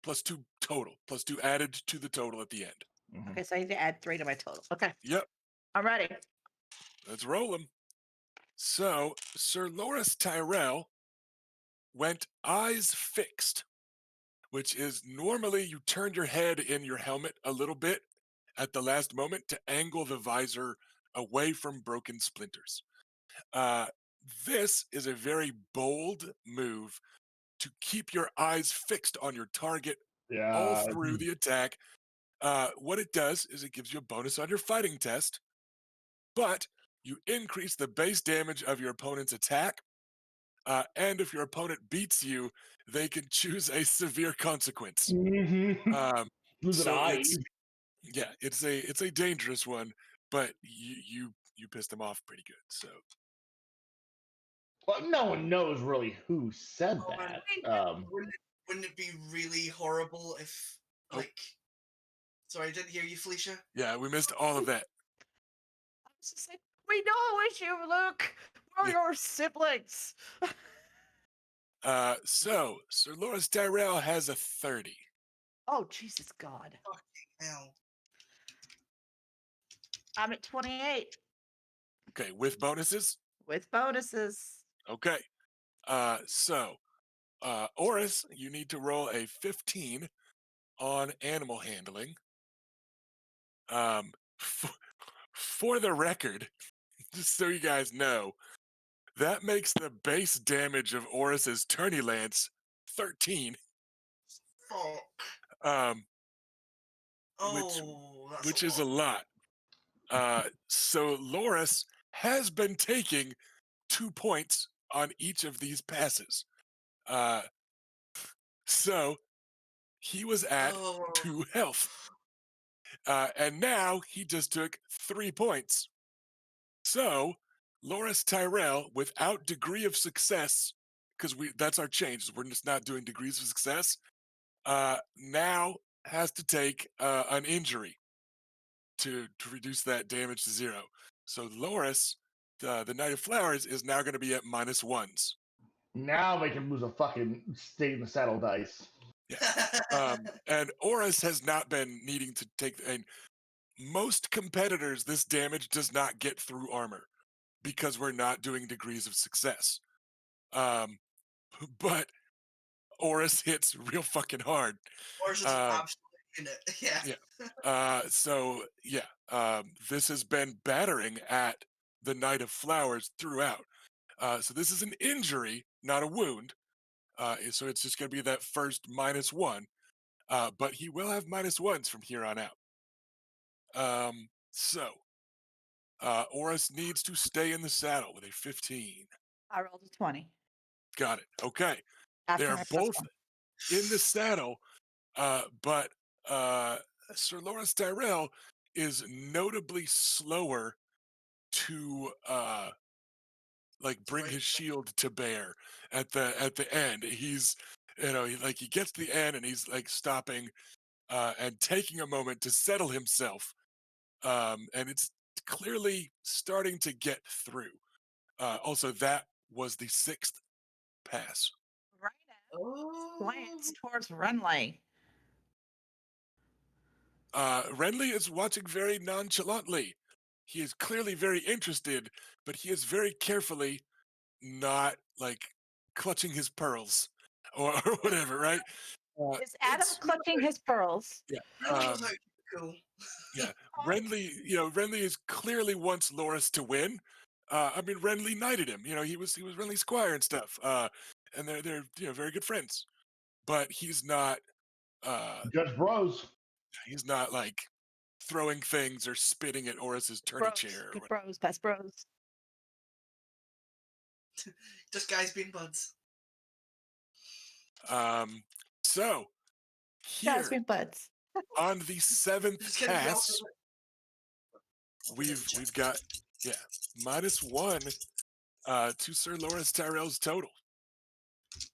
+2 total. +2 added to the total at the end. Okay, so I need to add 3 to my total. Okay, Yep, I'm ready. let's roll them. So, Sir Loris Tyrell went eyes fixed, which is normally you turn your head in your helmet a little bit at the last moment to angle the visor away from broken splinters. Uh, this is a very bold move to keep your eyes fixed on your target all yeah, through the attack. What it does is it gives you a bonus on your fighting test, but you increase the base damage of your opponent's attack. And if your opponent beats you, they can choose a severe consequence. mm-hmm. Um, Lose an so eye. it's a dangerous one, but you pissed them off pretty good. So Well, no one knows really who said Oh, man. that. Wouldn't it be really horrible if, Oh. like... Sorry, I didn't hear you, Felicia. yeah, we missed all of that. I was just like, we know it's you, Luke. We're Yeah. your siblings. So Sir Loris Tyrell has a 30. Oh, Jesus God. Hell. I'm at 28 Okay, with bonuses. with bonuses. Okay. So Oris, you need to roll a 15 on animal handling. For the record, just so you guys know, that makes the base damage of Oris's tourney lance 13. Fuck. Um, Oh, that's which a is a lot. lot. So Loris has been taking 2 points on each of these passes. So he was at Oh. 2 health. And now he just took 3 points. So Loris Tyrell, without degree of success, because that's our change, we're just not doing degrees of success, now has to take an injury to reduce that damage to 0. So Loris, the Knight of Flowers, is now going to be at -1s. Now they can lose a fucking stay in the saddle dice. And Oris has not been needing to take, and most competitors, this damage does not get through armor because we're not doing degrees of success. But Oris hits real fucking hard. Or is it absolutely in it? Yeah. This has been battering at the Knight of Flowers throughout. So this is an injury, not a wound. So it's just going to be that first -1. But he will have -1s from here on out. So Oris needs to stay in the saddle with a 15. I rolled a 20 Got it. Okay. They after are my both +1. in the saddle, but Sir Loras Tyrell is notably slower to like bring Right. his shield to bear at the end. He's he gets to the end and he's like stopping and taking a moment to settle himself. And it's clearly starting to get through. Also, that was the 6th pass. Right now, Oh. glance towards Renly. Renly is watching very nonchalantly. He is clearly very interested, but he is very carefully not like clutching his pearls or whatever, right? Is Adam It's clutching his pearls? yeah, Really knows how to keep it cool. yeah. Renly is clearly wants Loras to win. I mean, Renly knighted him. He was Renly's squire and stuff. And they're very good friends. But Judge Bros. he's not like throwing things or spitting at Oris's tourney Bros, chair or good bros, best bros. Just guys being buds. So Guys, here being buds. on the 7th Just kidding. pass, we've got -1 to Sir Loras Tyrell's total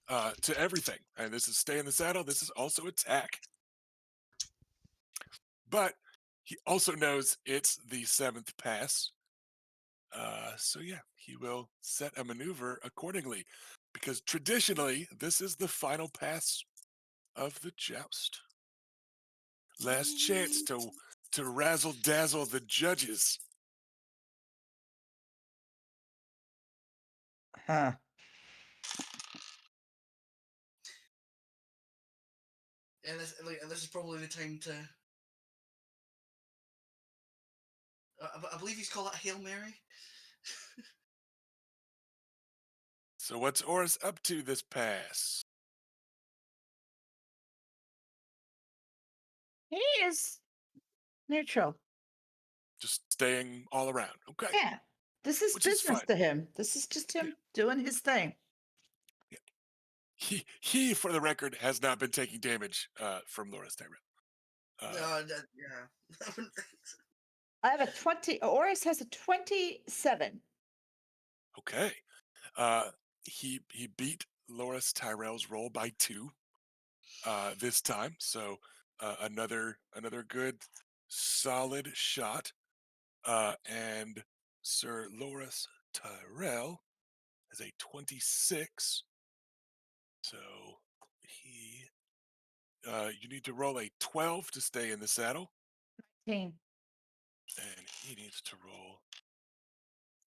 to everything, and this is stay in the saddle. This is also attack, but he also knows it's the 7th pass. So yeah, he will set a maneuver accordingly, because traditionally this is the final pass of the joust. Last chance to razzle dazzle the judges. Huh. And this is probably the time to. I believe he's called that Hail Mary. So what's Oris up to this pass? He is neutral. Just staying all around. Okay. Yeah. This is Which is business fine. to him. This is just him doing his thing. He, for the record, has not been taking damage from Loras Tyrell. Yeah. I have a 20. Oris has a 27. Okay. He beat Loras Tyrell's roll by 2 this time. So another good solid shot. And Sir Loras Tyrell has a 26. So you need to roll a 12 to stay in the saddle, 19. and he needs to roll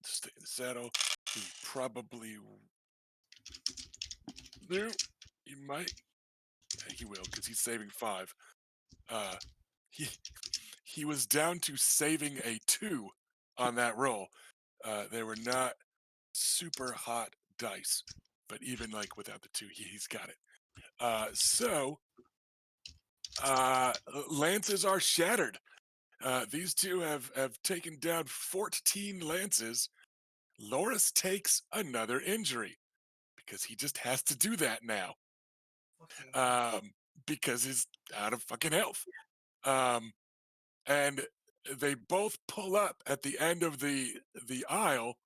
to stay in the saddle. He probably no, he might. He will, because he's saving 5. He he was down to saving a 2 on that roll. They were not super hot dice, but even like without the 2, he's got it. So lances are shattered. These two have taken down 14 lances. Loras takes another injury because he just has to do that now. Because he's out of fucking health. And they both pull up at the end of the aisle,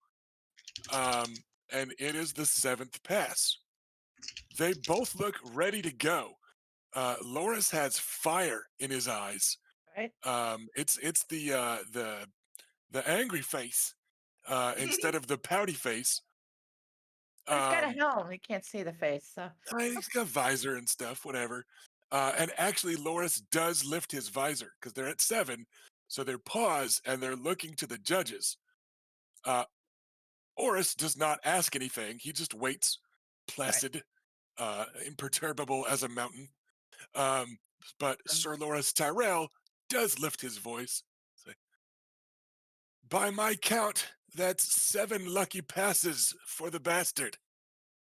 and it is the 7th pass. They both look ready to go. Loras has fire in his eyes. Right? It's the angry face instead of the pouty face. But he's got a helm. You can't see the face. So He's got a visor and stuff, whatever. And actually, Loras does lift his visor because they're at 7, so they're paused and they're looking to the judges. Oris does not ask anything; he just waits, placid, imperturbable as a mountain. Um, but Sir Loras Tyrell does lift his voice. Say, by my count, that's 7 lucky passes for the bastard.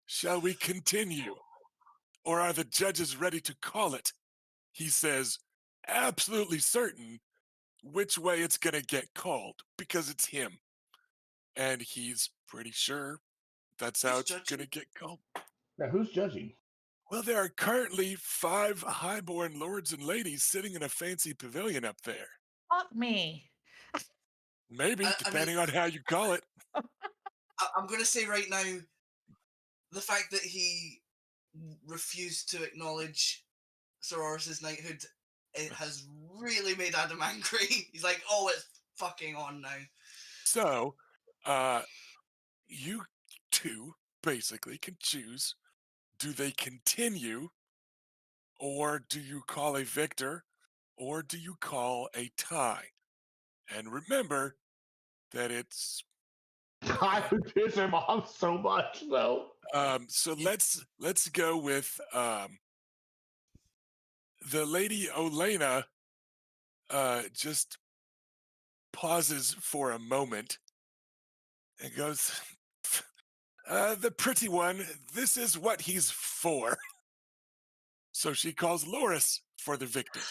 Shall we continue? or are the judges ready to call it? He says, absolutely certain which way it's going to get called because it's him. And he's pretty sure that's how Who's it's going judging? to get called. Now, who's judging? Well, there are currently 5 highborn lords and ladies sitting in a fancy pavilion up there. Fuck me. Maybe, I mean, depending on how you call it. I'm going to say right now, the fact that he refused to acknowledge Sir Oris's knighthood, it has really made Adam angry. He's like, oh, it's fucking on now. So, you two basically can choose, do they continue, or do you call a victor, or do you call a tie? And remember that it's I would piss him off so much, though. so let's go with the lady Olena just pauses for a moment and goes, the pretty one, this is what he's for. So she calls Loris for the victor.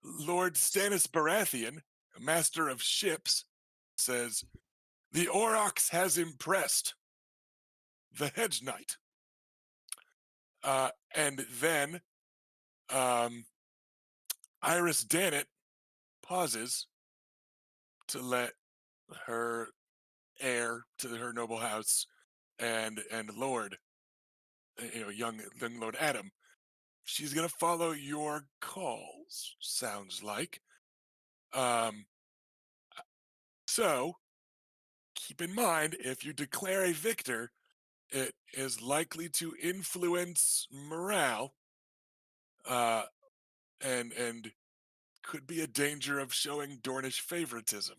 Lord Stannis Baratheon, master of ships, says, the Aurochs has impressed the Hedge Knight. And then Iris Dannett pauses to let her heir to her noble house and Lord, young Lord Adam, she's gonna follow your calls. Sounds like. So keep in mind, if you declare a victor, it is likely to influence morale, and could be a danger of showing Dornish favoritism.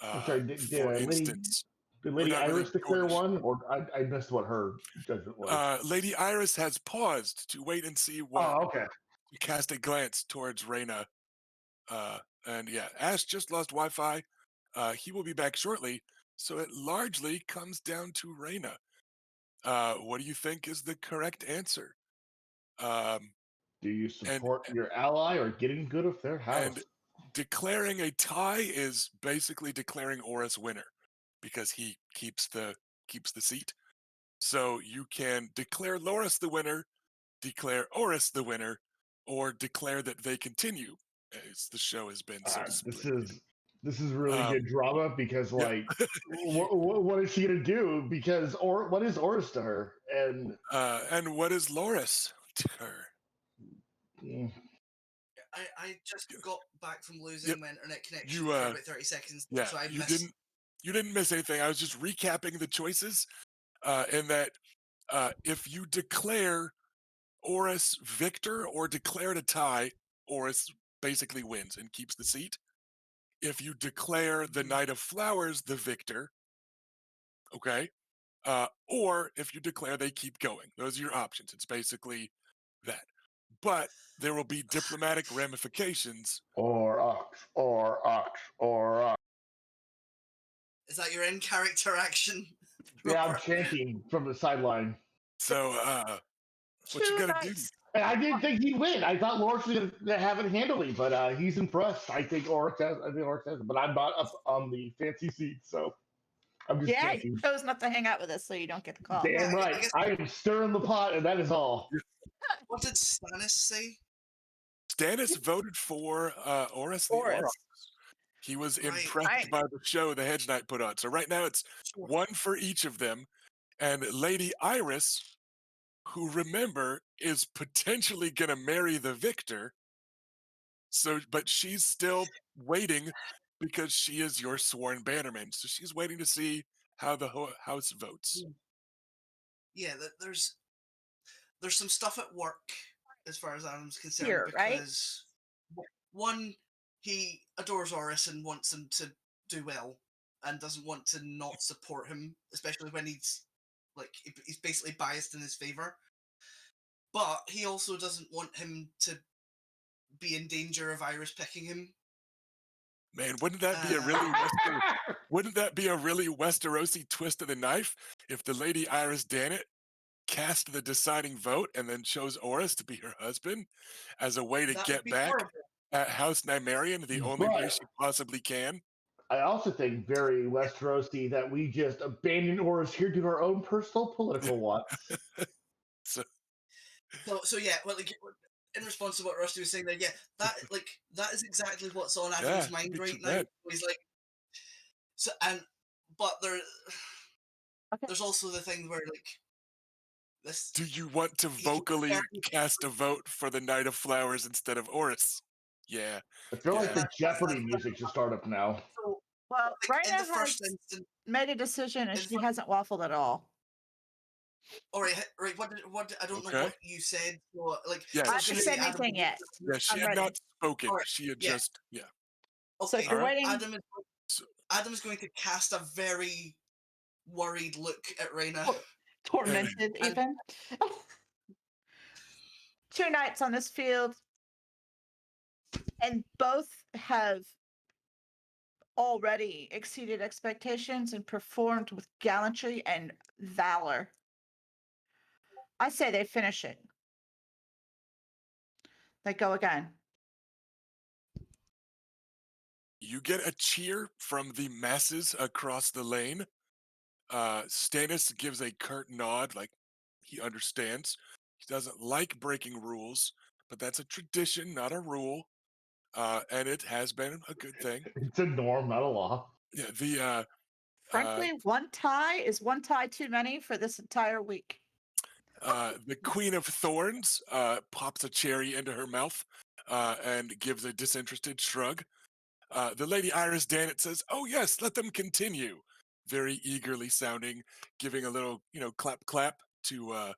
I'm sorry, did, For did, Lady, instance, did or Lady not really Iris declare Dornish. one, or I missed what her judgment was? Lady Iris has paused to wait and see what. Oh, okay. To cast a glance towards Reyna. And yeah, Ash just lost Wi-Fi. He will be back shortly. So it largely comes down to Reyna. What do you think is the correct answer? Um, Do you and support your ally or getting good of their house? and declaring a tie is basically declaring Oris winner because he keeps the seat. So you can declare Loris the winner, declare Oris the winner, or declare that they continue, as the show has been so This split. is really good drama because Yeah. what is she gonna do? Because what is Oris to her? And what is Loris to her? Mm, I just got back from losing Yep. my internet connection You for about 30 seconds, yeah, so I you missed. didn't miss anything. I was just recapping the choices, in that if you declare Oris victor or declare a tie, Oris basically wins and keeps the seat. If you declare the Knight of Flowers the victor, okay, or if you declare they keep going, those are your options. It's basically that. But there will be diplomatic ramifications. or ox, or ox, or ox. Is that your in character action? Yeah, I'm Robert? chanting from the sideline. So, what you Too gonna do? nice. And I didn't think he'd win. I thought Loris was gonna have it handily, but he's impressed. I think Oryx has it, but I'm not up on the fancy seat, so I'm just Yeah, chanting. you chose not to hang out with us, so you don't get the call. Damn I right. guess- I am stirring the pot, and that is all. What did Stannis say? Stannis voted for Oris the Oris. Auroch. He was Right. impressed Right. by the show the Hedge Knight put on. So right now it's Sure. one for each of them. And Lady Iris, who remember is potentially going to marry the victor. So, but she's still waiting because she is your sworn bannerman. So she's waiting to see how the house votes. Yeah, there's some stuff at work as far as I'm concerned Here, right? because one, he adores Oris and wants him to do well and doesn't want to not support him, especially when he's basically biased in his favor. But he also doesn't want him to be in danger of Iris picking him. Man, wouldn't that be a really wouldn't that be a really Westerosi twist of the knife if the Lady Iris Dannett cast the deciding vote and then chose Oris to be her husband as a way to That would get be back horrible. at House Nymerian the only way But she possibly can. I also think very Westerosy that we just abandon Oris here due to our own personal political wants. So So yeah, well, like, in response to what Rusty was saying there, yeah, that is exactly what's on Adam's yeah, mind be right too now. bad. He's like, but Okay. there's also the thing where like this Do you want to he can vocally very- cast a vote for the Knight of Flowers instead of Oris? Yeah. I feel like Yeah. the Jeopardy music should start up now. so, Well, like, in Raina the first has instance. made a decision and in the she fir- hasn't waffled at all. All right, right. I don't know Okay. what you said. So, like, Yeah, so I I was haven't going to said say Adam. anything yet. Yeah, she I'm had ready. not spoken. Alright, She had yeah. just yeah. So Okay, you're Alright. waiting. Adam's going to cast a very worried look at Raina. Tormented, And- even. 2 knights on this field, and both have already exceeded expectations and performed with gallantry and valor. I say they finish it. They go again. You get a cheer from the masses across the lane. Stannis gives a curt nod, like he understands. He doesn't like breaking rules, but that's a tradition, not a rule. And it has been a good thing. It's a norm, not a law. Yeah, the Frankly, one tie is one tie too many for this entire week. the Queen of Thorns pops a cherry into her mouth and gives a disinterested shrug. The Lady Iris Danit says, "Oh yes, let them continue." Very eagerly sounding, giving a little, clap clap to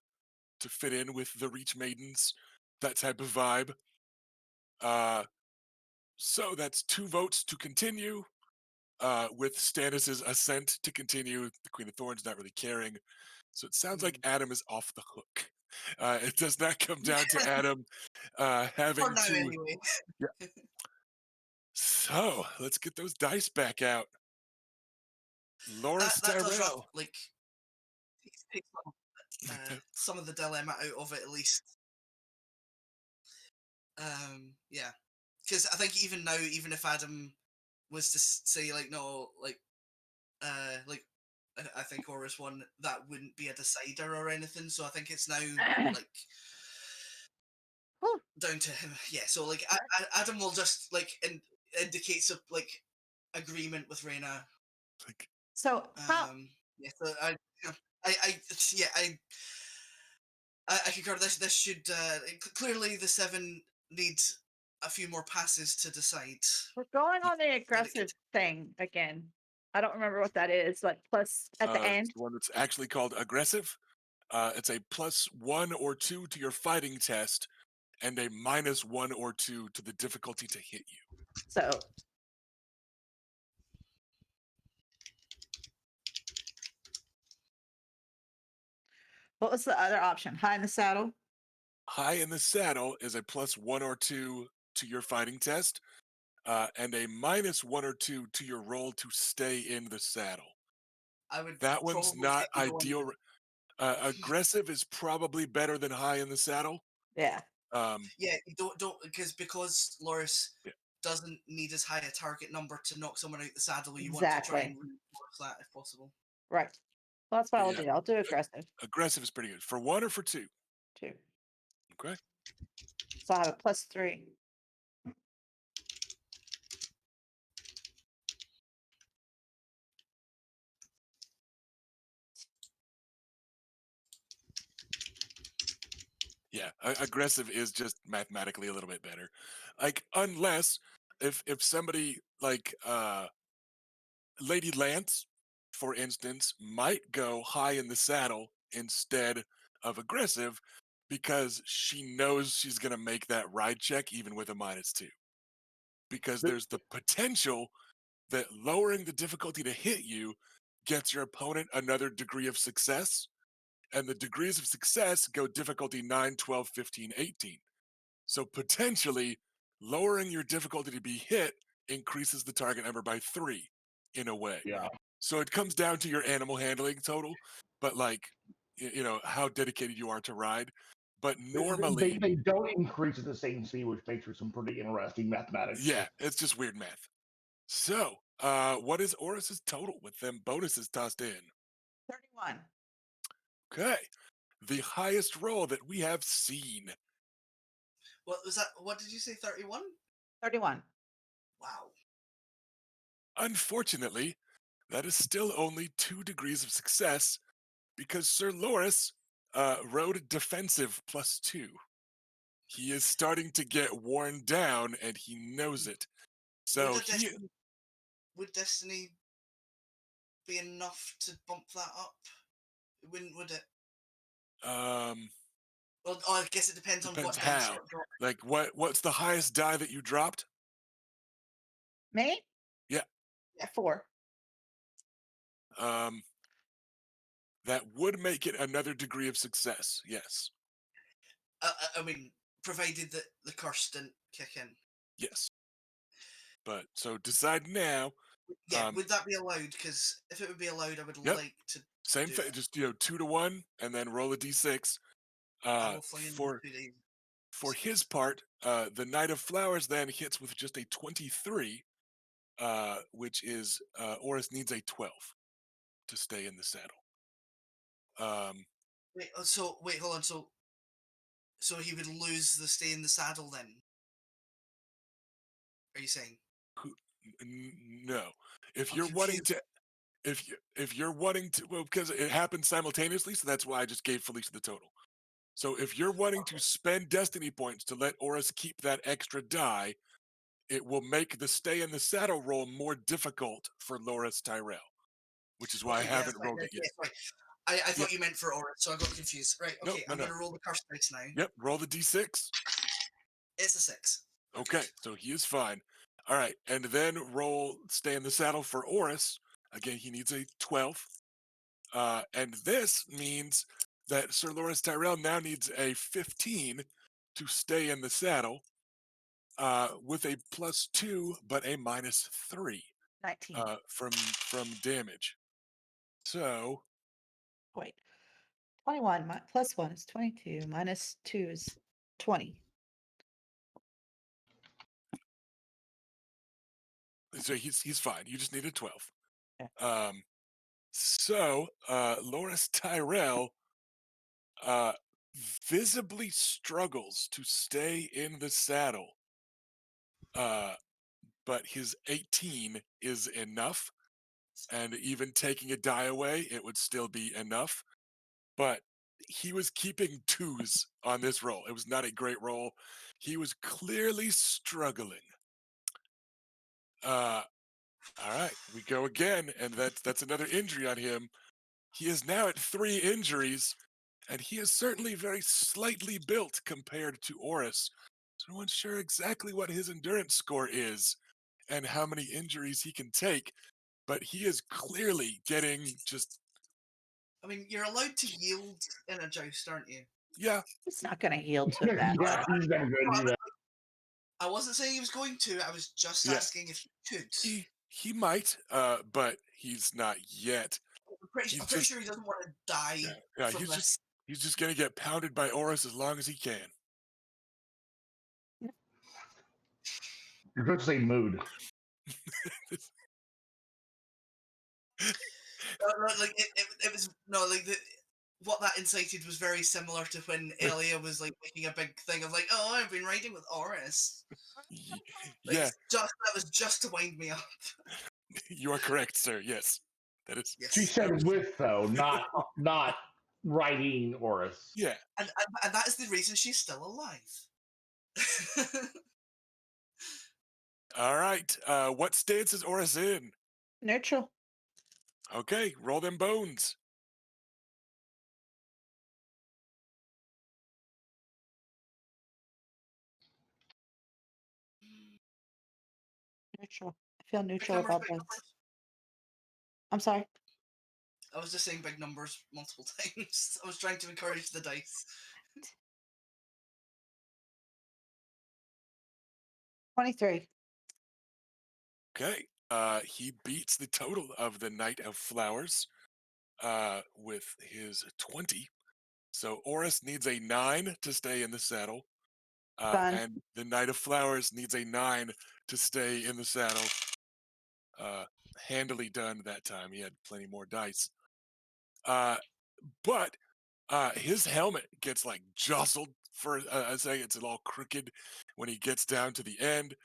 fit in with the Reach Maidens, that type of vibe. So that's 2 votes to continue. With Stannis's assent to continue, the Queen of Thorns not really caring. So it sounds like Adam is off the hook. It does not come down to Adam having For now, to. anyway. So let's get those dice back out. Loris That does Tyrell. like take some of the dilemma out of it at least. Yeah, because I think even now, even if Adam was to say like no, like I think Horus won, that wouldn't be a decider or anything. So I think it's now like Whew. down to him. Yeah, so like Adam will just like indicates a like agreement with Reyna. Like, So how Yeah, so yeah, I concur. This should clearly the 7 needs a few more passes to decide. we're going on the Then it aggressive gets- thing again. I don't remember what that is. Like plus at the it's end. the one that's actually called aggressive. It's a +1 or 2 to your fighting test, and a -1 or 2 to the difficulty to hit you. So what was the other option? High in the saddle? High in the saddle is a +1 or 2 to your fighting test, and a -1 or 2 to your roll to stay in the saddle. I would That one's probably not take the one- ideal. Aggressive is probably better than high in the saddle. Yeah. Yeah, you don't because Loris Yeah. doesn't need as high a target number to knock someone out the saddle. You want to try Exactly. and reinforce that if possible. Right. Well, that's what I'll Yeah. do. I'll do aggressive Aggressive is pretty good. For 1 or for 2? too. Okay. So I have a +3. Yeah, aggressive is just mathematically a little bit better. Like unless if somebody like Lady Lance, for instance, might go high in the saddle instead of aggressive because she knows she's going to make that ride check even with a -2. Because there's the potential that lowering the difficulty to hit you gets your opponent another degree of success, and the degrees of success go difficulty 9, 12, 15, 18. So potentially lowering your difficulty to be hit increases the target number by 3 in a way. Yeah. So it comes down to your animal handling total, but like how dedicated you are to ride. But They, normally, they don't increase at the same speed, which makes for some pretty interesting mathematics. yeah, it's just weird math. So, what is Oris's total with them bonuses tossed in? 31. Okay, the highest roll that we have seen. What was that? What did you say? 31? 31. Wow. Unfortunately, that is still only 2 degrees of success because Sir Loris rode defensive +2. He is starting to get worn down and he knows it. Would So a destiny, would destiny be enough to bump that up? It wouldn't, would it? um Well, I guess it depends on depends what dice how. you're dropping. Like what's the highest die that you dropped? Me? Yeah. Yeah, 4. Um that would make it another degree of success. Yes. I mean, provided that the curse didn't kick in. Yes. But so decide now. Yeah, would that be allowed? Because if it would be allowed, I would Yep. like to Same do thing, it. just 2 to 1 and then roll a d6. I will fly in For 2 days. For his part, the Knight of Flowers then hits with just a 23, which is Oris needs a 12 to stay in the saddle. Wait, wait, hold on. So he would lose the stay in the saddle then? Are you saying? No, if I'm you're wanting confused. to, if you're wanting to, well, because it happens simultaneously, so that's why I just gave Felicia the total. So if you're wanting to spend destiny points to let Oris keep that extra die, it will make the stay in the saddle roll more difficult for Loris Tyrell, which is why I Okay, yeah, haven't fine, rolled it yet. yeah, fine. I Yep. thought you meant for Aura, so I got confused. Right, No, okay, no, I'm no. going to roll the curse dice now. Yep, roll the d6. It's a 6. Okay, so he is fine. All right, and then roll stay in the saddle for Oris. Again, he needs a 12. And this means that Sir Loris Tyrell now needs a 15 to stay in the saddle with a +2, but a -3 19. from damage. So, Wait. 21 plus 1 is 22. Minus 2 is 20. so he's fine. You just need a 12. Okay. So, Loris Tyrell visibly struggles to stay in the saddle, but his 18 is enough. And even taking a die away, it would still be enough. But he was keeping 2s on this roll. It was not a great roll. He was clearly struggling. All right, we go again, and that's another injury on him. He is now at 3 injuries, and he is certainly very slightly built compared to Oris. So no one's sure exactly what his endurance score is and how many injuries he can take, but he is clearly getting just, I mean, you're allowed to yield in a joust, aren't you? yeah, It's not going to yield to that. Yeah, he's never going to do that. I wasn't saying he was going to, I was just Yeah. asking if he could. he might, but he's not yet. I'm pretty just- sure he doesn't want to die Yeah, from this. he's just gonna get pounded by Oris as long as he can. You're going to say mood. Like it was no like what that incited was very similar to when Elia was like making a big thing of like, oh, I've been riding with Oris. Like, Yeah, that was just to wind me up. you are correct, sir. Yes, that is. Yes. She said with, though, not writing Oris. Yeah. And that is the reason she's still alive. All right. What stance is Oris in? Neutral. Okay, roll them bones. Neutral. I feel Big neutral numbers, about big this. numbers. I'm sorry. I was just saying big numbers multiple times. I was trying to encourage the dice. 23. Okay. He beats the total of the Knight of Flowers. with his 20. So Oris needs a 9 to stay in the saddle. Fun. And the Knight of Flowers needs a 9 to stay in the saddle. Handily done that time. He had plenty more dice. But his helmet gets like jostled for a second. It's all crooked when he gets down to the end.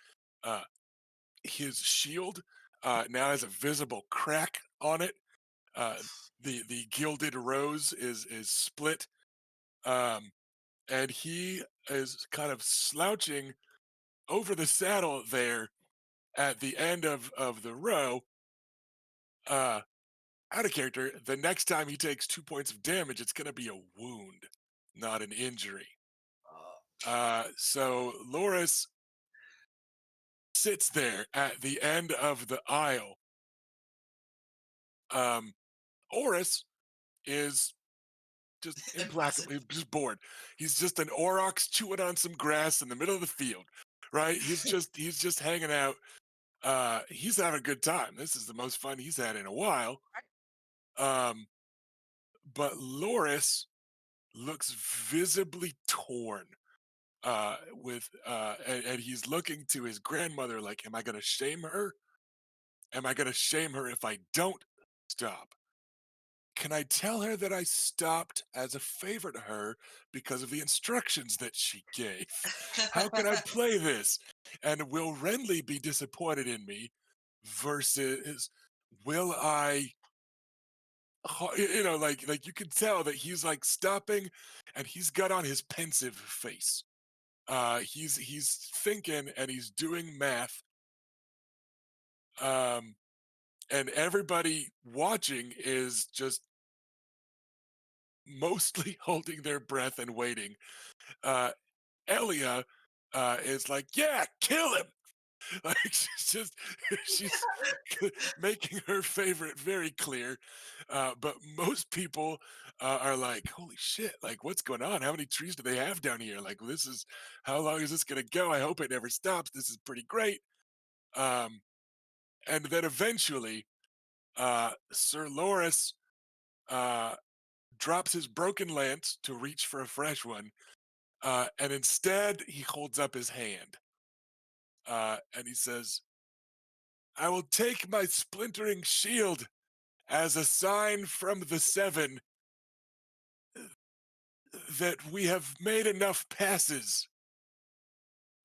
His shield now has a visible crack on it. The gilded rose is split, and he is kind of slouching over the saddle there at the end of the row. Out of character, the next time he takes 2 points of damage, it's going to be a wound, not an injury. So Loris sits there at the end of the aisle. Oris is just implacable. He's just bored. He's just an aurochs chewing on some grass in the middle of the field, right? He's just hanging out. He's having a good time. This is the most fun he's had in a while. But Loris looks visibly torn. And he's looking to his grandmother like, am I going to shame her? Am I going to shame her if I don't stop? Can I tell her that I stopped as a favor to her because of the instructions that she gave? How can I play this? And will Renly be disappointed in me versus will I, like you can tell that he's like stopping and he's got on his pensive face. He's thinking and he's doing math. And everybody watching is just mostly holding their breath and waiting. Elia is like, yeah, kill him. Like she's making her favorite very clear. But most people are like, holy shit, like what's going on? How many trees do they have down here? Like how long is this gonna go? I hope it never stops. This is pretty great. And then eventually, Sir Loris drops his broken lance to reach for a fresh one, and instead he holds up his hand, and he says, I will take my splintering shield as a sign from the Seven that we have made enough passes.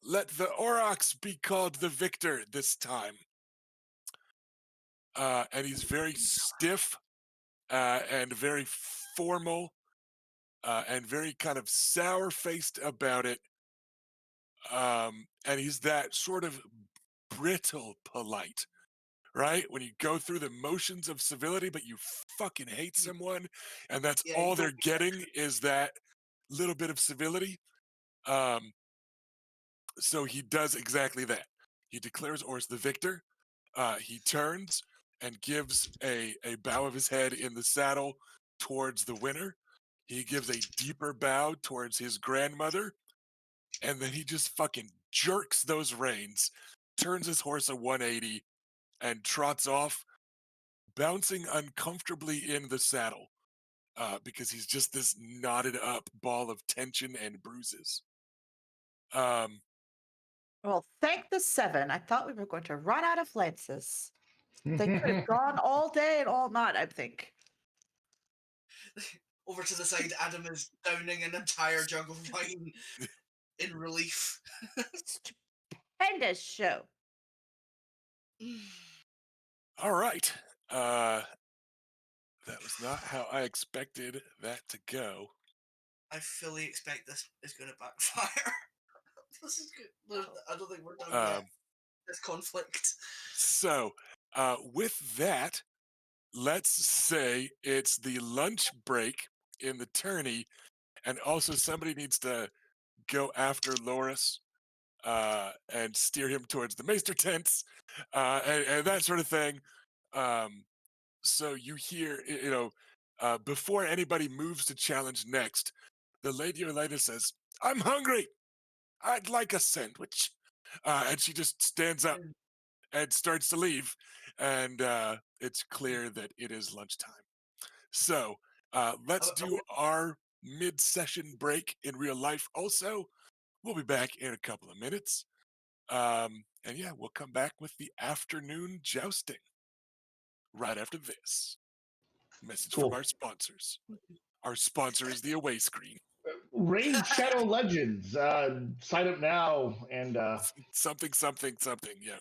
Let the aurochs be called the victor this time. And he's very stiff and very formal and very kind of sour-faced about it. And he's that sort of brittle polite, right? When you go through the motions of civility, but you fucking hate someone, and that's Yeah, all you they're don't getting is that little bit of civility. So he does exactly that. He declares Oris the victor. He turns and gives a bow of his head in the saddle towards the winner. He gives a deeper bow towards his grandmother, and then he just fucking jerks those reins, turns his horse a 180, and trots off, bouncing uncomfortably in the saddle because he's just this knotted up ball of tension and bruises. Um, Well, thank the Seven. I thought we were going to run out of lances. They could have gone all day and all night, I think. Over to the side, Adam is downing an entire jug of wine in relief. Stupendous show. all right. That was not how I expected that to go. I fully expect this is going to backfire. This is good. I don't think we're done yet. This conflict. So, with that, let's say it's the lunch break in the tourney, and also somebody needs to go after Loris and steer him towards the Maester tents and that sort of thing. So you hear, before anybody moves to challenge next, the Lady Orleda says, I'm hungry. I'd like a sandwich. And she just stands up and starts to leave. And it's clear that it is lunchtime. So let's Are do our mid-session break in real life. Also, we'll be back in a couple of minutes. And yeah, we'll come back with the afternoon jousting right after this. Message from Cool. our sponsors. Our sponsor is the away screen. Raid Shadow Legends. Sign up now and Something, something, something. Yeah.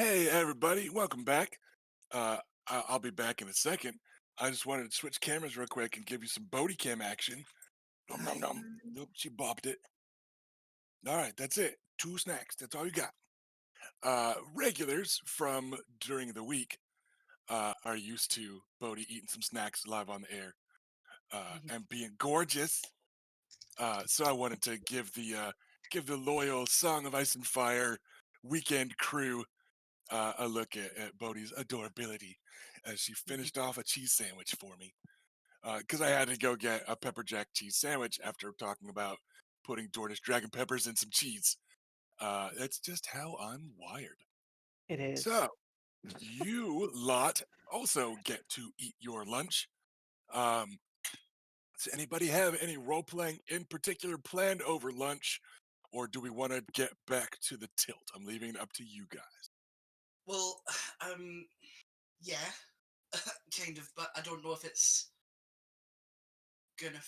Hey, everybody, welcome back. I'll be back in a second. I just wanted to switch cameras real quick and give you some Bodhi cam action. Nom nom nom. Nope, she bopped it. All right, that's it. Two snacks. That's all you got. Regulars from during the week are used to Bodhi eating some snacks live on the air and being gorgeous. So I wanted to give the loyal Song of Ice and Fire weekend crew a look at Bodhi's adorability as she finished off a cheese sandwich for me. Because I had to go get a pepper jack cheese sandwich after talking about putting Dornish dragon peppers in some cheese. That's just how I'm wired. It is. So, you lot also get to eat your lunch. Um, does anybody have any role playing in particular planned over lunch, or do we want to get back to the tilt? I'm leaving it up to you guys. Well, yeah, kind of, but I don't know if it's gonna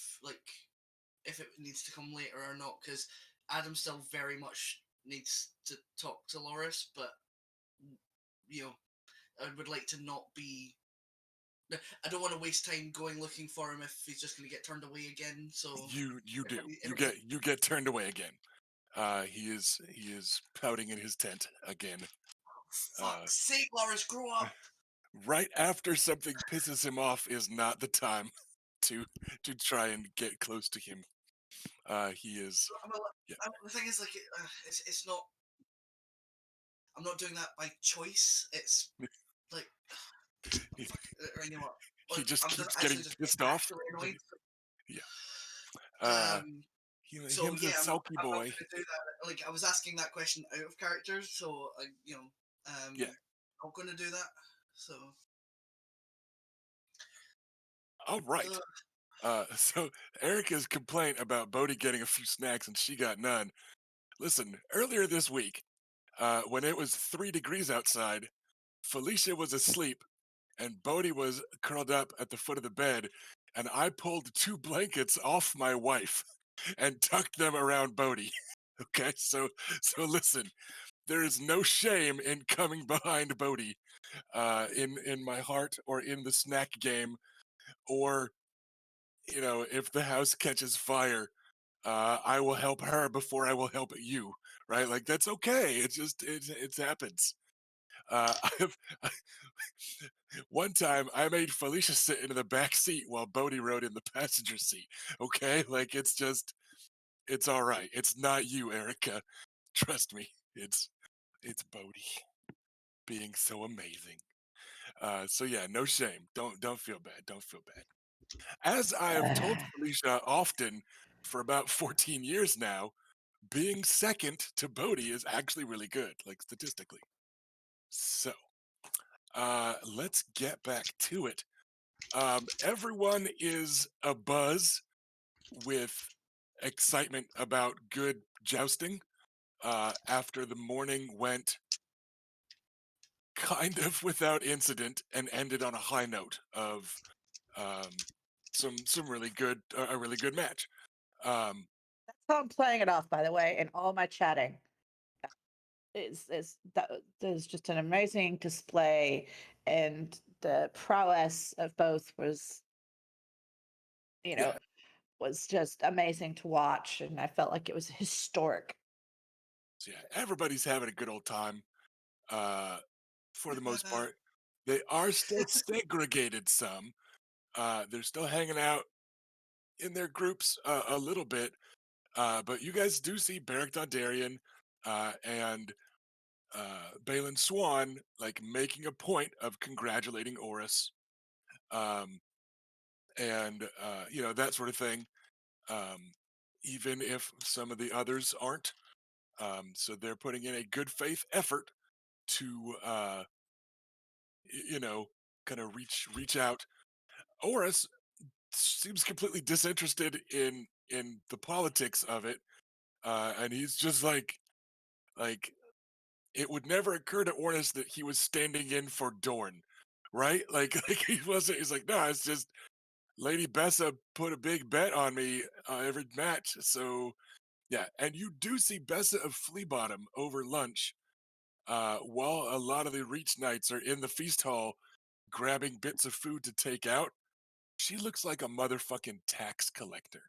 if it needs to come later or not, because Adam still very much needs to talk to Loris, but you know, I would like to not be. I don't want to waste time going looking for him if he's just going to get turned away again. So You if do. we- You get turned away again. He is pouting in his tent again. fuck's sake, Loris, grow up. Right after something pisses him off is not the time to try and get close to him. He is. Yeah. The thing is, it's not. I'm not doing that by choice. It's like, He, fuck, you know what? he just I'm just keeps actually getting just pissed getting off. actually annoyed. Yeah. Uh, So him's a yeah, sulky I'm not boy. going to do that. Like I was asking that question out of characters, so Yeah. not going to do that. So All right. So Erica's complaint about Bodhi getting a few snacks and she got none. Listen, earlier this week, when it was 3 degrees outside, Felicia was asleep and Bodhi was curled up at the foot of the bed, and I pulled 2 blankets off my wife and tucked them around Bodhi. Okay, so listen, there is no shame in coming behind Bodhi, in my heart or in the snack game, or if the house catches fire, I will help her before I will help you. Right? Like that's okay. It happens. I've One time I made Felicia sit in the back seat while Bodhi rode in the passenger seat. Okay, like it's all right. It's not you, Erica. Trust me. It's Bodhi being so amazing. So yeah, no shame. Don't feel bad. Don't feel bad. As I have told Felicia often for about 14 years now, being second to Bodhi is actually really good, like statistically. So let's get back to it. Everyone is abuzz with excitement about good jousting after the morning went kind of without incident and ended on a high note of um, some really good a really good match. Um, That's how I'm playing it off, by the way, in all my chatting. Is that there's just an amazing display, and the prowess of both was, you know, yeah, was just amazing to watch, and I felt like it was historic. so yeah, everybody's having a good old time for the most part. They are still segregated some. They're still hanging out in their groups a little bit. But you guys do see Beric Dondarrion and Balin Swan like making a point of congratulating Oris, um, and that sort of thing. Um, even if some of the others aren't, so they're putting in a good faith effort to kind of reach out. Oris seems completely disinterested in the politics of it, and he's just like it would never occur to Ornis that he was standing in for Dorn, right? Like, like he wasn't. He's like, no, it's just Lady Bessa put a big bet on me every match. So yeah, and you do see Bessa of Fleabottom over lunch, while a lot of the Reach Knights are in the feast hall grabbing bits of food to take out, she looks like a motherfucking tax collector.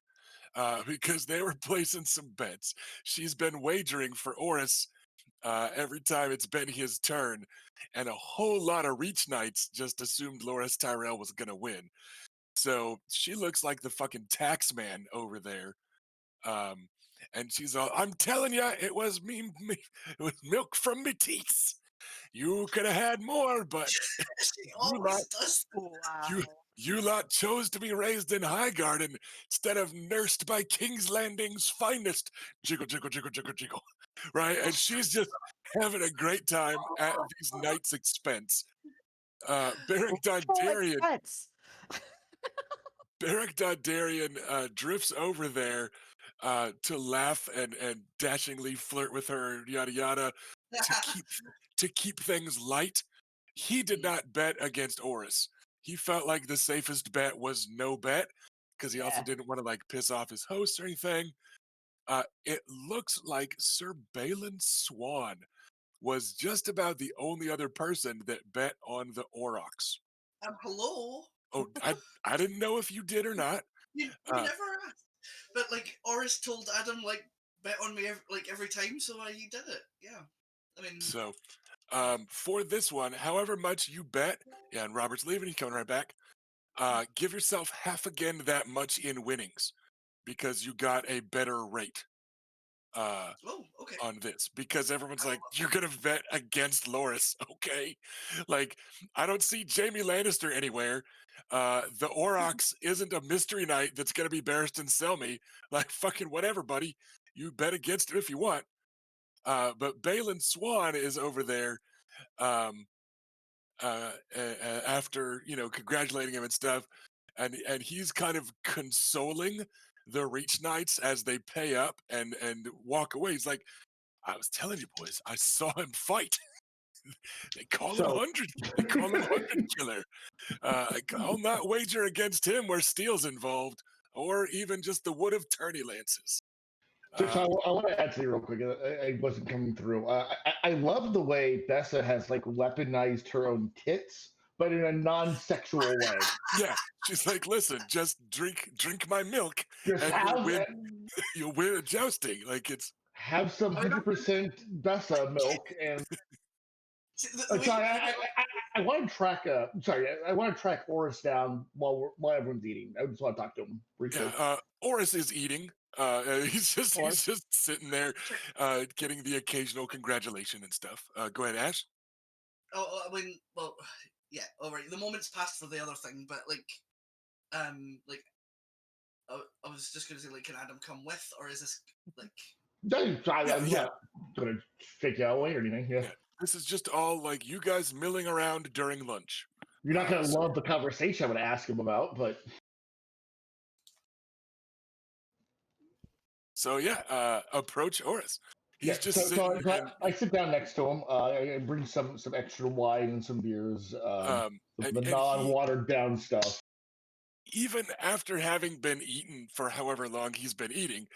Because they were placing some bets. She's been wagering for Oris every time it's been his turn, and a whole lot of Reach Knights just assumed Loris Tyrell was gonna win. So she looks like the fucking tax man over there. Um, and she's all, I'm telling you, it was me, it was milk from me teeth. You could have had more, but She you lot, always does. you, Wow. you lot chose to be raised in Highgarden instead of nursed by King's Landing's finest. Jiggle, jiggle, jiggle, jiggle, jiggle. Right? And she's just having a great time at these knights' expense. Beric Full Dondarrion expense. Beric Dondarrion drifts over there to laugh and dashingly flirt with her, yada yada, to keep to keep things light. He did not bet against Oris. He felt like the safest bet was no bet because he also Yeah. didn't want to like piss off his host or anything. It looks like Sir Balin Swan was just about the only other person that bet on the Aurochs. Hello. Oh, I didn't know if you did or not. You Uh, never asked. But like Oris told Adam, like bet on me every time, so I did it. Yeah. I mean, So, for this one, however much you bet, yeah, and Robert's leaving, he's coming right back. Give yourself half again that much in winnings because you got a better rate oh, okay. on this. Because everyone's I like, love you're gonna bet against Loris, okay? Like, I don't see Jamie Lannister anywhere. The Aurochs isn't a mystery knight that's gonna be Barristan Selmy. Like, fucking whatever, buddy. You bet against him if you want. But Balin Swan is over there. Um, After congratulating him and stuff, and he's kind of consoling the Reach Knights as they pay up and walk away. He's like, I was telling you boys, I saw him fight. They call him So, 100. They call him 100 killer. I'll not wager against him where steel's involved, or even just the wood of tourney lances. so Uh, I want to add something real quick. I wasn't coming through. I love the way Bessa has like weaponized her own tits, but in a non-sexual way. yeah, she's like, listen, just drink my milk, Just and you'll win a jousting. Like it's have some I mean, 100% Bessa milk, and see, the way, sorry, the way I want to track. Sorry, I want to track Oris down while everyone's eating. I just want to talk to him briefly. Yeah, Oris is eating. He's Or- just sitting there, getting the occasional congratulation and stuff. Go ahead, Ash. I mean, well, yeah, all right. The moment's passed for the other thing, but like I was just gonna say, like, can Adam come with, or is this like? I'm Yeah. not going to fake you out away or anything. Yeah. Yeah. This is just all like you guys milling around during lunch. You're not going to So- love the conversation I'm going to ask him about, but So yeah, approach Oris. He's yeah. just So sitting and I sit down next to him. I bring some extra wine and some beers, the and he, non-watered down stuff. even after having been eaten for however long he's been eating,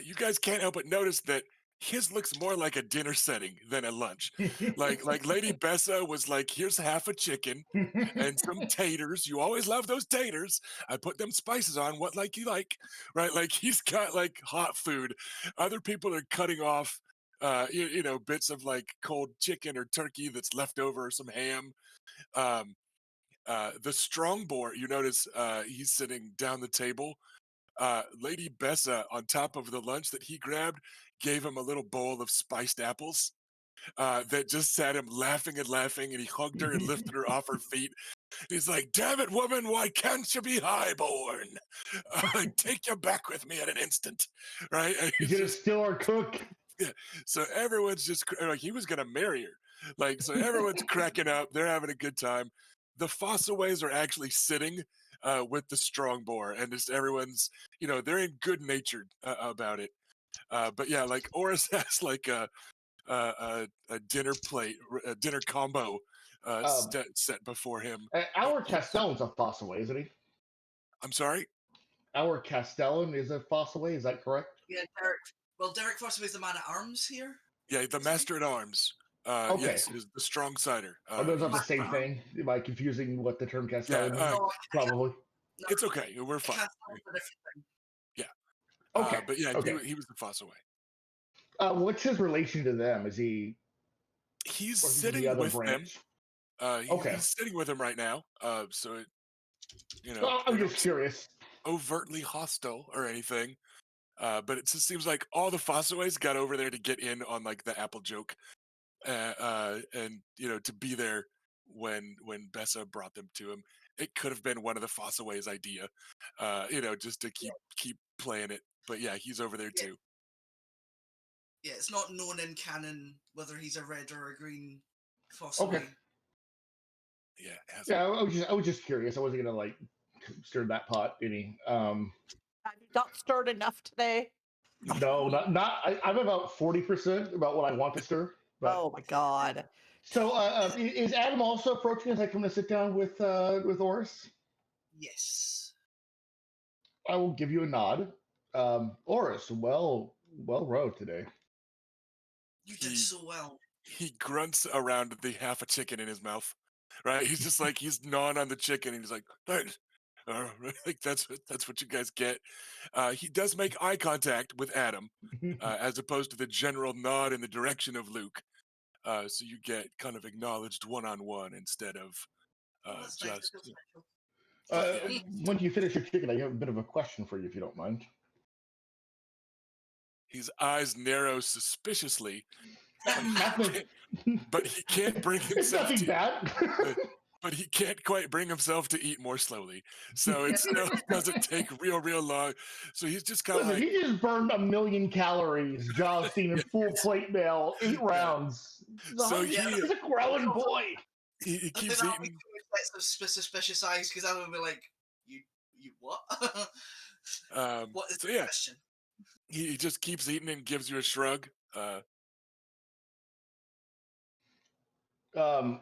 you guys can't help but notice that his looks more like a dinner setting than a lunch. Like Lady Bessa was like, here's half a chicken and some taters. You always love those taters. I put them spices on. What like you like, right? Like he's got like hot food. Other people are cutting off, bits of like cold chicken or turkey that's left over, or some ham. Um, the strong boar, you notice, he's sitting down the table. Lady Bessa, on top of the lunch that he grabbed, gave him a little bowl of spiced apples. That just sat him laughing and laughing, and he hugged her and lifted her off her feet. He's like, "Damn it, woman! Why can't you be highborn? I take you back with me at an instant, right?" And You're he's going to just steal our cook. so everyone's just like he was gonna marry her, like so everyone's cracking up. They're having a good time. The Fossaways are actually sitting with the strong boar, and just everyone's they're in good natured about it. But yeah, like Oris has like a dinner plate, a dinner combo set before him. Our Castellan's a fossil, isn't he? I'm sorry. Our Castellan is a fossil, is that correct? Yeah, Derek. Well, Derek Forsyth is the man at arms here. Yeah, the isn't he? master at arms. Okay. Yes, it is the strong cider. Are those not the He's- same thing? Am I confusing what the term Castelli means? No, Probably. no, it's okay. We're I fine. can't tell the different thing. Okay. But yeah, Okay. he was the Fossaway. What's his relation to them? Is he He's or is he sitting the other with them. branch? Okay. He's sitting with him right now. So it, I'm they just don't curious. overtly hostile or anything. But it just seems like all the Fossaways got over there to get in on like the Apple joke, and to be there when Bessa brought them to him. It could have been one of the Fossaways' idea, just to keep playing it. But yeah, he's over there Yeah. too. Yeah, it's not known in canon whether he's a red or a green fossil. Okay. Yeah, it has Yeah, I was just curious. I wasn't gonna like stir that pot any. Have you not stirred enough today? No, not. I'm about 40% about what I want to stir. But Oh my god. so, is Adam also approaching as I come to sit down with Oris? Yes. I will give you a nod. Oris, well rowed today. You did He- so well. He grunts around the half a chicken in his mouth, right? He's just like he's gnawing on the chicken, and he's like, "Thanks." Like that's what you guys get. He does make eye contact with Adam, as opposed to the general nod in the direction of Luke. So you get kind of acknowledged one-on-one instead of Oh, that's nice. I just. feel special. Yeah. When you finish your chicken, I have a bit of a question for you, if you don't mind. His eyes narrow suspiciously, Nothing. but he can't bring It's himself nothing to. bad. But he can't quite bring himself to eat more slowly, so it still doesn't take real long. So he's just kind of Listen, like, he just burned 1,000,000 calories, jousting in full plate mail, 8 rounds. So he's yeah, a growing boy. he I think keeps that'll be eating. two suspicious eyes because I would be like, you what? What is So the yeah, question? he just keeps eating and gives you a shrug. Um,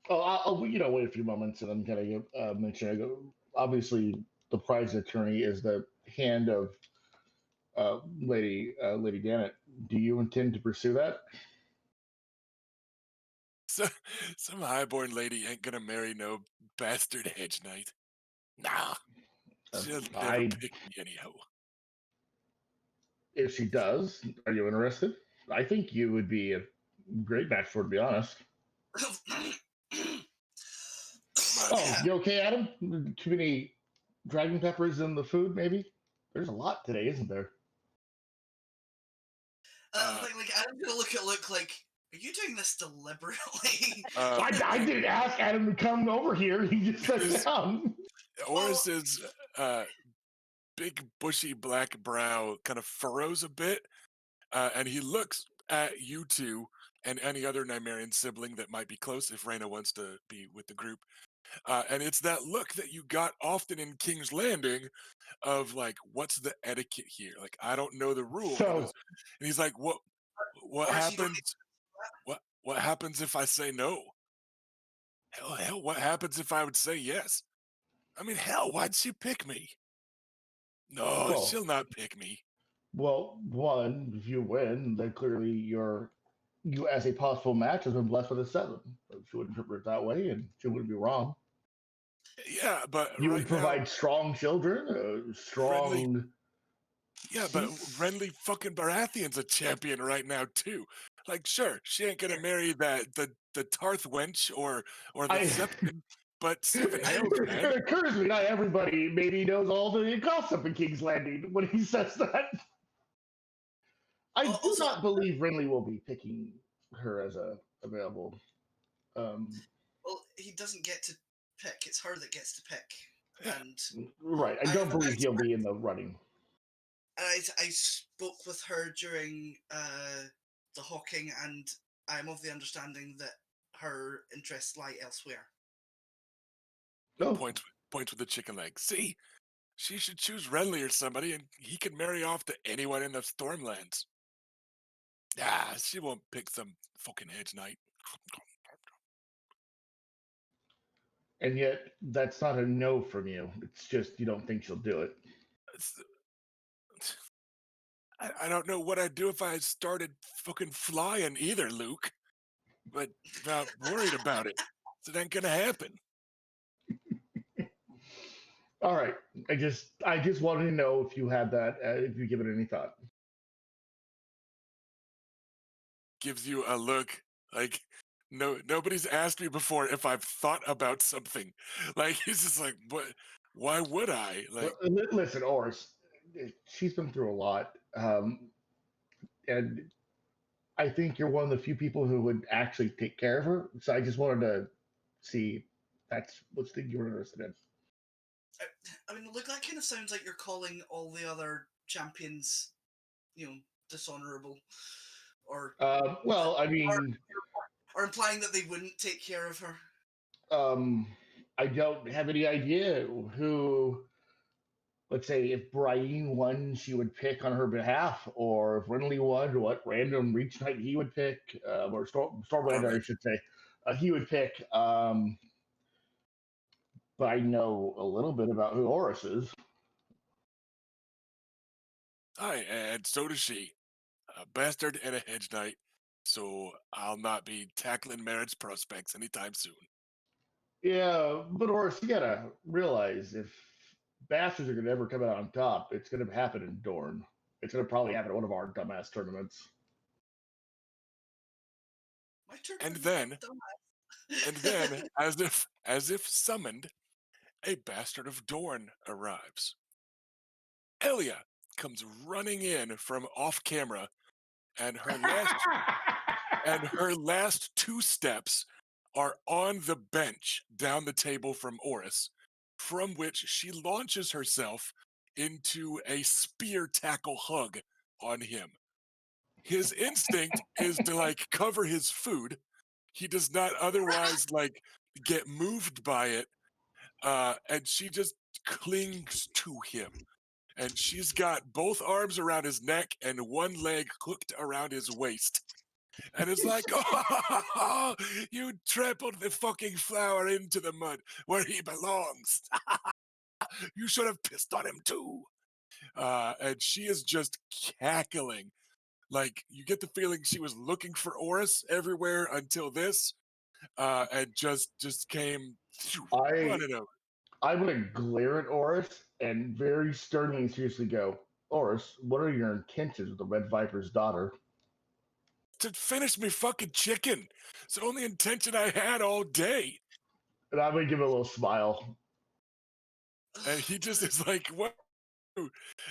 I'll wait a few moments and I'm gonna mention. I go, obviously, the prize attorney is the hand of Lady Janet. Do you intend to pursue that? So, some highborn lady ain't gonna marry no bastard hedge knight. Nah, she'll never I pick me anyhow. If she does, are you interested? I think you would be a great match for her, to be honest. Oh, you okay, Adam? Too many dragon peppers in the food, maybe? There's a lot today, isn't there? like I'm gonna look at Luke like, are you doing this deliberately? I didn't ask Adam to come over here. He just sat down. Oris's big bushy black brow kind of furrows a bit, and he looks at you two and any other Nymerian sibling that might be close if Reyna wants to be with the group. And it's that look that you got often in King's Landing of like, what's the etiquette here? Like, I don't know the rule. So- and he's like, what Oris, you don't happens? What happens if I say no? Hell, what happens if I would say yes? I mean, hell, why'd she pick me? No, Well- she'll not pick me. Well, one, if you win, then clearly you as a possible match has been blessed with a 7. She would interpret it that way, and she wouldn't be wrong. Yeah, but You right would provide strong children, strong. Yeah, but Renly fucking Baratheon's a champion right now too. Like, sure, she ain't gonna marry the Tarth wench or the Septon, but 7 hells, man. It occurs to me not everybody maybe knows all the gossip in King's Landing when he says that. I do Also- not believe Renly will be picking her as a available. Well, he doesn't get to pick. It's her that gets to pick. Yeah. And Right. I don't believe he'll be in the running. I spoke with her during the hawking, and I'm of the understanding that her interests lie elsewhere. No. Points with the chicken leg. See, she should choose Renly or somebody, and he can marry off to anyone in the Stormlands. Ah, she won't pick some fucking hedge knight. And yet, that's not a no from you. It's just you don't think she'll do it. I don't know what I'd do if I started fucking flying either, Luke. but not worried about it. So it ain't gonna happen. All right. I just wanted to know if you had that, if you give it any thought. Gives you a look like nobody's asked me before if I've thought about something. Like he's just like, what? Why would I? Like, Listen, Oris, she's been through a lot, and I think you're one of the few people who would actually take care of her. So I just wanted to see if that's what's the you're interested in. I mean, look, that kind of sounds like you're calling all the other champions, dishonorable, or Well, I or, mean, or implying that they wouldn't take care of her. um, I don't have any idea who. Let's say if Brian won, she would pick on her behalf, or if Renly won, what random reach knight he would pick, or Stormlander, I should say, he would pick. But I know a little bit about who Horus is. hi, and so does she. A bastard and a hedge knight. So I'll not be tackling marriage prospects anytime soon. Yeah, but Horus, you gotta realize if bastards are gonna ever come out on top, it's gonna happen in Dorne. It's gonna probably happen at one of our dumbass tournaments. My And tournament's then, not and then, as if summoned, a bastard of Dorne arrives. Elia comes running in from off camera, and her last two steps are on the bench down the table from Oris, from which she launches herself into a spear tackle hug on him. His instinct is to like cover his food. He does not otherwise like get moved by it, and she just clings to him. And she's got both arms around his neck and one leg hooked around his waist. And it's like, oh, you trampled the fucking flower into the mud where he belongs. You should have pissed on him too. And she is just cackling. Like, you get the feeling she was looking for Oris everywhere until this, and just came I running over. I'm gonna glare at Oris and very sternly and seriously go, Oris, what are your intentions with the Red Viper's daughter? To finish me fucking chicken. It's the only intention I had all day. And I'm gonna give it a little smile. And he just is like, what?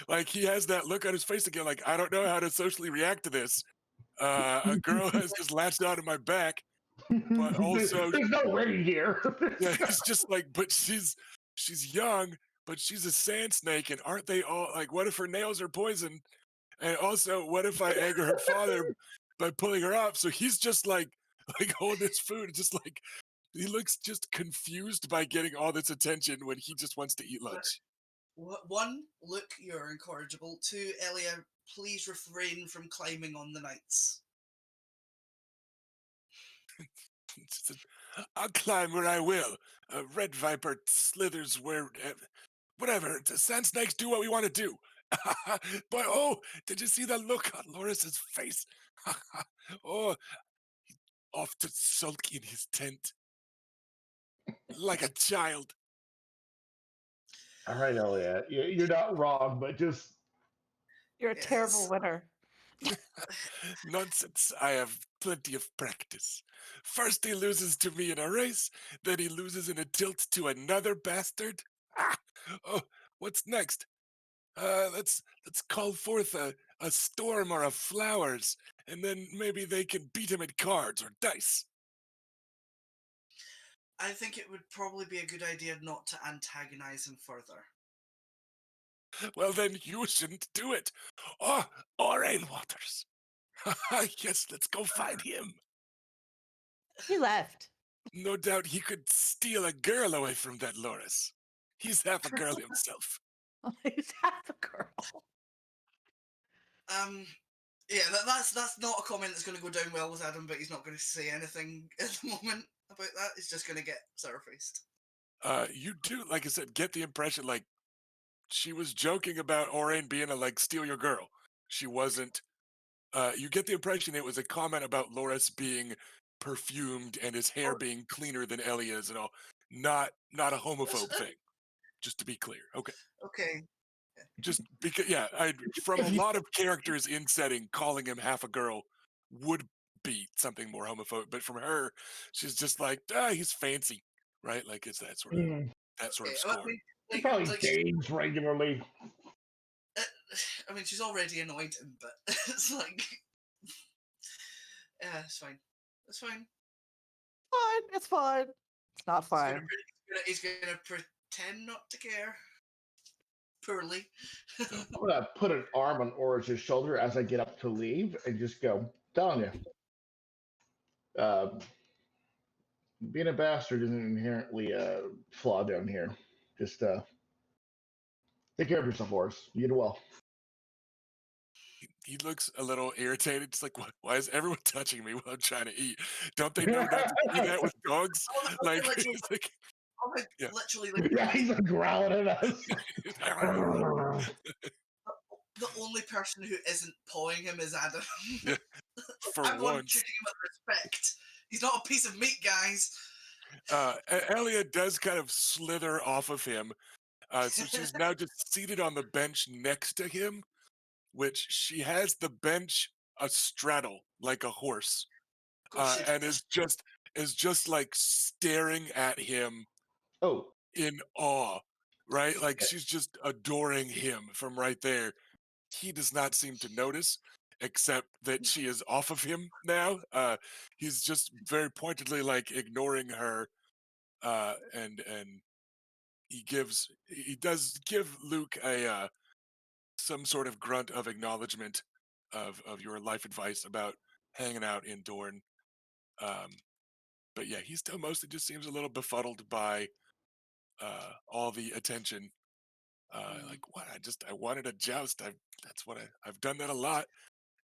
Like, he has that look on his face again, like, I don't know how to socially react to this. A girl has just latched onto my back, but also, There's no way here. yeah, he's just like, but she's young, but she's a sand snake, and aren't they all like, what if her nails are poisoned? And also, what if I anger her father by pulling her up? So he's just like holding his food, just like he looks just confused by getting all this attention when he just wants to eat lunch. One, look, you're incorrigible. Two, Elia, please refrain from climbing on the knights. I'll climb where I will. A red viper slithers where, whatever. The sand snakes do what we want to do. But oh, did you see the look on Loris's face? Oh, off to sulk in his tent like a child. All right, Elliot, you're not wrong, but just You're a terrible Yes. winner. Nonsense. I have plenty of practice. First he loses to me in a race, then he loses in a tilt to another bastard. Ah, oh, what's next? Let's call forth a storm or a flowers, and then maybe they can beat him at cards or dice. I think it would probably be a good idea not to antagonize him further. Well, then you shouldn't do it. Or Waters. Yes, let's go find him. He left. No doubt he could steal a girl away from that Loris. He's half a girl himself. He's half a girl. Yeah, that's not a comment that's going to go down well with Adam, but he's not going to say anything at the moment about that. It's just going to get surfaced. You do, like I said, get the impression like she was joking about Orain being a like steal your girl. She wasn't. You get the impression it was a comment about Loris being perfumed and his hair being cleaner than Elia's and all. Not a homophobe thing, just to be clear. Okay. Okay. Just because, yeah, from a lot of characters in setting, calling him half a girl would be something more homophobic. But from her, she's just like, he's fancy, right? Like it's that sort of Okay. I scorn. mean, He like, probably like games regularly. I mean, she's already annoyed him, but it's like, yeah, it's fine. It's fine. Fine. It's fine. It's not fine. He's gonna pretend not to care. Poorly. I'm gonna put an arm on Oris's shoulder as I get up to leave and just go, telling you, being a bastard isn't inherently a flaw down here. Just take care of yourself, Oris. You do well. He looks a little irritated. It's like, why is everyone touching me while I'm trying to eat? Don't they know not to do that with dogs? Like, literally, like yeah. literally, like, Yeah, he's like growling at us. the only person who isn't pawing him is Adam. Yeah, for Everyone once. treating him with respect. He's not a piece of meat, guys. Elia does kind of slither off of him. So she's now just seated on the bench next to him, which she has the bench astraddle like a horse, and is just like staring at him Oh, in awe, right? Like she's just adoring him from right there. He does not seem to notice, except that she is off of him now. He's just very pointedly like ignoring her, and he does give Luke a some sort of grunt of acknowledgement of your life advice about hanging out in Dorne. But yeah, he still mostly just seems a little befuddled by all the attention. Like what? I wanted a joust. That's what I've done that a lot.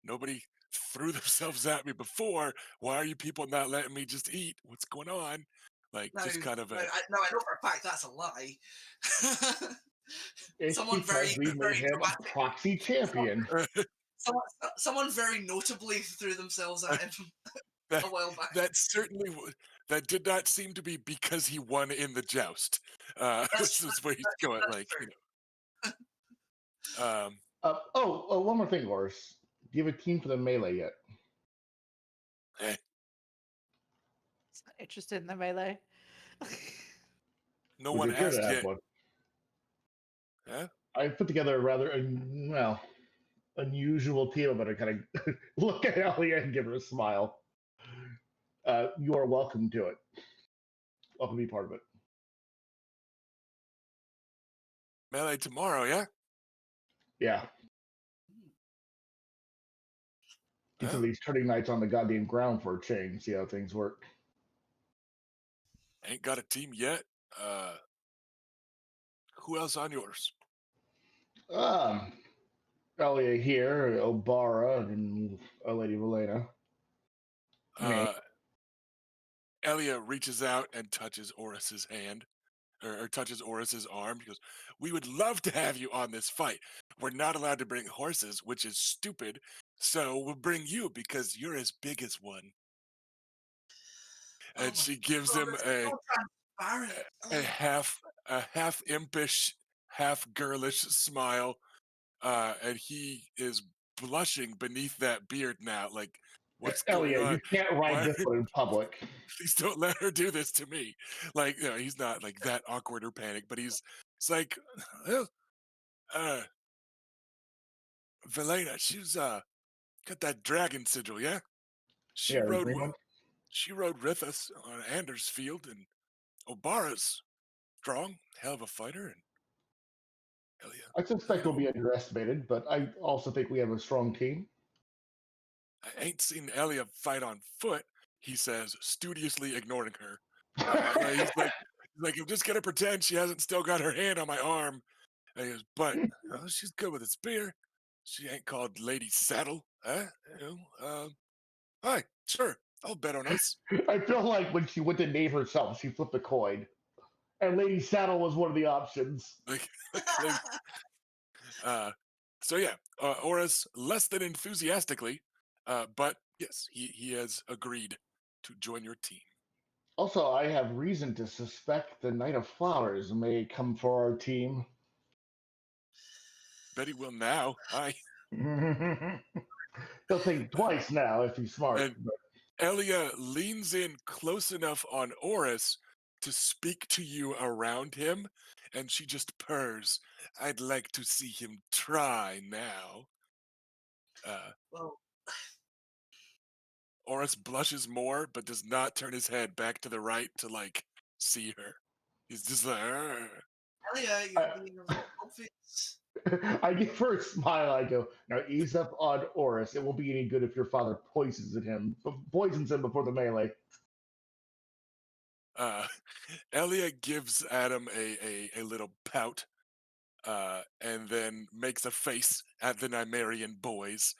Nobody threw themselves at me before. Why are you people not letting me just eat? What's going on? Like just kind of I know for a fact that's a lie. it's Someone because we made very him a dramatic. proxy champion. Someone very notably threw themselves at him that, a while back. that did not seem to be because he won in the joust. This is where he's going. Like true. you know. One more thing, Oris. Do you have a team for the melee yet? Eh, He's not interested in the melee. no Would one you care has to have yet. one? Huh? I put together a rather unusual team. I'm gonna kind of look at Elia and give her a smile. You are welcome to it. Welcome to be part of it. Melee tomorrow, yeah? Yeah. Get some of these turning nights on the goddamn ground for a change. See how things work. Ain't got a team yet. Who else on yours? Elia here, Obara, and Lady Valena. Me. Elia reaches out and touches Oris's hand, or touches Oris's arm. He goes, "We would love to have you on this fight. We're not allowed to bring horses, which is stupid. So we'll bring you because you're as big as one." And she gives him a half impish, half girlish smile, and he is blushing beneath that beard now. Like, what's going Elia, on? you can't ride this one in public. Please don't let her do this to me. Like, you know, he's not like that awkward or panicked, but it's like, well, Velena, she's got that dragon sigil, yeah? She Yeah, the rode green one. she rode with us on Anders Field, and Obara's strong, hell of a fighter, and Elia. I suspect we'll be underestimated, but I also think we have a strong team. I ain't seen Elia fight on foot, he says, studiously ignoring her. He's like, I'm just gonna pretend she hasn't still got her hand on my arm. And he goes, but she's good with a spear. She ain't called Lady Saddle, huh? You know, hi, sure, I'll bet on us. I feel like when she went to name herself, she flipped a coin, and Lady Saddle was one of the options. Like, so yeah, Oris less than enthusiastically, but yes, he has agreed to join your team. Also, I have reason to suspect the Knight of Flowers may come for our team. Bet he will now. He'll think twice now if he's smart. And Elia leans in close enough on Oris to speak to you around him, and she just purrs. I'd like to see him try now. Well, Oris blushes more, but does not turn his head back to the right to see her. He's just like, "Arr." Elia, you're being a little obvious. I give her a smile. I go, now ease up on Oris. It won't be any good if your father poisons him before the melee. Elia gives Adam a little pout, and then makes a face at the Nymerian boys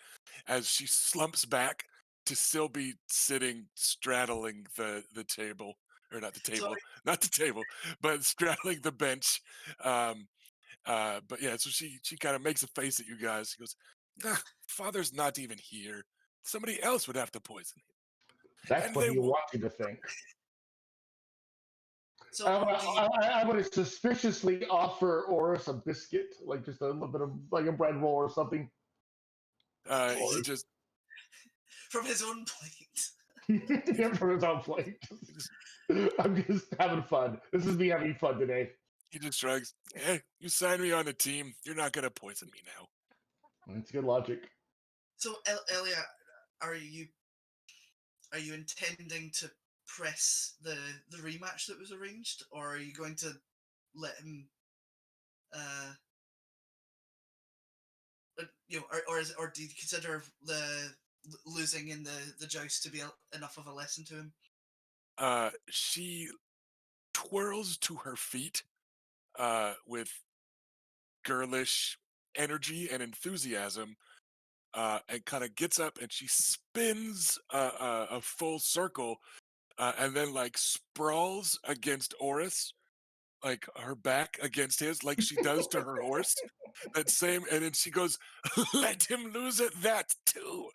as she slumps back to still be sitting straddling the table. Or not the table, Sorry. not the table, but straddling the bench. But yeah, so she kind of makes a face at you guys. She goes, "Father's not even here. Somebody else would have to poison him." That's And what they you will. want you to think. So do you, I would suspiciously offer Oris a biscuit, like just a little bit of like a bread roll or something. He just from his own plate. Yeah, from his own plate. I'm just having fun. This is me having fun today. he just shrugs. Hey, you signed me on the team. You're not gonna poison me now. That's good logic. So Elia, are you intending to press the rematch that was arranged, or are you going to let him or do you consider the losing in the joust to be enough of a lesson to him? She twirls to her feet with girlish energy and enthusiasm, and kind of gets up and she spins a full circle, and then sprawls against Oris, like her back against his, like she does to her horse. That same, and then she goes, "Let him lose at that too.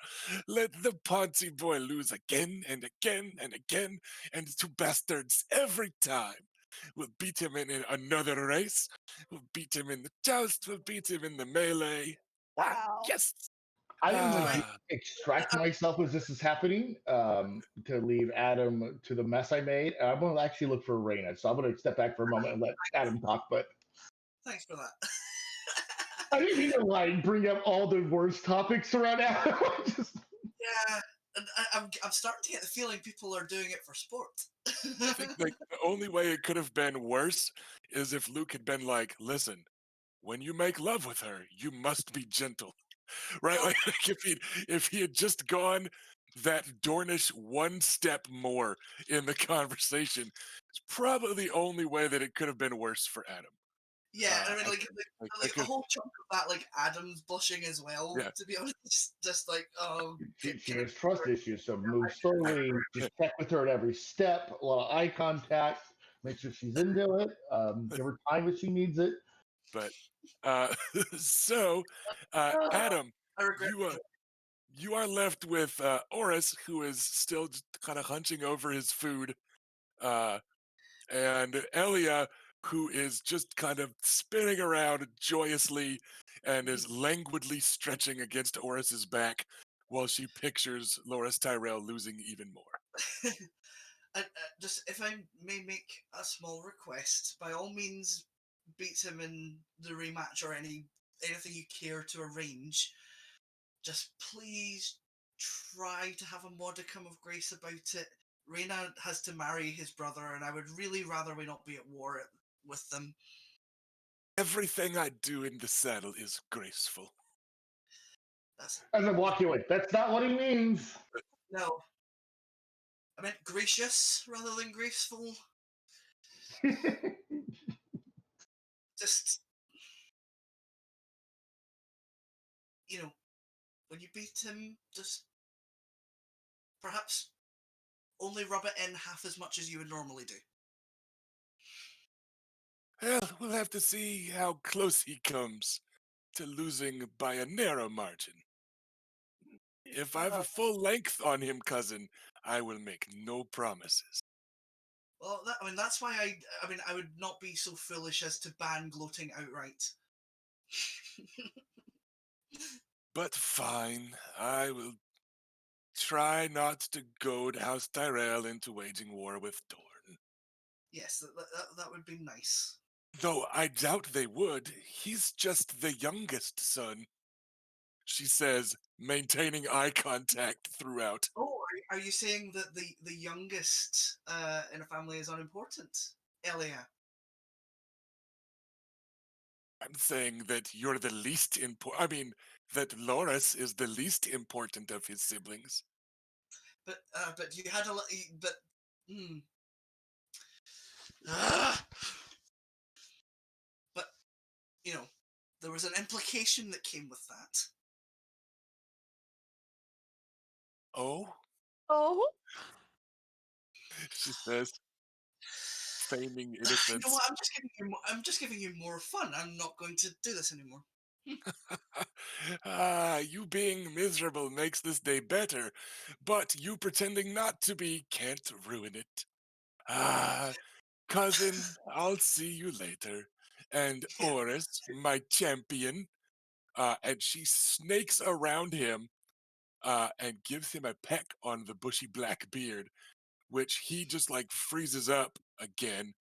Let the Ponzi boy lose again and again and again, and the two bastards every time. We'll beat him in another race. We'll beat him in the joust. We'll beat him in the melee. Wow. Yes." I am going to Ah, extract myself as this is happening to leave Adam to the mess I made. And I'm going to actually look for Raina. So I'm going to step back for a moment and let Adam talk. But Thanks for that. I didn't mean to bring up all the worst topics around Adam. Yeah, and I'm starting to get the feeling people are doing it for sport. I think the only way it could have been worse is if Luke had been like, "Listen, when you make love with her, you must be gentle." Right? Like if he had just gone that Dornish one step more in the conversation, it's probably the only way that it could have been worse for Adam. Yeah, I mean, I like, could, I like a could, whole chunk of that, like Adam's blushing as well. yeah. To be honest, just like, oh, She has trust issues, so move slowly. Just check with her at every step. A lot of eye contact. Make sure she's into it. Give her time if she needs it. But so Adam, I regret. you are left with Oris, who is still kind of hunching over his food, and Elia, who is just kind of spinning around joyously and is languidly stretching against Oris's back while she pictures Loras Tyrell losing even more. Just if I may make a small request, by all means, beat him in the rematch or anything you care to arrange. Just please try to have a modicum of grace about it. Reyna has to marry his brother, and I would really rather we not be at war with them. Everything I do in the saddle is graceful. And then walk away. That's not what he means. No. I meant gracious rather than graceful. Just, when you beat him, just perhaps only rub it in half as much as you would normally do. Well, we'll have to see how close he comes to losing by a narrow margin. If I have a full length on him, cousin, I will make no promises. Well, that's why I would not be so foolish as to ban gloating outright. But fine, I will try not to goad House Tyrell into waging war with Dorne. Yes, that would be nice. Though I doubt they would. He's just the youngest son, she says, maintaining eye contact throughout. Oh, are you saying that the youngest in a family is unimportant, Elia? I'm saying that you're the least important. I mean, that Loras is the least important of his siblings. But you had a lot. But hmm. Ah! But you know, there was an implication that came with that. Oh, Oh, she says, feigning You know innocence. what? I'm just giving you more fun. I'm not going to do this anymore. You being miserable makes this day better, but you pretending not to be can't ruin it. Ah, cousin, I'll see you later. And Yeah. Oris, my champion, and she snakes around him and gives him a peck on the bushy black beard, which he just like freezes up again.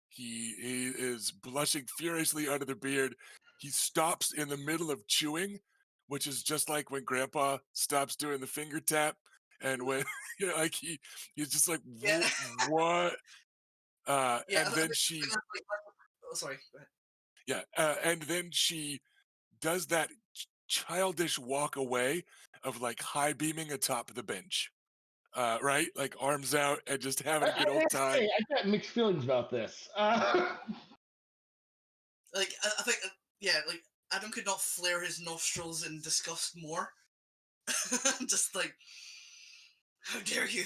He is blushing furiously under the beard. He stops in the middle of chewing, which is just like when Grandpa stops doing the finger tap, and when like he's just like Yeah. what? Yeah. And then she Oh, sorry. Go ahead. and then she does that childish walk away of like high beaming atop the bench, right? Like arms out and just having a good old time. I got mixed feelings about this. Like I think, yeah, like Adam could not flare his nostrils in disgust more. Just like, how dare you?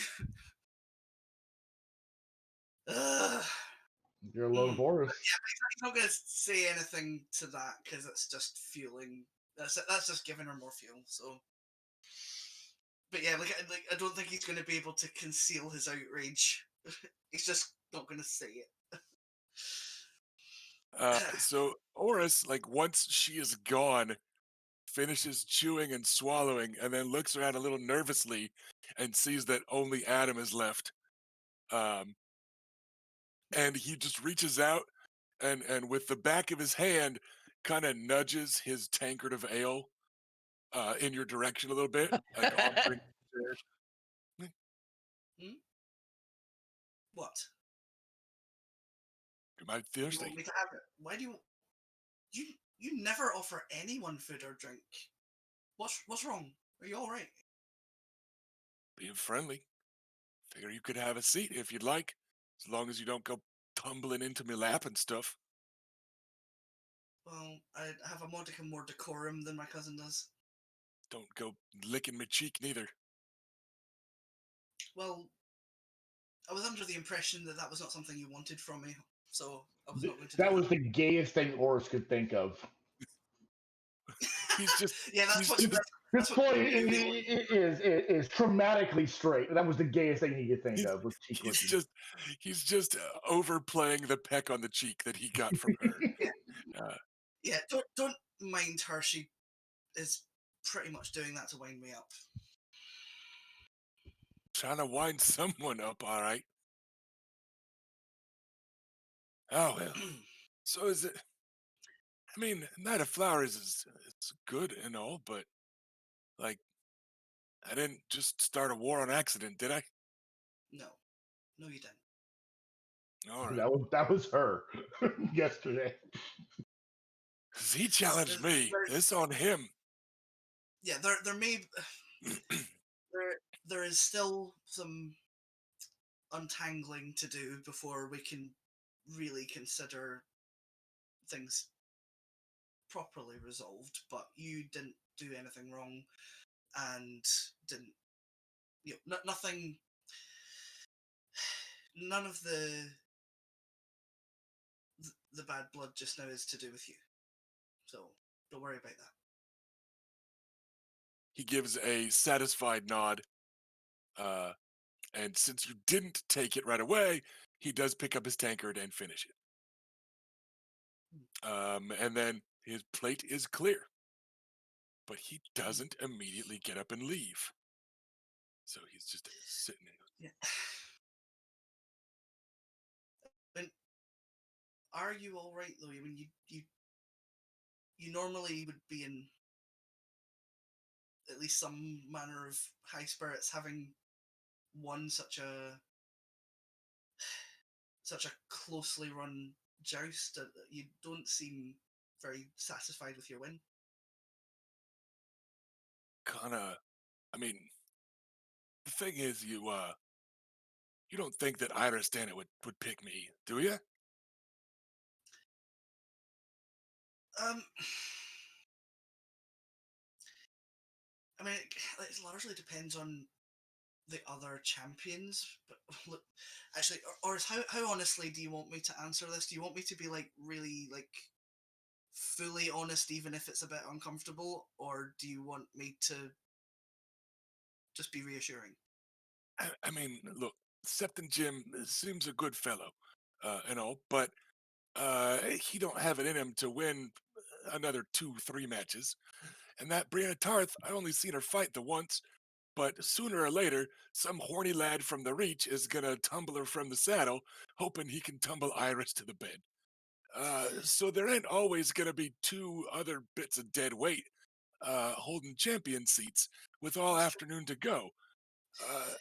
Ugh. You're a lone Boris. He's not gonna say anything to that because it's just fueling. That's just giving her more fuel. So, but yeah, like I don't think he's gonna be able to conceal his outrage. He's just not gonna say it. So Oris, like once she is gone, finishes chewing and swallowing, and then looks around a little nervously and sees that only Adam is left. Um, and he just reaches out and with the back of his hand, kind of nudges his tankard of ale in your direction a little bit, like offering. Hmm? What? Am I You want thirsty? me to have it? Why do you you never offer anyone food or drink? What's wrong? Are you all right? Being friendly. Figure you could have a seat if you'd like, as long as you don't go tumbling into my lap and stuff. Well, I have a modicum more decorum than my cousin does. Don't go licking my cheek neither. Well, I was under the impression that that was not something you wanted from me, so I was not going to do That was that. the gayest thing Oris could think of. He's just Yeah, he's just This that's what boy you really is traumatically straight. That was the gayest thing he could think he's of was cheek he's licking. just he's just overplaying the peck on the cheek that he got from her. yeah, Uh, yeah. Don't mind her. She is pretty much doing that to wind me up. trying to wind someone up, all right. Oh well. So is it? I mean, Night of Flowers is it's good and all, but like I didn't just start a war on accident, did I? No, no, you didn't. All right. That was her yesterday. 'Cause he challenged me. There, It's on him. yeah, there may there is still some untangling to do before we can really consider things properly resolved. But you didn't do anything wrong, and didn't nothing. None of the bad blood just now is to do with you. So don't worry about that. He gives a satisfied nod. Uh, And since you didn't take it right away, he does pick up his tankard and finish it. And then his plate is clear, but he doesn't immediately get up and leave. So he's just sitting there. Yeah. But are you all right though? I mean, you normally would be in at least some manner of high spirits, having won such a closely run joust. You don't seem very satisfied with your win. Kinda, I mean, the thing is, you don't think that Iris Dana would pick me, do you? Um, I mean, it largely depends on the other champions. But look, actually, or how honestly do you want me to answer this? Do you want me to be like really like fully honest, even if it's a bit uncomfortable, or do you want me to just be reassuring? I mean, look, Septon Jim seems a good fellow, and all, but he don't have it in him to win another 2, 3 matches. And that Brianna Tarth, I only seen her fight the once, but sooner or later, some horny lad from the Reach is gonna tumble her from the saddle, hoping he can tumble Iris to the bed. So there ain't always gonna be 2 other bits of dead weight holding champion seats with all That's true. afternoon to go. Uh,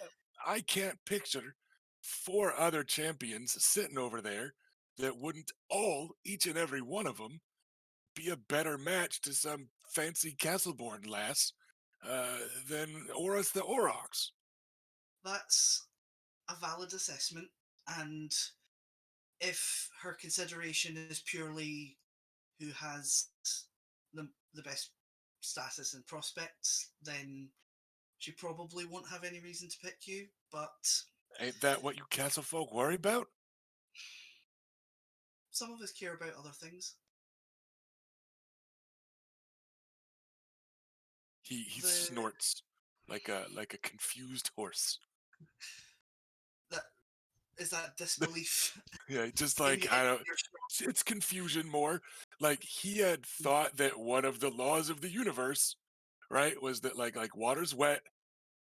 I can't picture 4 other champions sitting over there that wouldn't all, each and every one of them, be a better match to some fancy Castleborn lass uh, than Oris the Aurochs. That's a valid assessment, and if her consideration is purely who has the best status and prospects, then she probably won't have any reason to pick you. But Ain't that what you castle folk worry about? some of us care about other things. He The snorts like a confused horse. that is that disbelief Yeah, just in, like in I don't. your It's confusion more. Like he had thought that one of the laws of the universe, right, was that like water's wet,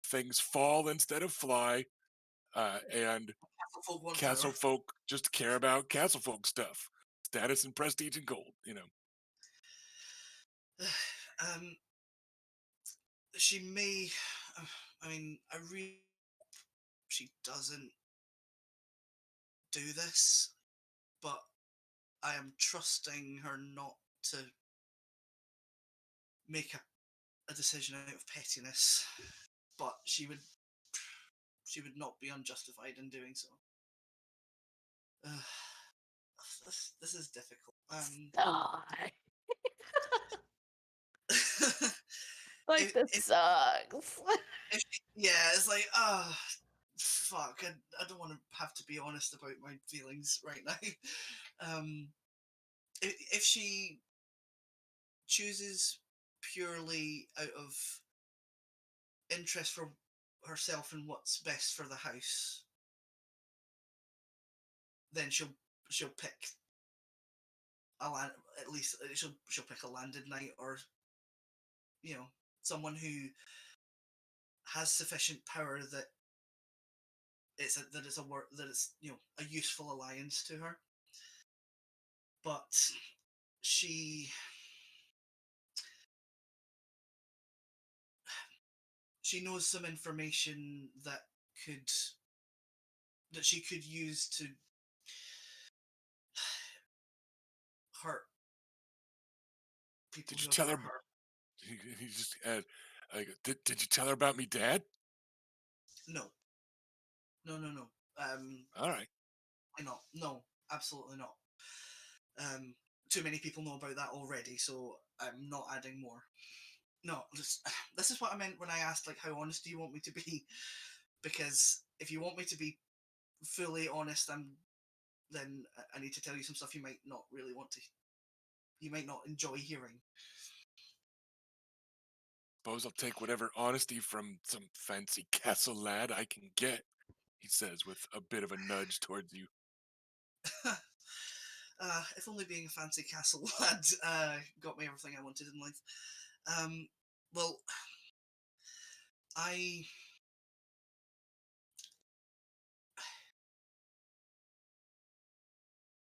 things fall instead of fly, and castle folk want castle power. folk just care about castle folk stuff, status and prestige and gold. um, she may. I mean, I really she doesn't do this, but I am trusting her not to make a decision out of pettiness. But she would not be unjustified in doing so. Uh, this is difficult. Die. Like, if, this if, sucks. yeah, it's like, fuck, I don't want to have to be honest about my feelings right now. If she chooses purely out of interest for herself and what's best for the house, then she'll pick a land. At least she'll pick a landed knight, or someone who has sufficient power that it's a useful alliance to her. But she she knows some information could that she could use to hurt people Did you who have tell her? hurt her. He just did you tell her about me, Dad? No, no, no, no. All right. Why not? No, absolutely not. Um, Too many people know about that already, so I'm not adding more. No, this is what I meant when I asked, like, how honest do you want me to be? Because if you want me to be fully honest, then I need to tell you some stuff you might not really want to. You might not enjoy hearing. Suppose I'll take whatever honesty from some fancy castle lad I can get. he says with a bit of a nudge towards you. If only being a fancy castle had got me everything I wanted in life. Well, I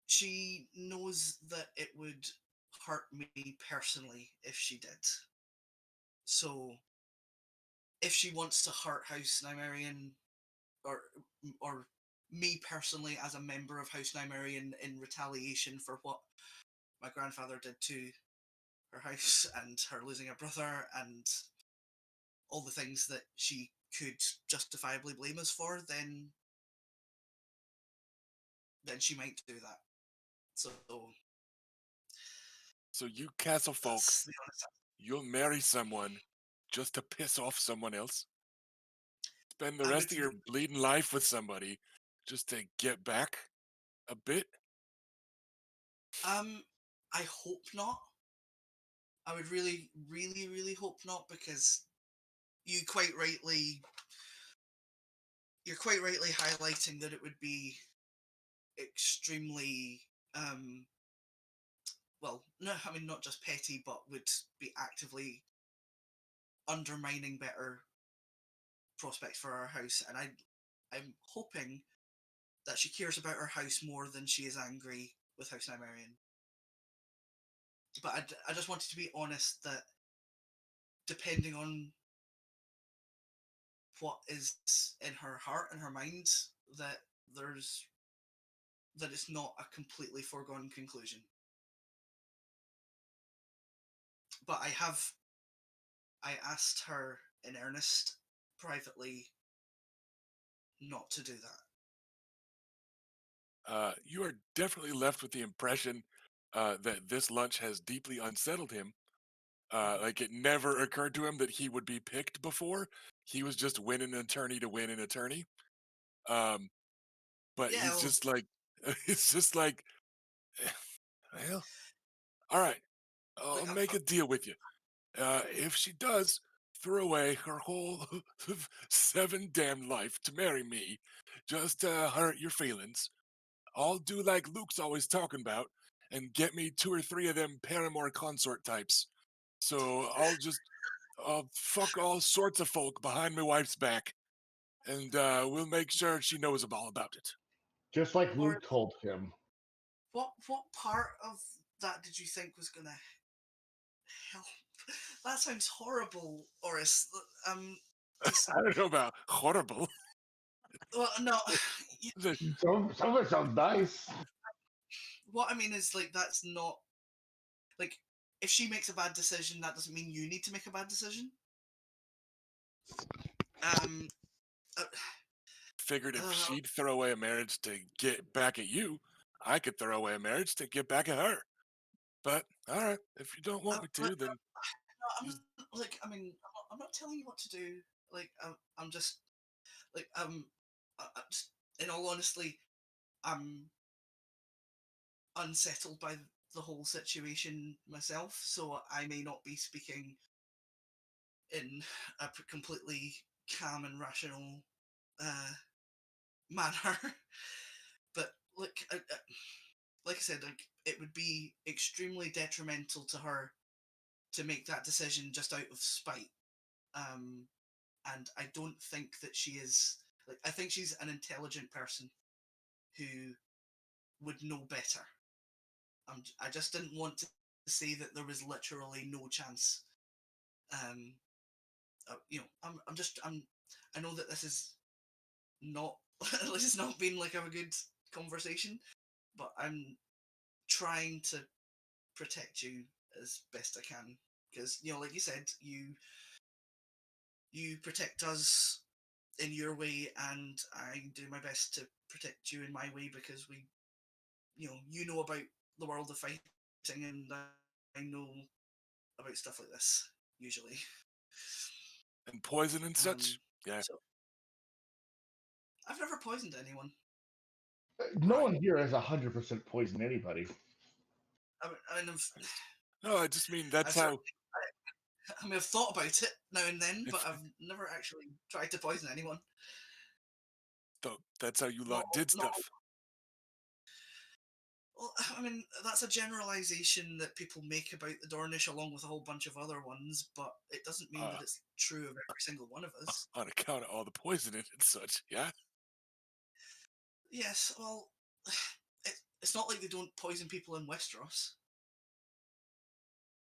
she knows that it would hurt me personally if she did. So if she wants to hurt House Nymerian or or me personally as a member of House Nymerian in retaliation for what my grandfather did to her house and her losing a brother and all the things that she could justifiably blame us for, then she might do that. So So you castle folk, that's the honest you'll marry someone just to piss off someone else? Spend the answer. rest of your bleeding life with somebody just to get back a bit? I hope not. I would really, really, really hope not, because you quite rightly you're quite rightly highlighting that it would be extremely well, no, I mean not just petty, but would be actively undermining better prospects for our house. And I'm hoping that she cares about her house more than she is angry with House Nymerian. But I just wanted to be honest that depending on what is in her heart and her mind, that there's that it's not a completely foregone conclusion. But I asked her in earnest privately not to do that. You are definitely left with the impression that this lunch has deeply unsettled him. Mhm. Like it never occurred to him that he would be picked before. He was just winning an attorney to win an attorney. Um, but Yeah, he's well, just like, it's just like, "Eh, well, all right, I'll like make a deal with you. If she does throw away her whole 7 damn life to marry me, just to hurt your feelings, I'll do like Luke's always talking about and get me 2 or 3 of them paramour consort types. So I'll fuck all sorts of folk behind my wife's back, and we'll make sure she knows all about it. Just like or Luke told him. what part of that did you think was gonna help? That sounds horrible, Oris. Just I don't know about horrible. well, no. The- Some of it sounds nice. What I mean is like that's not like if she makes a bad decision, that doesn't mean you need to make a bad decision. Um, uh, Figured if uh, she'd throw away a marriage to get back at you, I could throw away a marriage to get back at her. But all right, if you don't want me like, to, then no, just like I mean, I'm not telling you what to do. Like I'm just like just, in all honesty, I'm unsettled by the whole situation myself, so I may not be speaking in a completely calm and rational uh, manner. But like I said, like it would be extremely detrimental to her to make that decision just out of spite. Um, and I don't think that she is like I think she's an intelligent person who would know better. I just didn't want to say that there was literally no chance. Um, I know that this is not this has not been like a good conversation, but I'm trying to protect you as best I can because like you said, you protect us in your way, and I do my best to protect you in my way because you know about the world of fighting, and I know about stuff like this usually. and poison and Um, such. Yeah, so I've never poisoned anyone. No right. one here has 100% poisoned anybody. I mean, No, I just mean that's I've how. certainly, I mean, I've thought about it now and then, but I've never actually tried to poison anyone. That's how you lot Not, did not. stuff. Well, I mean, that's a generalization that people make about the Dornish, along with a whole bunch of other ones, but it doesn't mean Uh, that it's true of every single one of us. on account of all the poison in it and such, yeah? Yes, well, it's not like they don't poison people in Westeros.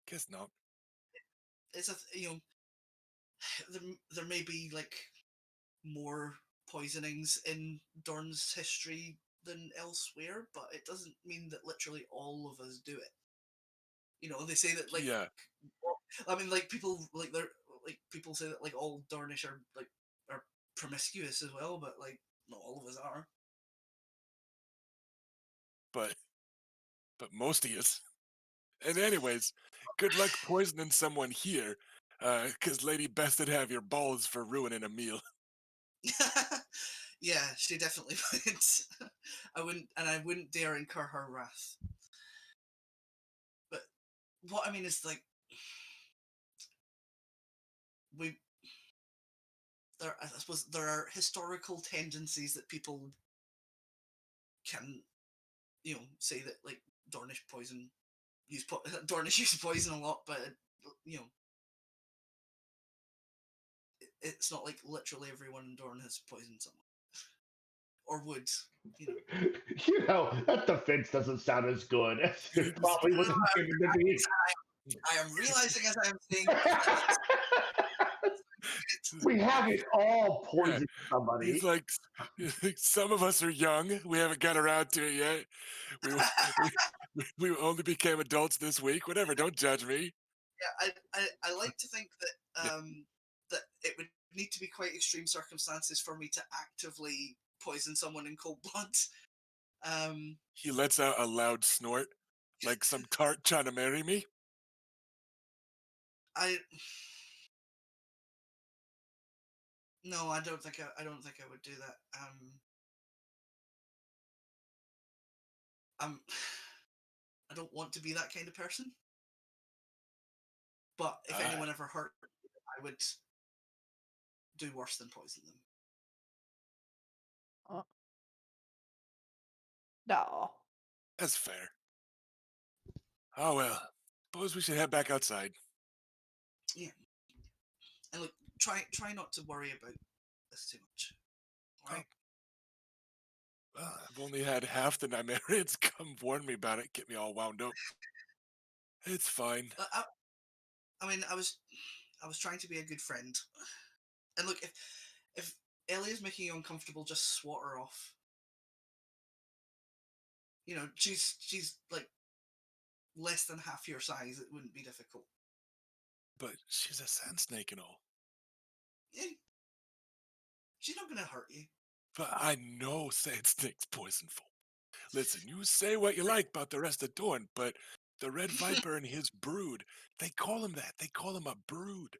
Guess not. It's there may be like more poisonings in Dorne's history than elsewhere, but it doesn't mean that literally all of us do it. They say that like, Yeah, I mean, like people like they're like people say that like all Dornish are promiscuous as well, but like not all of us are. but most of yous. And anyways, good luck poisoning someone here, 'cause Lady Best'd have your balls for ruining a meal. Yeah, she definitely would. I wouldn't dare incur her wrath. But what I mean is like we I suppose there are historical tendencies that people can say that like Dornish poison Dornish use poison a lot, but you know it's not like literally everyone in Dorne has poisoned someone or would. That defense doesn't sound as good as it probably was intended to be. I am realizing as I am saying that Yeah, We haven't all poisoned he's somebody. like, some of us are young. We haven't got around to it yet. We we, we only became adults this week. Whatever. Don't judge me. yeah, I like to think that Yeah, that it would need to be quite extreme circumstances for me to actively poison someone in cold blood. Um, he lets out a loud snort, like some tart trying to marry me. I No, I don't think I would do that. I'm I don't want to be that kind of person. But if Ah, anyone ever hurt me, I would do worse than poison them. Uh, no. that's fair. Oh well. Suppose we should head back outside. Yeah, and look, try not to worry about this too much. All Oh, right. well, I've only had half the Nigerians come warn me about it, get me all wound up. It's fine. I mean, I was trying to be a good friend, and look, if Ellie is making you uncomfortable, just swat her off. She's like less than half your size. It wouldn't be difficult. But she's a sand snake and all. Yeah, she's not gonna hurt you. But I know sand snake's poisonful. Listen, you say what you like about the rest of Dorne, but the Red Viper and his brood, they call him that. They call him a brood.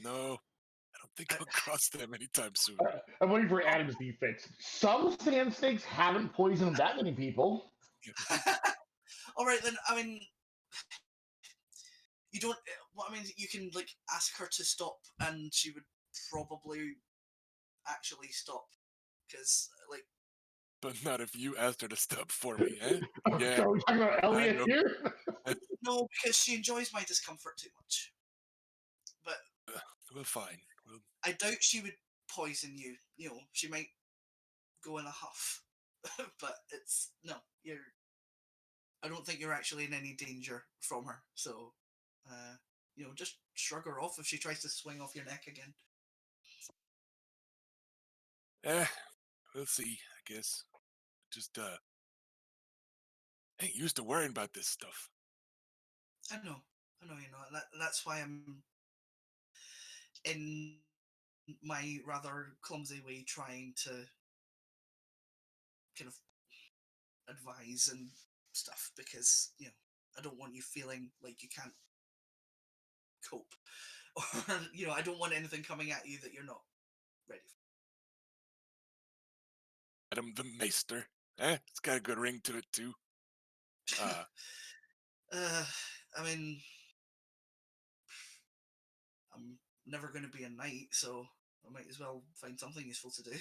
No, I don't think I, I'll cross them anytime soon. I'm waiting for Adam's defense. Some sand snakes haven't poisoned that many people. Yeah, right? all right then. I mean, you don't. What I mean, you can like ask her to stop, and she would probably actually stop because like But not if you asked her to stop for me, eh? Yeah, So we're talking about I Elliot know. no, because she enjoys my discomfort too much. But Well, fine. Well, I doubt she would poison you. She might go in a huff. But it's no, you're. I don't think you're actually in any danger from her. So, just shrug her off if she tries to swing off your neck again. eh, we'll see, I guess. Just, ain't used to worrying about this stuff. I know, that's why I'm in my rather clumsy way trying to kind of advise and stuff because I don't want you feeling like you can't cope, or I don't want anything coming at you that you're not ready Adam the Maester. It's got a good ring to it, too. for. I mean, I'm never going to be a knight, so I might as well find something useful to do.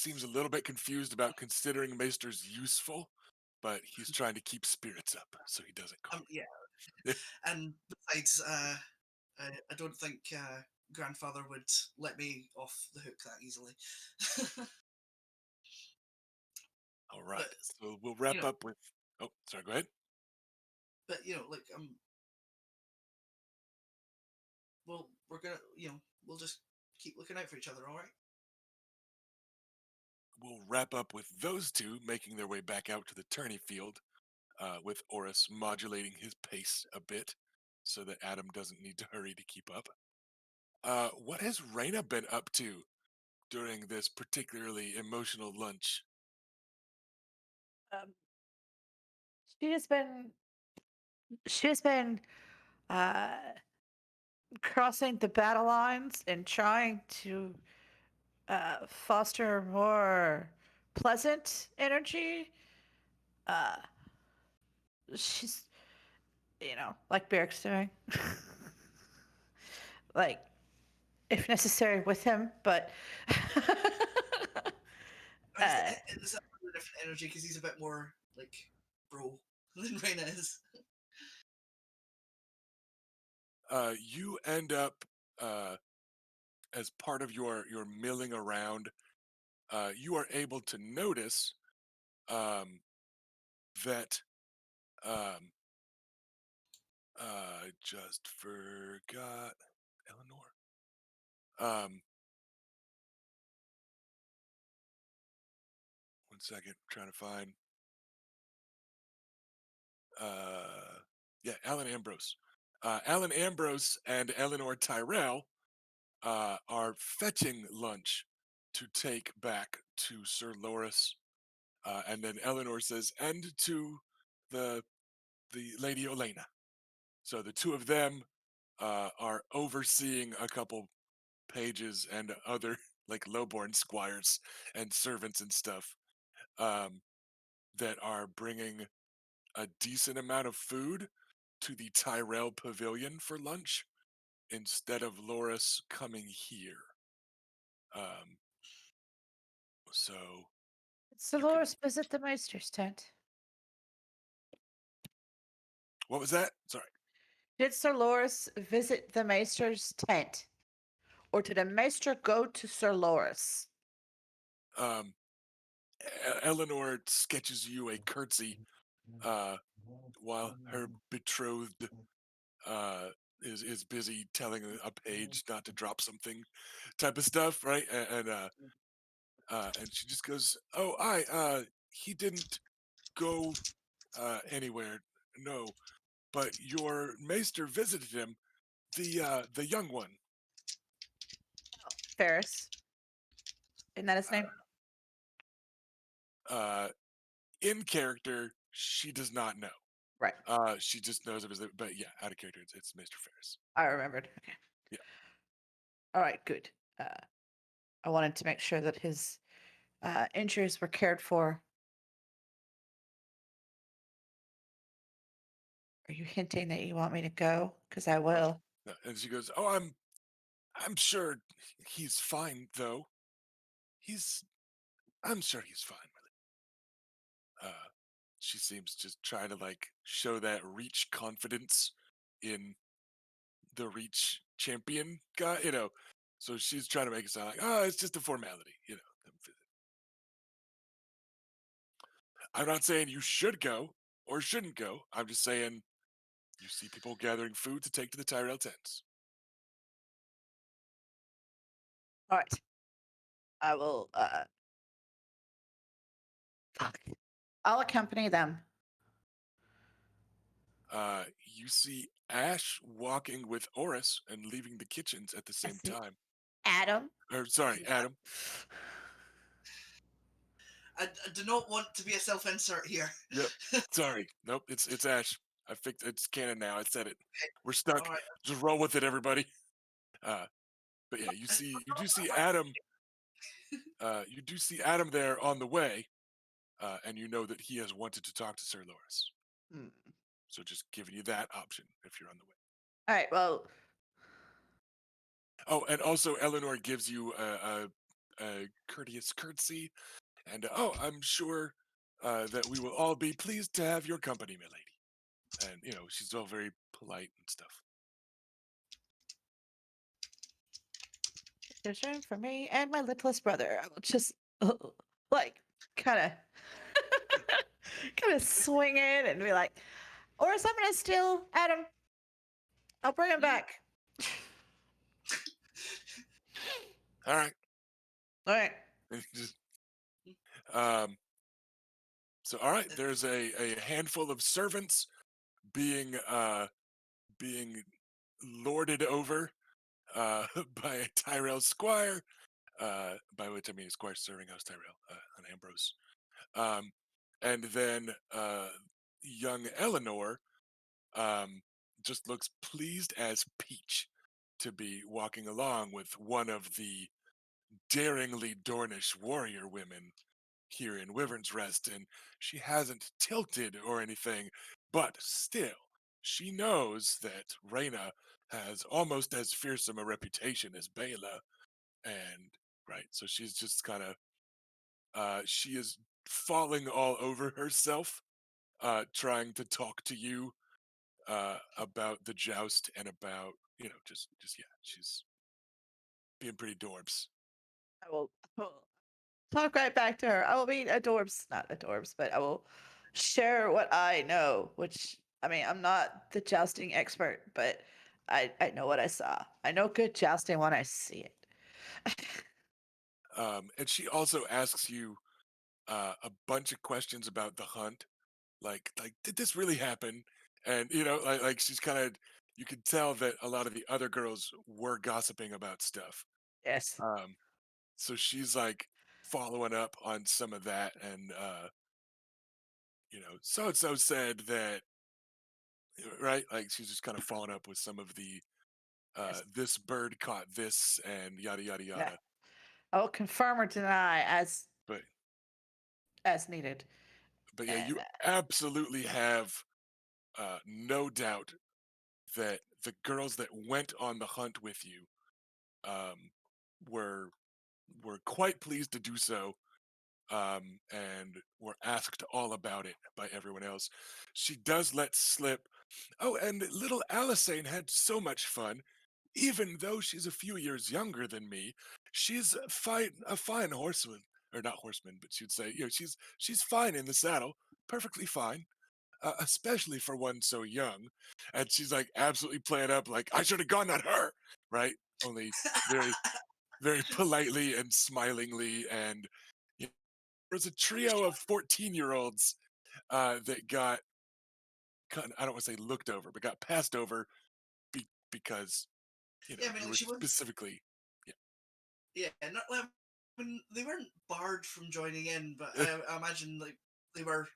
seems a little bit confused about considering Maester's useful, but he's trying to keep spirits up so he doesn't call Yeah. And besides, I don't think grandfather would let me off the hook that easily. All right, But so we'll wrap know, up with. Oh, sorry. Go ahead. but like well, we're gonna we'll just keep looking out for each other. All right. We'll wrap up with those two making their way back out to the tourney field, with Oris modulating his pace a bit so that Adam doesn't need to hurry to keep up. What has Raina been up to during this particularly emotional lunch? Um, she has been she has been uh, crossing the battle lines and trying to foster more pleasant energy. Uh, she's, like Beric's doing, like if necessary with him, but Is, uh, is that a different energy because he's a bit more like bro than Raina is? You end up, as part of your milling around, you are able to notice um, that um, I just forgot Eleanor. One second, trying to find. Yeah, Alan Ambrose. Alan Ambrose and Eleanor Tyrell are fetching lunch to take back to Sir Loris, and then Eleanor says, "And to the Lady Olena." So the two of them are overseeing a couple pages and other like lowborn squires and servants and stuff, um, that are bringing a decent amount of food to the Tyrell Pavilion for lunch instead of Loris coming here. Um, so it's you can. Dolores visit the Meister's tent. What was that? Sorry. Did Sir Loris visit the Maester's tent? Or did a Maester go to Sir Loris? Um, Eleanor sketches you a curtsy, uh, while her betrothed uh, is busy telling a page not to drop something, type of stuff, right? And she just goes, "Oh, he didn't go anywhere, no, but your maester visited him, the young one." Ferris. Isn't that his name? Uh, in character, she does not know. Right. She just knows it was, but yeah, out of character, it's Mr. Ferris. I remembered. Okay. Yeah. All right, good. I wanted to make sure that his injuries were cared for. Are you hinting that you want me to go? Because I will. And she goes, "Oh, I'm sure he's fine, though. He's, I'm sure he's fine." Uh, she seems just trying to like show that Reach confidence in the Reach champion guy, So she's trying to make it sound like, oh, it's just a formality. I'm not saying you should go or shouldn't go. I'm just saying you see people gathering food to take to the Tyrell tents. All right. I will. Fuck. I'll accompany them. You see Ash walking with Oris and leaving the kitchens at the I same see time. Adam. Or sorry, Adam. I do not want to be a self-insert here. Yep. Sorry. Nope. It's Ash. I fixed it's canon now. I said it. We're stuck. All right. Just roll with it, everybody. But yeah, you do see Adam. You do see Adam there on the way, and you know that he has wanted to talk to Sir Loris. Hmm. So just giving you that option if you're on the way. All right. Well, Oh, and also Eleanor gives you a courteous curtsy, and oh, I'm sure that we will all be pleased to have your company, milady. And she's all very polite and stuff. There's room for me and my littlest brother. I will just like kind of kind of swing it and be like, or is I'm gonna steal Adam? I'll bring him back. All right. All right. um, so all right, there's a handful of servants being lorded over by a Tyrell squire, by which I mean Squire serving house Tyrell, an Ambrose. Um, and then young Eleanor just looks pleased as Peach to be walking along with one of the daringly Dornish warrior women here in Wyvern's Rest, and she hasn't tilted or anything, but still, she knows that Reyna has almost as fearsome a reputation as Bela, and right, so she's just kind of she is falling all over herself, trying to talk to you about the joust and about just yeah, she's being pretty dorbs. I will talk right back to her. I will be adorbs, not adorbs, but I will share what I know, which I mean, I'm not the jousting expert, but I know what I saw. I know good jousting when I see it. And she also asks you a bunch of questions about the hunt, like did this really happen? And like she's kind of, you could tell that a lot of the other girls were gossiping about stuff. Yes. Um, so she's like following up on some of that, and so and so said that, right? Like she's just kind of following up with some of the Yes. this bird caught this and yada yada Yeah. yada. I will confirm or deny But as needed. yeah, And you absolutely have no doubt that the girls that went on the hunt with you um, were quite pleased to do so, and were asked all about it by everyone else. She does let slip, oh, and little Alisane had so much fun. Even though she's a few years younger than me, she's a fine horseman, or not horseman, but she'd say, she's fine in the saddle, perfectly fine, especially for one so young. And she's like absolutely playing up, like I should have gone at her, right? Only very, very politely and smilingly, and there was a trio of 14-year-olds that got kind of, I don't want to say looked over, but got passed over because Yeah, I mean, you like were she was. specifically, yeah. Yeah, not like I mean, they weren't barred from joining in, but I imagine like they were.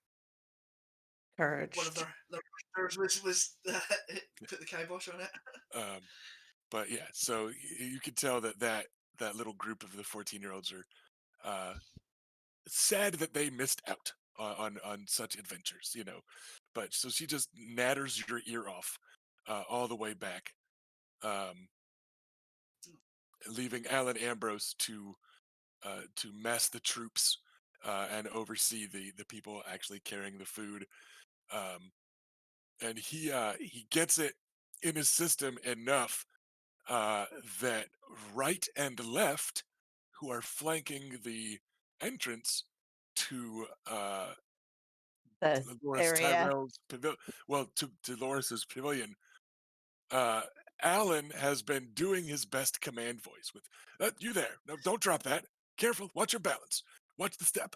One of encouraged. their was put the kibosh on it. um, but yeah, so you could tell that little group of the 14-year-olds are sad that they missed out on such adventures, But so she just natters your ear off all the way back, um, leaving Alan Ambrose to mass the troops and oversee the people actually carrying the food. Um, and he gets it in his system enough uh, that right and left, who are flanking the entrance to The Dolores area. Tyrell's pavilion, well, to Dolores's pavilion, uh, Alan has been doing his best command voice with, you there, no, don't drop that, careful, watch your balance, watch the step,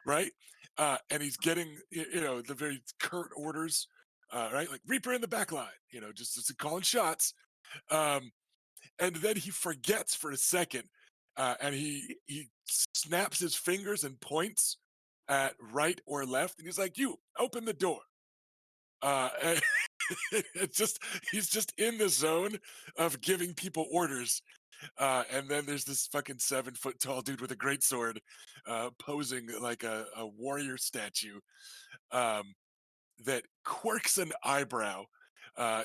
right? And he's getting, the very curt orders, right? Like Reaper in the back line, just calling shots. Um, and then he forgets for a second, and he snaps his fingers and points at right or left, and he's like, "You open the door." And it's just he's just in the zone of giving people orders, and then there's this fucking 7 foot tall dude with a great sword, posing like a warrior statue, um, that quirks an eyebrow.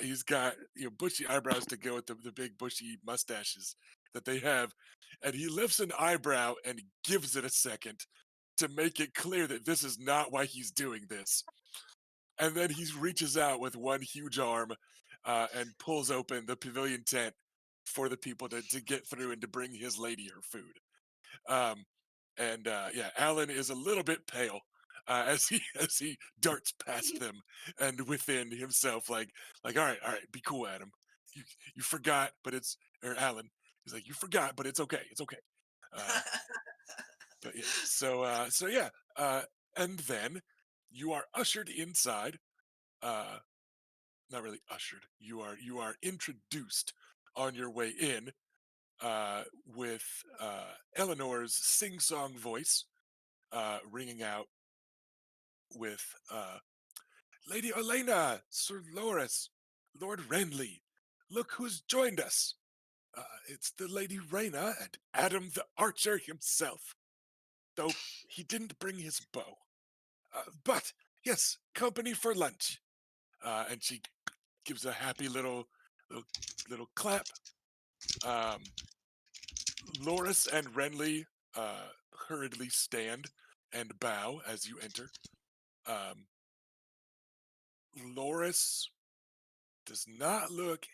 He's got bushy eyebrows to go with the big bushy mustaches that they have, and he lifts an eyebrow and gives it a second to make it clear that this is not why he's doing this. And then he reaches out with one huge arm and pulls open the pavilion tent for the people to get through and to bring his lady her food. Um, and yeah, Alan is a little bit pale as he as he darts past them and within himself, like all right, be cool, Adam. You you forgot, but it's or Alan. He's like, you forgot, but it's okay. Uh, but yeah, so yeah, and then you are ushered inside. Uh, Not really ushered. You are introduced on your way in with Eleanor's sing-song voice ringing out with Lady Elena, Sir Loris, Lord Renly. Look who's joined us. It's the Lady Reyna and Adam the Archer himself, though he didn't bring his bow. But yes, company for lunch. And she gives a happy little, little clap. Um, Loris and Renly hurriedly stand and bow as you enter. Um, Loris does not look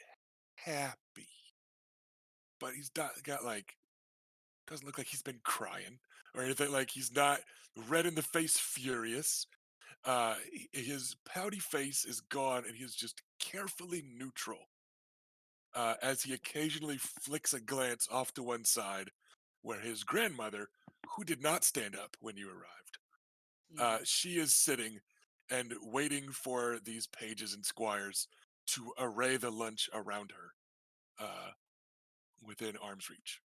happy, but he's got like doesn't look like he's been crying or anything. Like he's not red in the face, furious. His pouty face is gone, and he's just carefully neutral as he occasionally flicks a glance off to one side, where his grandmother, who did not stand up when you arrived, she is sitting and waiting for these pages and squires to array the lunch around her within arm's reach.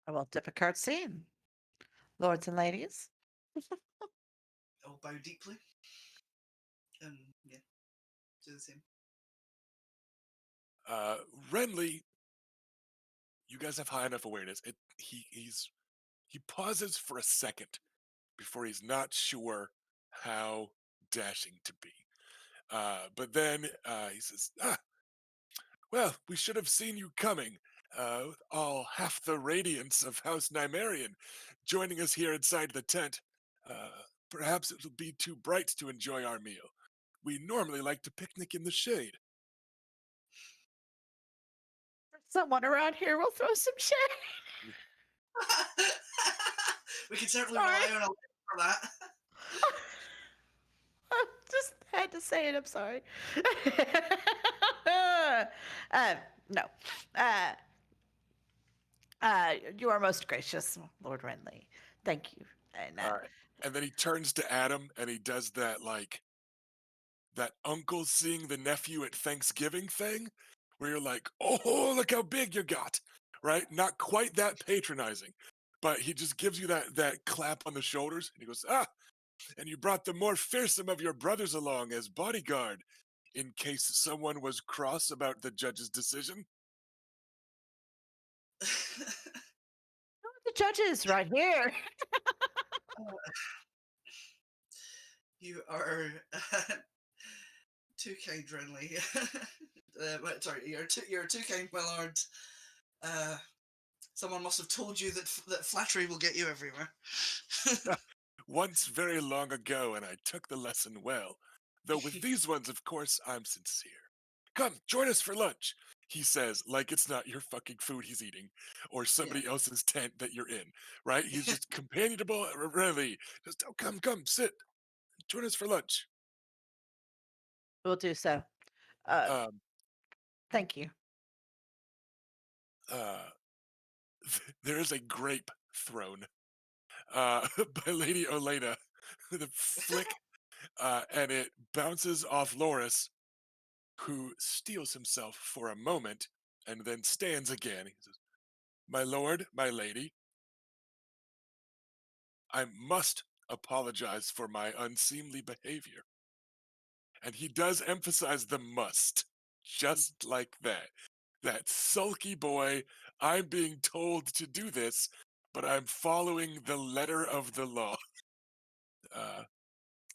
I will dip a card scene. Lords and ladies. I'll bow deeply. Yeah, do the same. Renly, you guys have high enough awareness. He pauses for a second before he's not sure how dashing to be. But then he says, well, we should have seen you coming. All half the radiance of House Nymerian joining us here inside the tent. Perhaps it'll be too bright to enjoy our meal. We normally like to picnic in the shade. Someone around here will throw some shade. We can certainly Sorry. rely on a for that. I just had to say it. I'm sorry. No. Uh, you are most gracious, Lord Renly. Thank you. And All right. And then he turns to Adam and he does that like that uncle seeing the nephew at Thanksgiving thing where you're like, oh, look how big you got, right? Not quite that patronizing, but he just gives you that clap on the shoulders and he goes, and you brought the more fearsome of your brothers along as bodyguard in case someone was cross about the judge's decision. the judges right here. You are too kind, Renly. Sorry, you're too kind, my lord. Someone must have told you that flattery will get you everywhere. Once very long ago, and I took the lesson well. Though with these ones, of course, I'm sincere. Come, join us for lunch, he says, like it's not your fucking food he's eating or somebody else's tent that you're in, right? He's just companionable, really. Just, oh, come, sit. Join us for lunch. We'll do so. Um, Thank you. there is a grape thrown by Lady Olena with a flick, and it bounces off Loris, who steels himself for a moment and then stands again. He says, my lord, my lady, I must apologize for my unseemly behavior. And he does emphasize the must, just like that. That sulky boy, I'm being told to do this, but I'm following the letter of the law.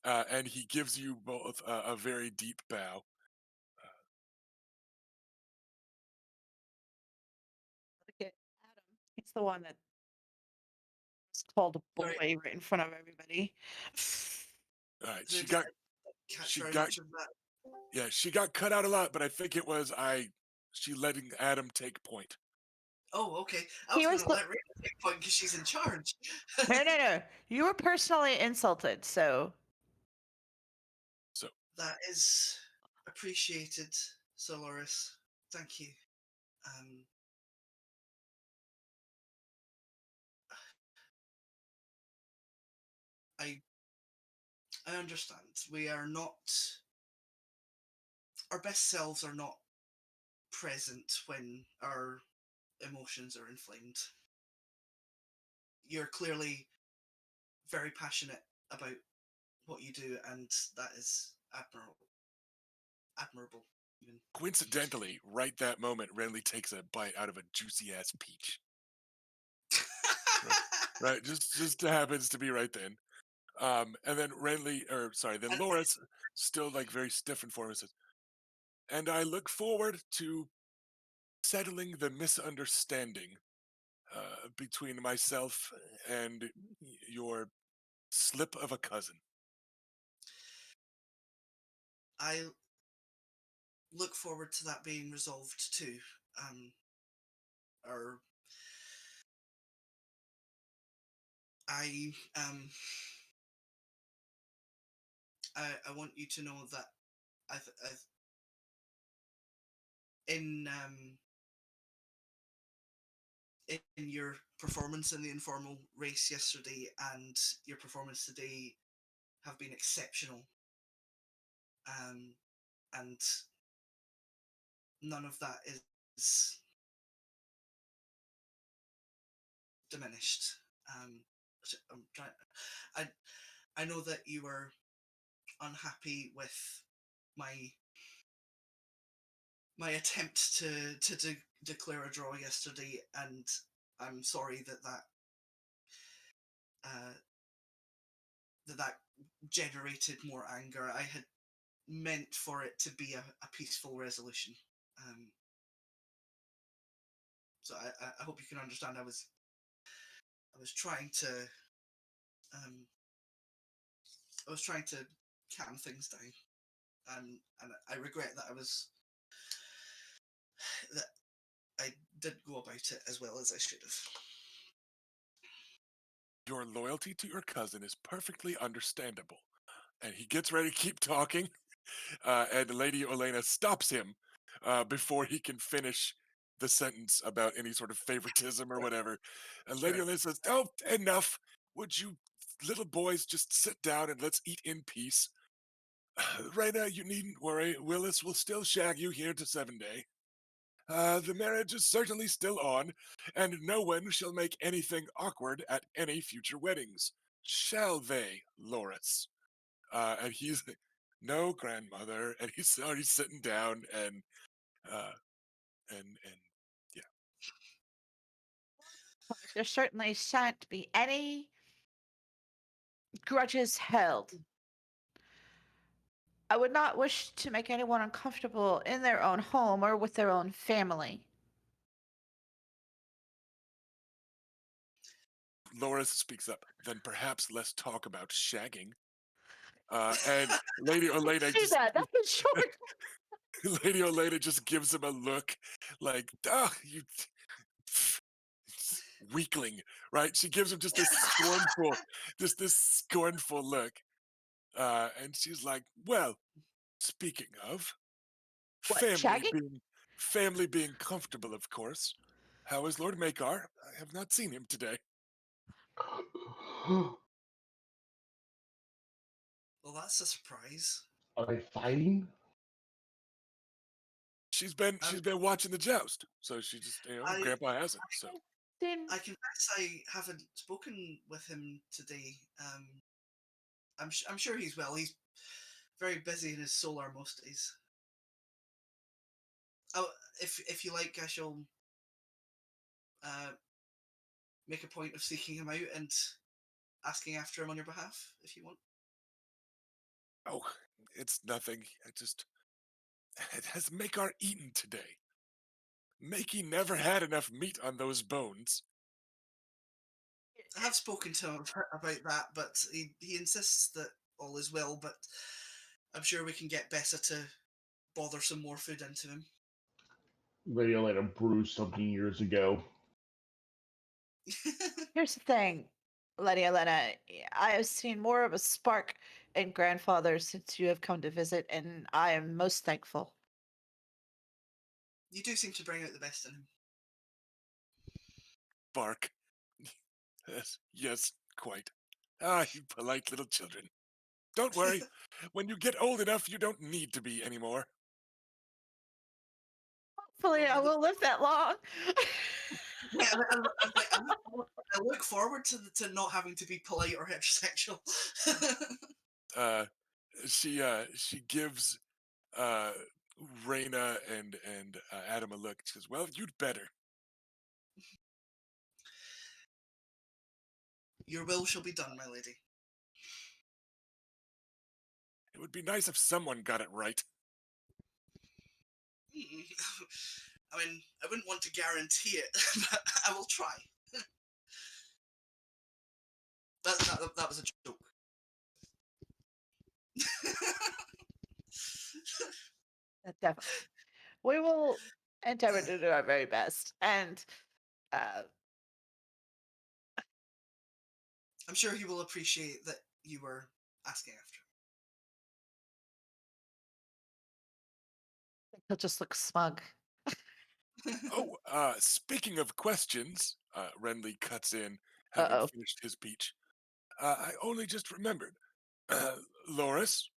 And he gives you both a very deep bow. the one that was called a boy Right. right in front of everybody. All right, So it didn't catch she very got much of that. yeah, she got cut out a lot, but I think it was she letting Adam take point. Oh, okay. I He was was going to let Rachel take point because she's in charge. no. You were personally insulted, so So That is appreciated, Soloris. Thank you. Um, I I understand. We are not our best selves are not present when our emotions are inflamed. You're clearly very passionate about what you do, and that is admirable. Admirable, even. coincidentally, right that moment, Renly takes a bite out of a juicy ass peach. Right, right, just happens to be right then. And then then And Loris, still like very stiff and formal, says, "And I look forward to settling the misunderstanding between myself and your slip of a cousin." I look forward to that being resolved too. Or I I want you to know that I've in in your performance in the informal race yesterday and your performance today have been exceptional. And none of that is diminished. I'm trying. I I know that you were unhappy with my attempt to declare a draw yesterday, and I'm sorry that uh, that generated more anger. I had meant for it to be a peaceful resolution. Um, so I hope you can understand. I was trying to um, I was trying to calm things down, and I regret that that I didn't go about it as well as I should have. Your loyalty to your cousin is perfectly understandable. And he gets ready to keep talking, and Lady Olena stops him before he can finish the sentence about any sort of favoritism or Right. whatever. And Lady Sure. Olena says, "Oh, enough. Would you little boys just sit down and let's eat in peace? Reyna, you needn't worry. Willis will still shag you here to 7 day. The marriage is certainly still on, and no one shall make anything awkward at any future weddings. Shall they, Loris?" And he's like, "No, grandmother," and he's already sitting down, uh, and yeah, there certainly shan't be any grudges held. I would not wish to make anyone uncomfortable in their own home or with their own family. Loris speaks up. "Then perhaps let's talk about shagging." And Lady Olena Do just that. That's a short. Lady Olena just gives him a look like, "Ah, you weakling," right? She gives him just this scornful look. And she's like, "Well, speaking of What, family shagging? being comfortable, of course. How is Lord Makar? I have not seen him today." Well, that's a surprise. Are they fighting? She's been watching the joust, so she just I Grandpa hasn't. So Then I confess I haven't spoken with him today. I'm sure he's well. He's very busy in his solar most days. Oh, if you like, I shall uh, make a point of seeking him out and asking after him on your behalf, if you want. oh, it's nothing. Has Makar eaten today? Makey never had enough meat on those bones. have spoken to him about that, but he insists that all is well. But I'm sure we can get Bessa to bother some more food into him. Maybe I let him brew something years ago. Here's the thing, Letty Elena. I have seen more of a spark in grandfather since you have come to visit, and I am most thankful. You do seem to bring out the best in him. Bark. Yes, quite. Ah, you polite little children. Don't worry. When you get old enough, you don't need to be anymore. Hopefully, I will live that long. Yeah, I look forward to not having to be polite or heterosexual. Uh, she gives uh Raina and Adam a look. She says, "Well, you'd better." Your will shall be done, my lady. It would be nice if someone got it right. I mean, I wouldn't want to guarantee it, but I will try. That was a joke. Definitely. We will endeavor to do our very best. And uh, I'm sure he will appreciate that you were asking after he'll just look smug. him. Oh, speaking of questions, Renly cuts in, Uh having oh. finished his speech. I only just remembered. Loris,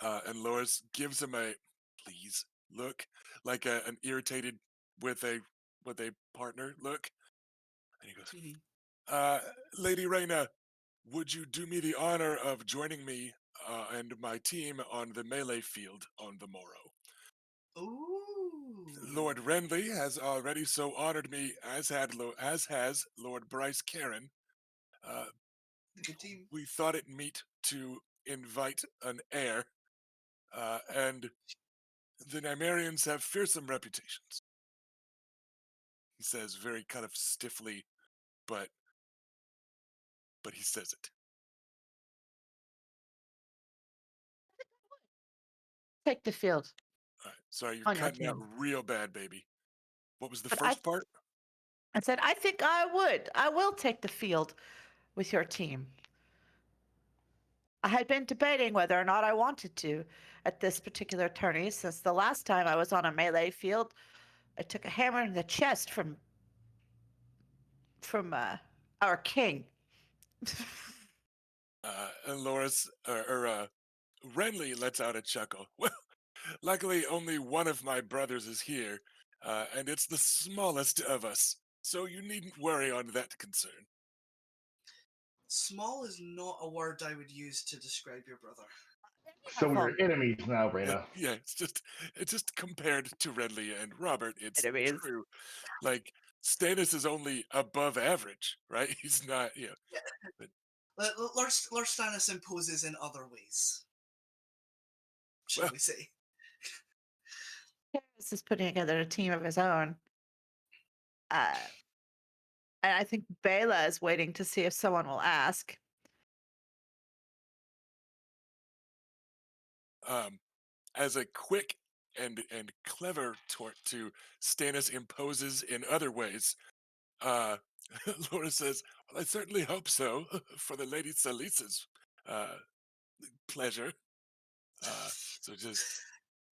and Loris gives him a please look, like an irritated with a partner look, and he goes, Mhm. uh, "Lady Reyna, would you do me the honor of joining me and my team on the melee field on the morrow? Ooh, Lord Renly has already so honored me, as has Lord Bryce Caron. Uh, good team. we thought it meet to invite an heir, and the Nymerians have fearsome reputations." He says very kind of stiffly, but he says it. Take the field All right, sorry, you're on your cutting out team. real bad, baby. What was the But first part? I said, I think I would. I will take the field with your team. I had been debating whether or not I wanted to at this particular tourney since the last time I was on a melee field, I took a hammer in the chest from our king. And Loris, Renly lets out a chuckle. Well, luckily, only one of my brothers is here, and it's the smallest of us, so you needn't worry on that concern. Small is not a word I would use to describe your brother. So we're enemies now, Reyna. Yeah, it's just compared to Renly and Robert, it's Enemies. true. Like Stannis is only above average, right? He's not, Yeah. but Lord Stannis imposes in other ways, shall well, we say. Harris is putting together a team of his own. Uh, and I think Bela is waiting to see if someone will ask. um, as a quick and clever tort to Stannis imposes in other ways, uh, Laura says, "Well, I certainly hope so, for the Lady Salisa's uh, pleasure." Uh, so just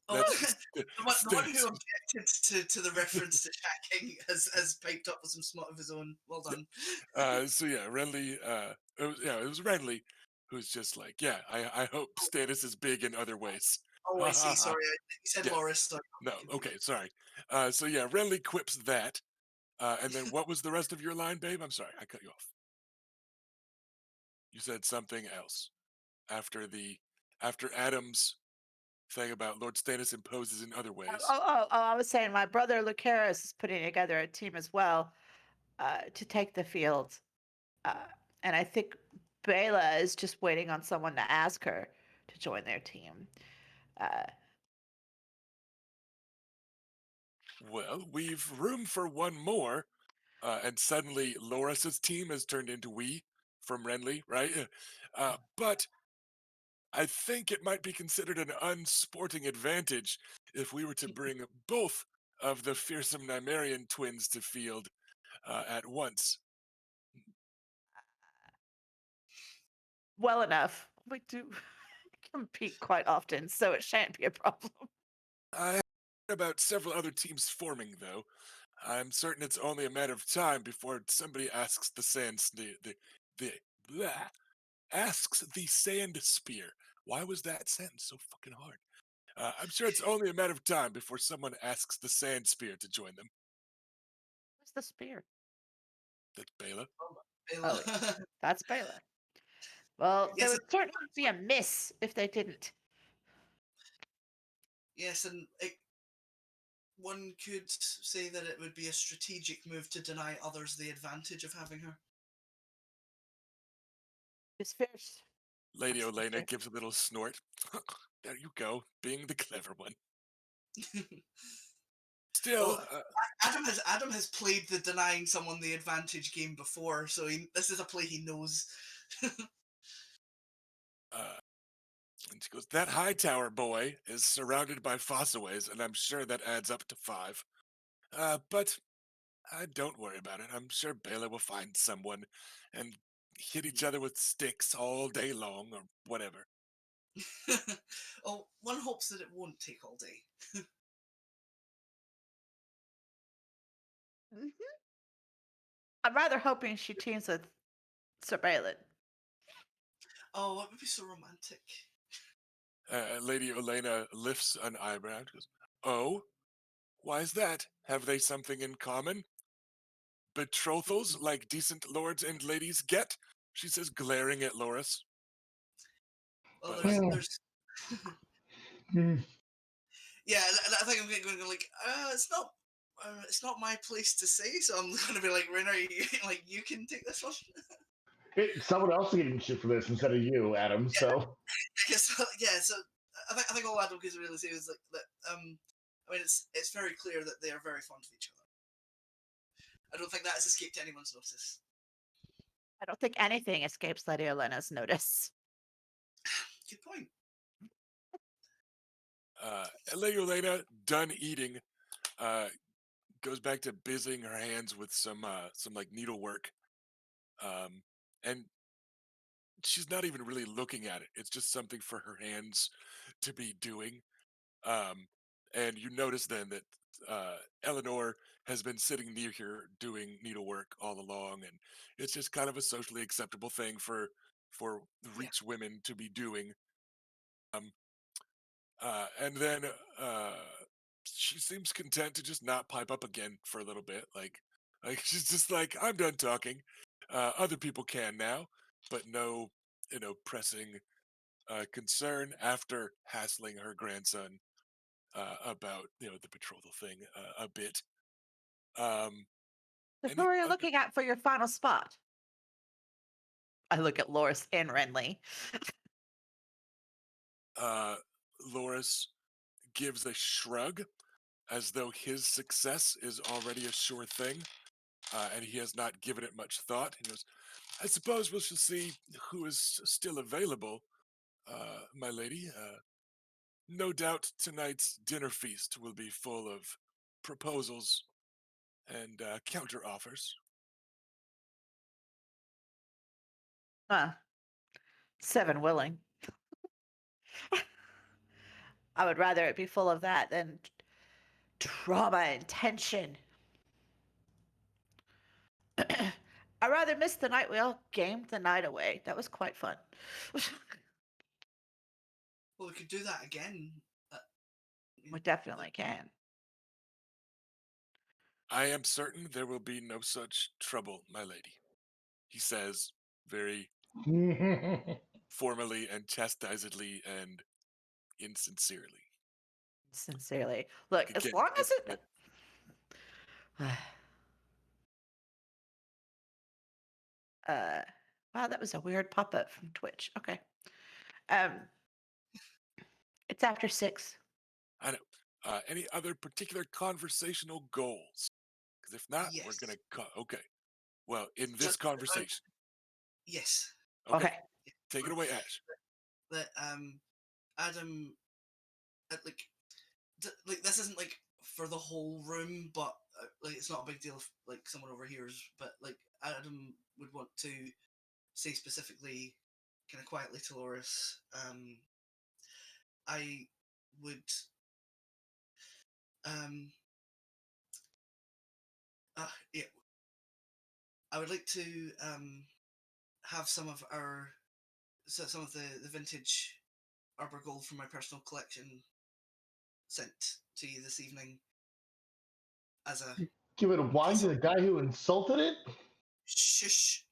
Oh, that's just the one who Stannis. objected to the reference to Shaq has piped up with some smut of his own. Well done. So yeah, Renly. It was Renly who's just like, yeah, I hope Stannis is big in other ways. Oh, Ha I see. ha ha. Sorry, you said Yeah, Loris. So I no, got okay, confused. sorry. So yeah, Renly quips that. And then what was the rest of your line, babe? I'm sorry, I cut you off. You said something else after Adam's thing about Lord Stannis imposes in other ways. I was saying my brother Lucaris is putting together a team as well to take the field. Uh, and I think Bela is just waiting on someone to ask her to join their team. Uh, Well, we've room for one more. and suddenly Loris's team has turned into we from Renly, right? But I think it might be considered an unsporting advantage if we were to bring both of the fearsome Nymerian twins to field at once. Well enough. We do compete quite often, so it shan't be a problem. I heard about several other teams forming, though. I'm certain it's only a matter of time before somebody asks the the blah, asks the sand spear. Why was that sentence so fucking hard? I'm sure it's only a matter of time before someone asks the sand spear to join them. What's the spear? That's Bela. Oh, yeah. That's Bela. Well, there Yes, would certainly be a miss if they didn't. yes, and one could say that it would be a strategic move to deny others the advantage of having her. It's fierce. Lady That's the Olenna spear. gives a little snort. There you go, being the clever one. Still, Well, Adam has played the denying someone the advantage game before, so this is a play he knows. and she goes, that Hightower boy is surrounded by fossaways, and I'm sure that adds up to 5. But don't worry about it. I'm sure Bela will find someone and hit each other with sticks all day long or whatever. Oh, one hopes that it won't take all day. Mhm. I'm rather hoping she teams with Sir Balin. Oh, it would be so romantic. Lady Olenna lifts an eyebrow and goes, oh? Why is that? Have they something in common? Betrothals like decent lords and ladies get? She says, glaring at Loris. Well, But there's yeah, I think I'm going like, it's not my place to say, so I'm going to be like, Renner, like, you can take this one. Someone else is getting shit for this instead of you, Adam. So Yeah, so I think all Adam can really say is like that. I mean, it's very clear that they are very fond of each other. I don't think that has escaped anyone's notice. I don't think anything escapes Lady Olenna's notice. Good point. Lady Olenna, done eating, goes back to busying her hands with some like needlework, and she's not even really looking at it. It's just something for her hands to be doing. Um, and you notice then that Eleanor has been sitting near here doing needlework all along, and it's just kind of a socially acceptable thing for Yeah. reach women to be doing. Um, and then uh, she seems content to just not pipe up again for a little bit. Like she's just like, I'm done talking. Other people can now, but no, pressing concern after hassling her grandson about the betrothal thing a bit. Um, So who any are you other, looking at for your final spot? I look at Loris and Renly. Loris gives a shrug as though his success is already a sure thing, and he has not given it much thought. He goes, I suppose we shall see who is still available, my lady. No doubt tonight's dinner feast will be full of proposals and counter offers. 7 willing. I would rather it be full of that than trauma and tension. I'd rather miss the night we all gamed the night away. That was quite fun. Well, we could do that again. We definitely can. I am certain there will be no such trouble, my lady, he says very formally and chastisedly and insincerely. Sincerely. Look, as Again, long as it's it. Wow, that was a weird pop up from Twitch. Okay. Um, it's after 6. I know. Any other particular conversational goals? Because if not, we're Yes. gonna cut. Okay. Well, in this Just conversation. yes. Okay. Okay. Take it away, Ash. That Adam, like like this isn't like for the whole room, but like it's not a big deal if like someone overhears. But like Adam would want to say specifically, kind of quietly to Loris, I would um yeah, I would like to have some of the vintage Arbor Gold from my personal collection sent to you this evening as a Give it a wine peace to the guy who insulted it? shush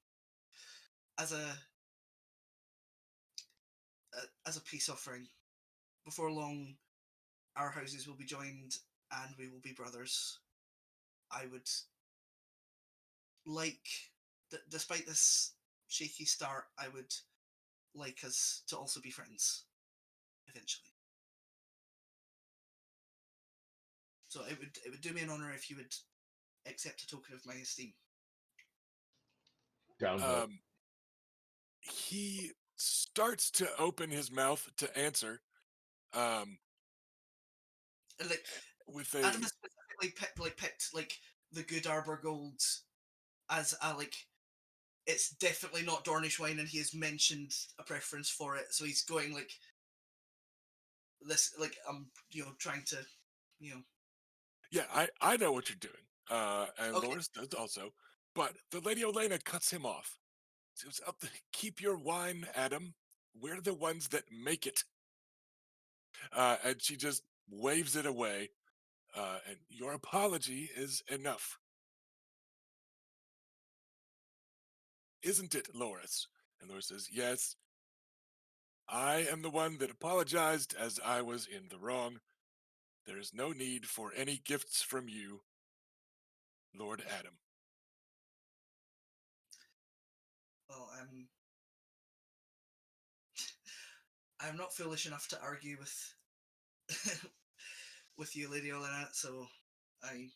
as a as a peace offering. Before long, our houses will be joined, and we will be brothers. I would like, despite this shaky start, I would like us to also be friends eventually. So it would do me an honor if you would accept a token of my esteem. Down to it. He starts to open his mouth to answer. And like With a Adam has specifically picked like the good Arbor Gold as a like it's definitely not Dornish wine, and he has mentioned a preference for it. So he's going like this, like I'm trying to you know yeah, I know what you're doing. And okay. Loris does also. But the Lady Olenna cuts him off. She goes, "Up, keep your wine, Adam. We're the ones that make it." And she just waves it away. And your apology is enough, isn't it, Loris? And Loris says, "Yes, I am the one that apologized as I was in the wrong. There is no need for any gifts from you, Lord Adam." Well, I'm not foolish enough to argue with with you, Lady Olenna, so I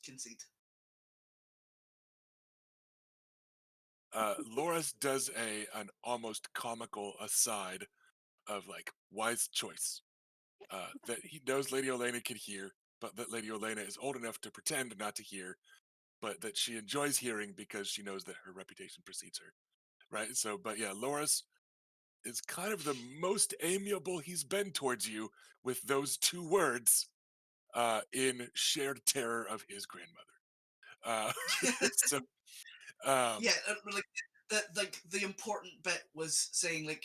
concede. Loris does an almost comical aside of like wise choice that he knows Lady Olenna can hear, but that Lady Olenna is old enough to pretend not to hear, but that she enjoys hearing because she knows that her reputation precedes her. Right. So, but yeah, Loris is kind of the most amiable he's been towards you with those two words in shared terror of his grandmother. Uh, so, um, Yeah, like the important bit was saying like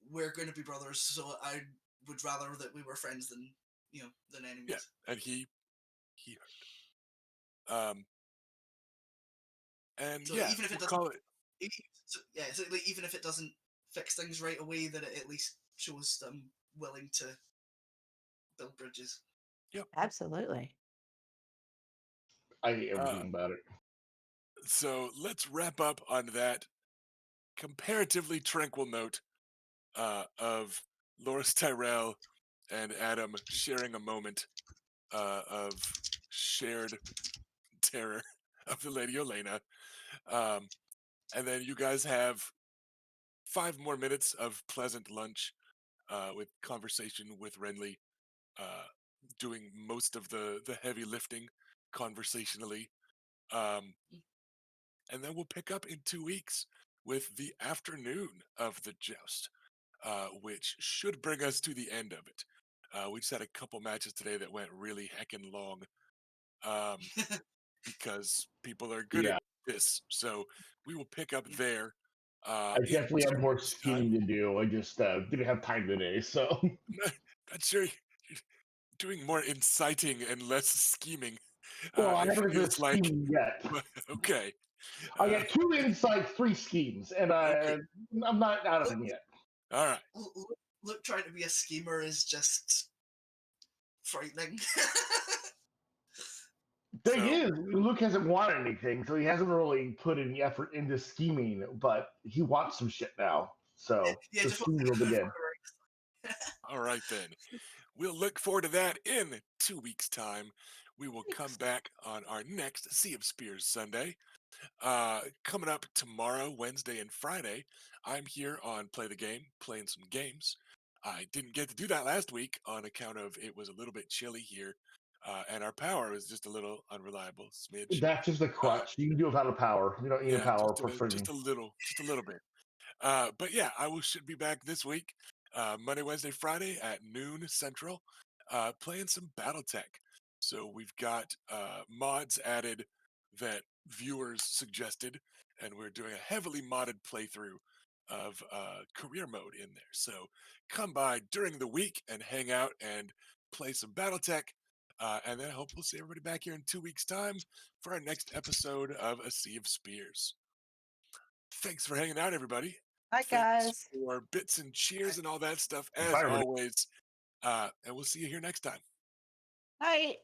we're going to be brothers, so I would rather that we were friends than than yeah, enemies. and he heard. And So yeah, even if it we'll doesn't, call it. yeah, so like, even if it doesn't fix things right away, that it at least shows them willing to build bridges. Yep. Absolutely. I hate Uh, everything about it. so let's wrap up on that comparatively tranquil note of Loris Tyrell and Adam sharing a moment of shared terror of the Lady Olenna. Um, and then you guys have 5 more minutes of pleasant lunch with conversation with Renly, uh, doing most of the heavy lifting conversationally. Um, and then we'll pick up in 2 weeks with the afternoon of the joust, which should bring us to the end of it. We just had a couple matches today that went really heckin' long because people are good at Yeah, this. So we will pick up Yeah. there I in definitely have more 2 weeks' time. scheming to do. I just didn't have time today, so. Not sure you're doing more inciting and less scheming. Well, I It haven't been feels like, scheming yet. but okay. I Uh, got 2 insights, 3 schemes, and okay. I'm not out of Look, them yet. All right. look, trying to be a schemer is just frightening. Thing So, is, Luke hasn't wanted anything, so he hasn't really put any effort into scheming, but he wants some shit now. So Yeah, the just want scheming to will kind of begin. all right then. We'll look forward to that in 2 weeks' time We will come Thanks. back on our next Sea of Spears Sunday. Coming up tomorrow, Wednesday, and Friday, I'm here on Play the Game, playing some games. I didn't get to do that last week on account of it was a little bit chilly here, and our power was just a little unreliable, smidge. That's just a crutch. You can do without a power. You don't need a Yeah, power for streaming. just a little bit. But yeah, should be back this week, Monday, Wednesday, Friday at noon Central, playing some BattleTech. So we've got mods added that viewers suggested, and we're doing a heavily modded playthrough of career mode in there. So come by during the week and hang out and play some BattleTech. And then I hope we'll see everybody back here in 2 weeks' time for our next episode of A Sea of Spears. Thanks for hanging out, everybody. Hi, Thanks guys. for bits and cheers and all that stuff, as Bye, everybody. always. And we'll see you here next time. Hi.